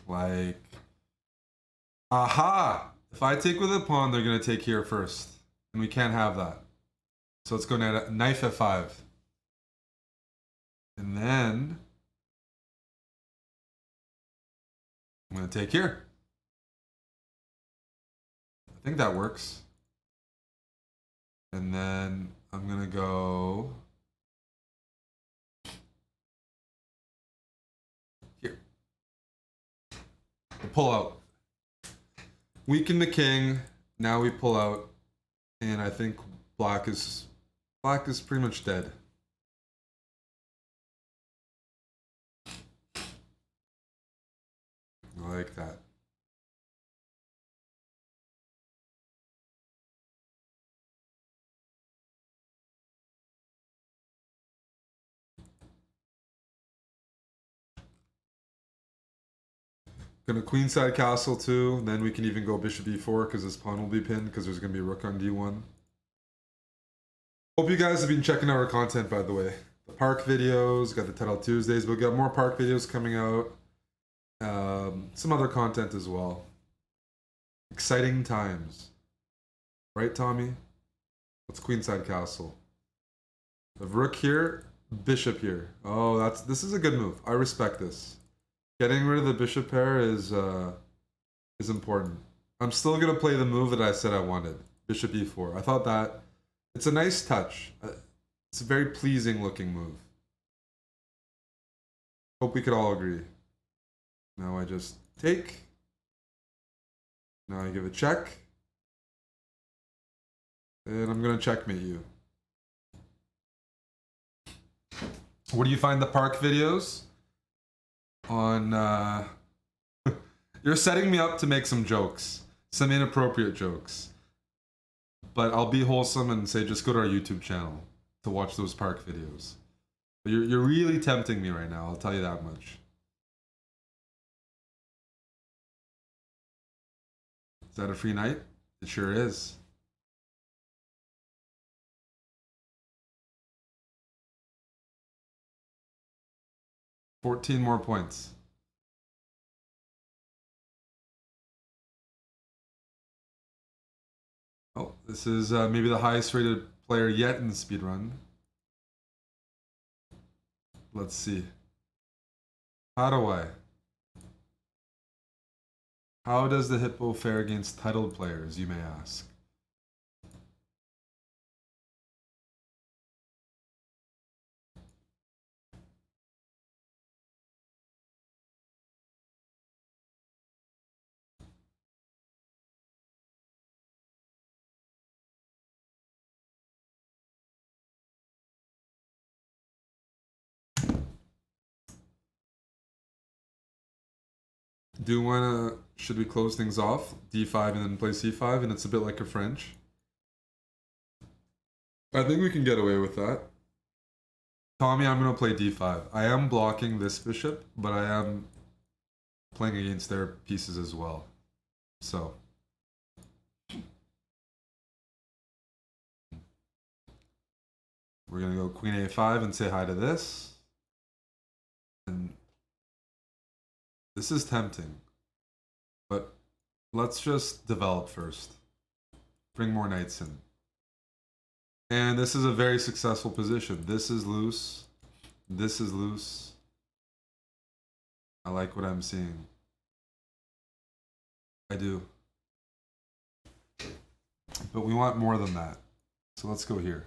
Like, aha! If I take with a pawn, they're gonna take here first. And we can't have that. So let's go knife f5. And then I'm gonna take here. I think that works. And then I'm gonna go here. Pull out. Weaken the king. Now we pull out. And I think black is pretty much dead. I like that. Gonna queenside castle too, then we can even go bishop e4 because this pawn will be pinned because there's gonna be a rook on d1. Hope you guys have been checking out our content, by the way. The park videos, got the Title Tuesdays, but we got more park videos coming out. Some other content as well. Exciting times. Right, Tommy? Let's queenside castle. The rook here. Bishop here. Oh, this is a good move. I respect this. Getting rid of the bishop pair is important. I'm still gonna play the move that I said I wanted. Bishop e4. I thought that it's a nice touch. It's a very pleasing looking move. Hope we could all agree. Now I just take. Now I give a check. And I'm gonna checkmate you. What do you find the park videos? On you're setting me up to make some jokes. Some inappropriate jokes. But I'll be wholesome and say just go to our YouTube channel to watch those park videos. But you're really tempting me right now, I'll tell you that much. Is that a free night? It sure is. $14 more points. Oh, this is maybe the highest rated player yet in the speedrun. Let's see. How does the Hippo fare against titled players, you may ask? Should we close things off? D5 and then play C5 and it's a bit like a French. I think we can get away with that. Tommy, I'm gonna play D5. I am blocking this bishop, but I am playing against their pieces as well. So. We're gonna go Queen A5 and say hi to this. And this is tempting. But let's just develop first. Bring more knights in. And this is a very successful position. This is loose. This is loose. I like what I'm seeing. I do. But we want more than that. So let's go here.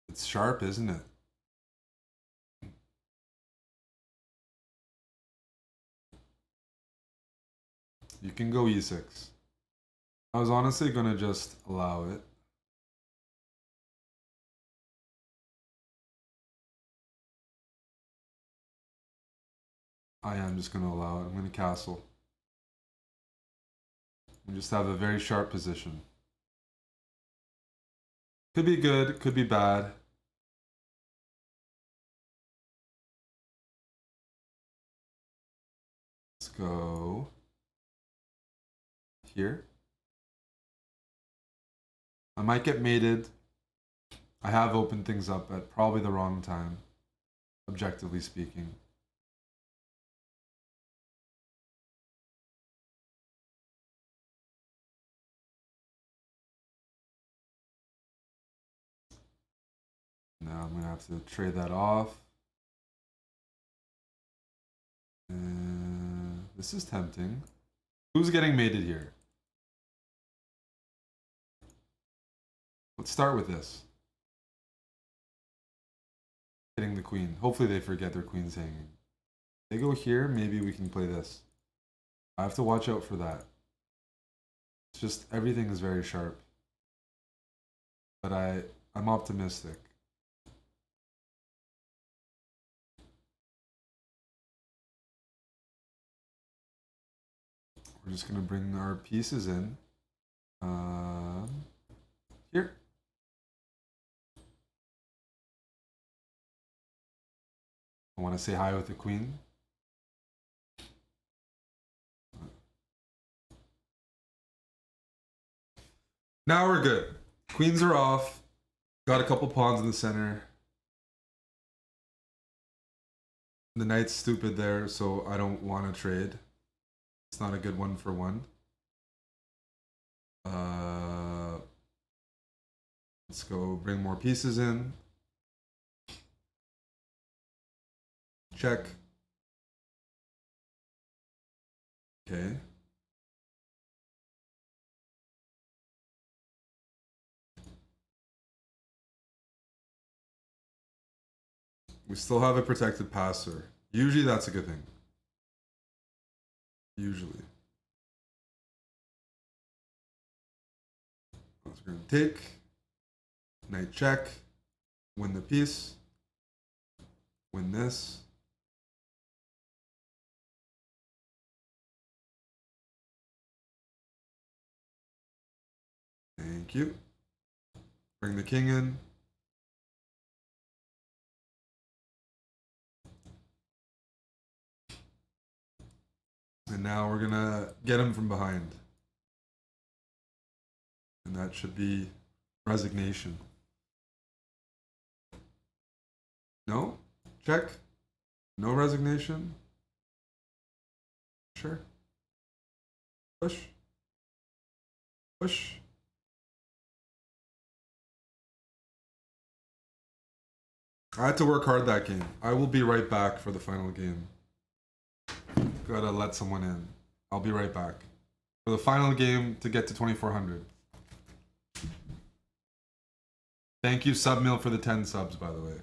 It's sharp, isn't it? You can go e6. I was honestly gonna just allow it. I am just gonna allow it. I'm gonna castle. We just have a very sharp position. Could be good, could be bad. Let's go here. I might get mated. I have opened things up at probably the wrong time, objectively speaking. Now I'm gonna have to trade that off. This is tempting. Who's getting mated here? Let's start with this. Hitting the queen. Hopefully they forget their queen's hanging. They go here, maybe we can play this. I have to watch out for that. It's just everything is very sharp. But I'm optimistic. We're just gonna bring our pieces in. Here. I want to say hi with the queen. Now we're good. Queens are off. Got a couple pawns in the center. The knight's stupid there, so I don't want to trade. It's not a good 1-for-1. Let's go bring more pieces in. Check. Okay. We still have a protected passer. Usually that's a good thing. Usually. We're going to take. Knight check. Win the piece. Win this. Thank you. Bring the king in. And now we're gonna get him from behind. And that should be resignation. No? Check. No resignation. Sure. Push. Push. I had to work hard that game. I will be right back for the final game. Gotta let someone in. I'll be right back. For the final game to get to 2400. Thank you, Submill, for the 10 subs, by the way.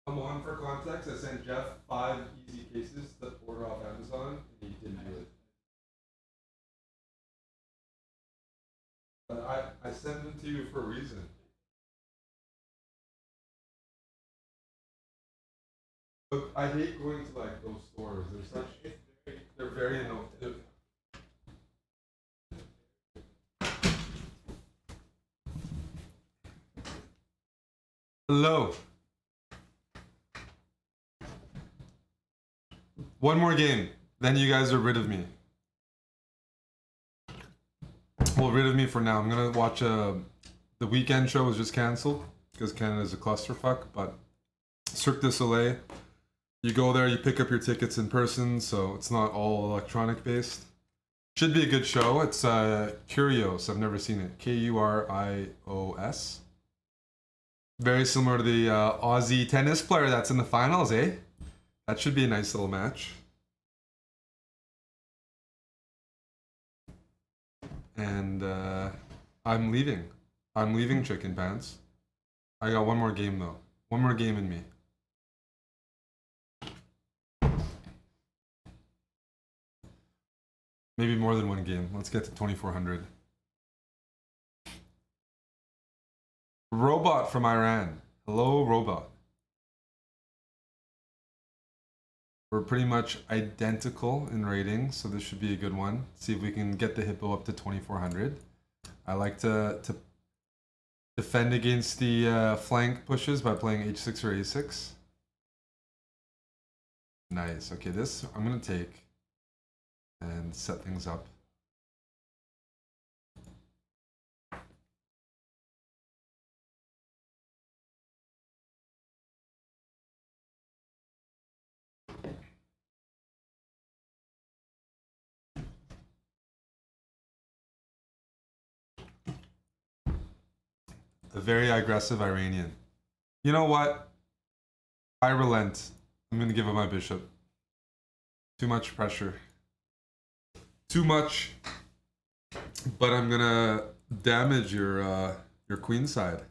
Come on, for context, I sent Jeff 5 easy cases to order off Amazon, and he didn't do it. But I sent them to you for a reason. Look, I hate going to like those stores. They're very annoying. Hello. One more game, then you guys are rid of me. Well, rid of me for now. I'm gonna watch the weekend show was just cancelled because Canada's a clusterfuck, but Cirque du Soleil, you go there, you pick up your tickets in person, so it's not all electronic based. Should be a good show. It's Curios. I've never seen it. Kurios. Very similar to the Aussie tennis player that's in the finals, eh? That should be a nice little match. And I'm leaving. I'm leaving Chicken Pants. I got one more game though. One more game in me. Maybe more than one game. Let's get to 2400. Robot from Iran. Hello, Robot. We're pretty much identical in rating, so this should be a good one. See if we can get the Hippo up to 2400. I like to defend against the flank pushes by playing h6 or a6. Nice. Okay, this I'm going to take and set things up. A very aggressive Iranian. You know what? I relent. I'm going to give up my bishop. Too much pressure. Too much. But I'm going to damage your queen side.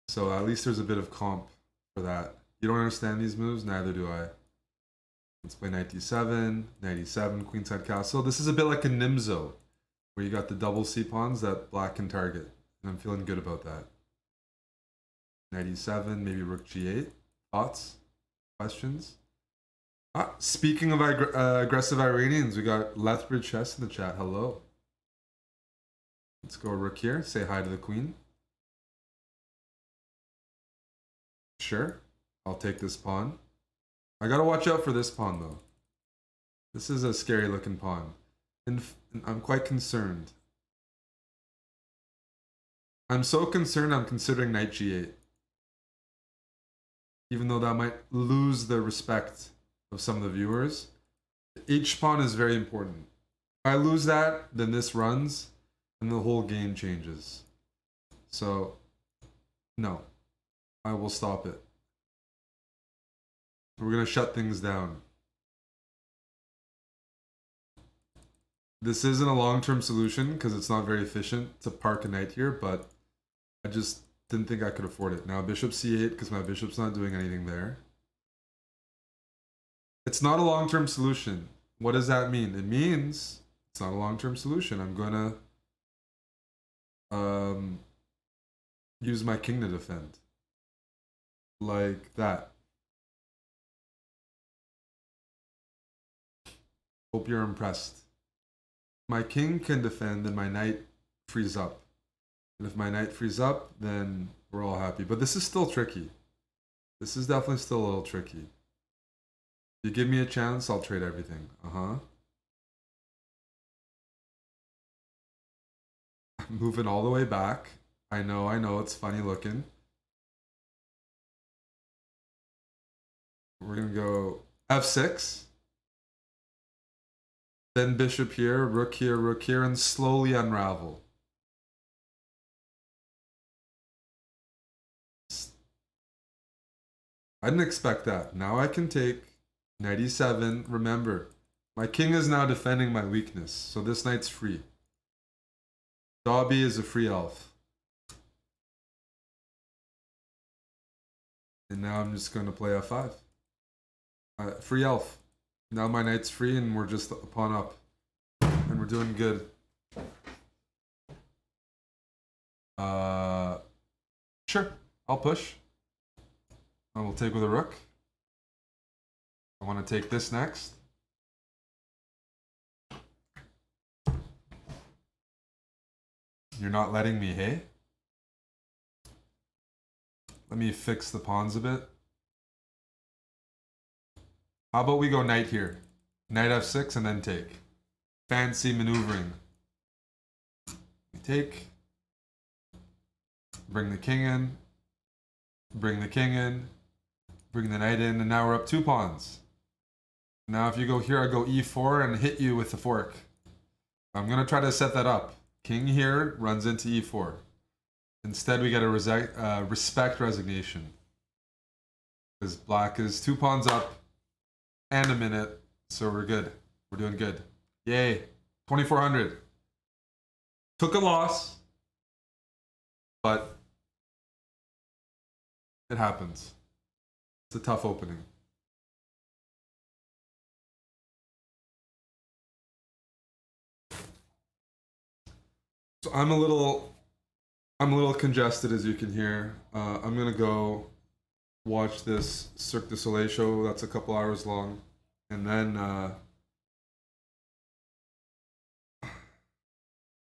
So at least there's a bit of comp for that. You don't understand these moves? Neither do I. Let's play knight d7, knight e7, queenside castle. This is a bit like a Nimzo, where you got the double c-pawns that black can target. And I'm feeling good about that. Knight e7, maybe rook g8. Thoughts? Questions? Speaking of aggressive Iranians, we got Lethbridge Chess in the chat. Hello. Let's go rook here. Say hi to the queen. Sure. I'll take this pawn. I gotta watch out for this pawn though. This is a scary looking pawn. And I'm quite concerned. I'm so concerned I'm considering knight g8. Even though that might lose the respect of some of the viewers. Each pawn is very important. If I lose that, then this runs and the whole game changes. So, no. I will stop it. We're going to shut things down. This isn't a long-term solution because it's not very efficient to park a knight here, but I just didn't think I could afford it. Now bishop c8 because my bishop's not doing anything there. It's not a long-term solution. What does that mean? It means it's not a long-term solution. I'm going to use my king to defend. Like that. Hope you're impressed. My king can defend and my knight frees up. And if my knight frees up, then we're all happy. But this is still tricky. This is definitely still a little tricky. If you give me a chance, I'll trade everything. I'm moving all the way back. I know, it's funny looking. We're gonna go f6. Then bishop here, rook here, and slowly unravel. I didn't expect that. Now I can take knight e7. Remember, my king is now defending my weakness, so this knight's free. Dobby is a free elf. And now I'm just going to play f5. Free elf. Now my knight's free and we're just a pawn up. And we're doing good. Sure, I'll push. I will take with a rook. I want to take this next. You're not letting me, hey? Let me fix the pawns a bit. How about we go knight here? Knight f6 and then take. Fancy maneuvering. We take. Bring the king in. Bring the king in. Bring the knight in. And now we're up 2 pawns. Now if you go here, I go e4 and hit you with the fork. I'm going to try to set that up. King here runs into e4. Instead, we get a respect resignation. Because black is 2 pawns up and a minute, so we're good. We're doing good. Yay. 2400. Took a loss, but it happens. It's a tough opening. So I'm a little congested, as you can hear. I'm gonna go watch this Cirque du Soleil show. That's a couple hours long, and then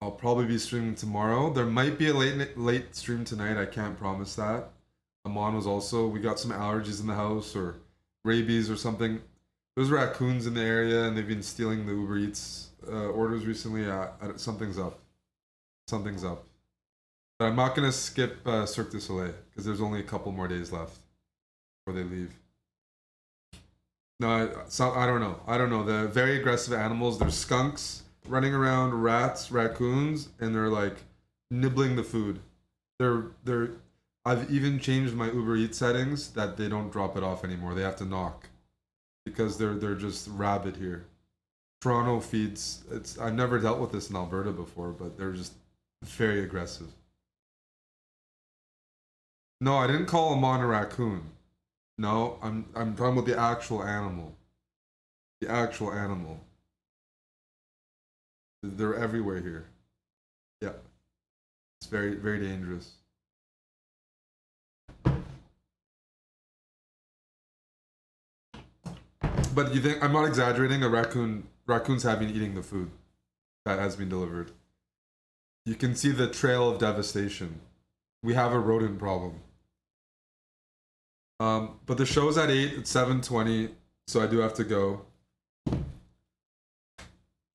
I'll probably be streaming tomorrow. There might be a late stream tonight. I can't promise that. Aman was also. We got some allergies in the house or rabies or something. There's raccoons in the area, and they've been stealing the Uber Eats orders recently. Something's up. Something's up. But I'm not gonna skip Cirque du Soleil because there's only a couple more days left before they leave. No, I don't know. I don't know. The very aggressive animals. There's skunks running around, rats, raccoons, and they're like nibbling the food. They're. I've even changed my Uber Eats settings that they don't drop it off anymore. They have to knock because they're just rabid here. Toronto feeds. I've never dealt with this in Alberta before, but they're just very aggressive. No, I didn't call Aman a raccoon. No, I'm talking about the actual animal. The actual animal. They're everywhere here. Yeah. It's very, very dangerous. But you think I'm not exaggerating? Raccoons have been eating the food that has been delivered. You can see the trail of devastation. We have a rodent problem. But the show's at 8, it's 7:20, so I do have to go.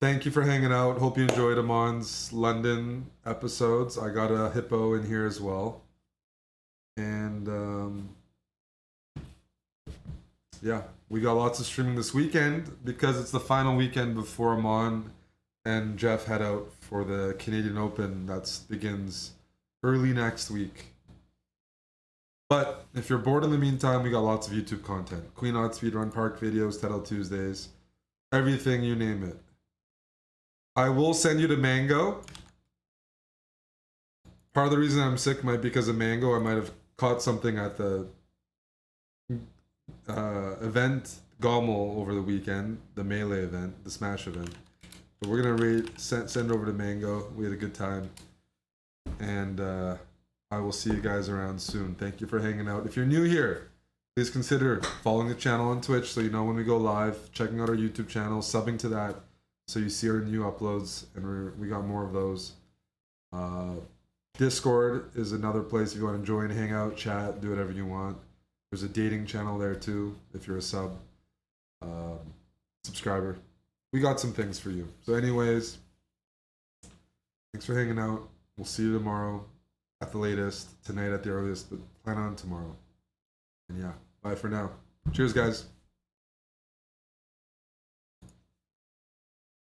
Thank you for hanging out. Hope you enjoyed Aman's London episodes. I got a hippo in here as well. And yeah, we got lots of streaming this weekend because it's the final weekend before Aman and Jeff head out for the Canadian Open that begins early next week. But if you're bored in the meantime, we got lots of YouTube content. Queen Odd Speedrun Park videos, Title Tuesdays, everything, you name it. I will send you to Mango. Part of the reason I'm sick might be because of Mango. I might have caught something at the event Gommel over the weekend, the Melee event, the Smash event. But we're gonna send over to Mango. We had a good time. And I will see you guys around soon. Thank you for hanging out. If you're new here, please consider following the channel on Twitch so you know when we go live, checking out our YouTube channel, subbing to that so you see our new uploads, and we got more of those. Discord is another place if you want to join, hang out, chat, do whatever you want. There's a dating channel there too if you're a subscriber. We got some things for you. So anyways, thanks for hanging out. We'll see you tomorrow at the latest, tonight at the earliest, but plan on tomorrow. And yeah, bye for now. Cheers, guys.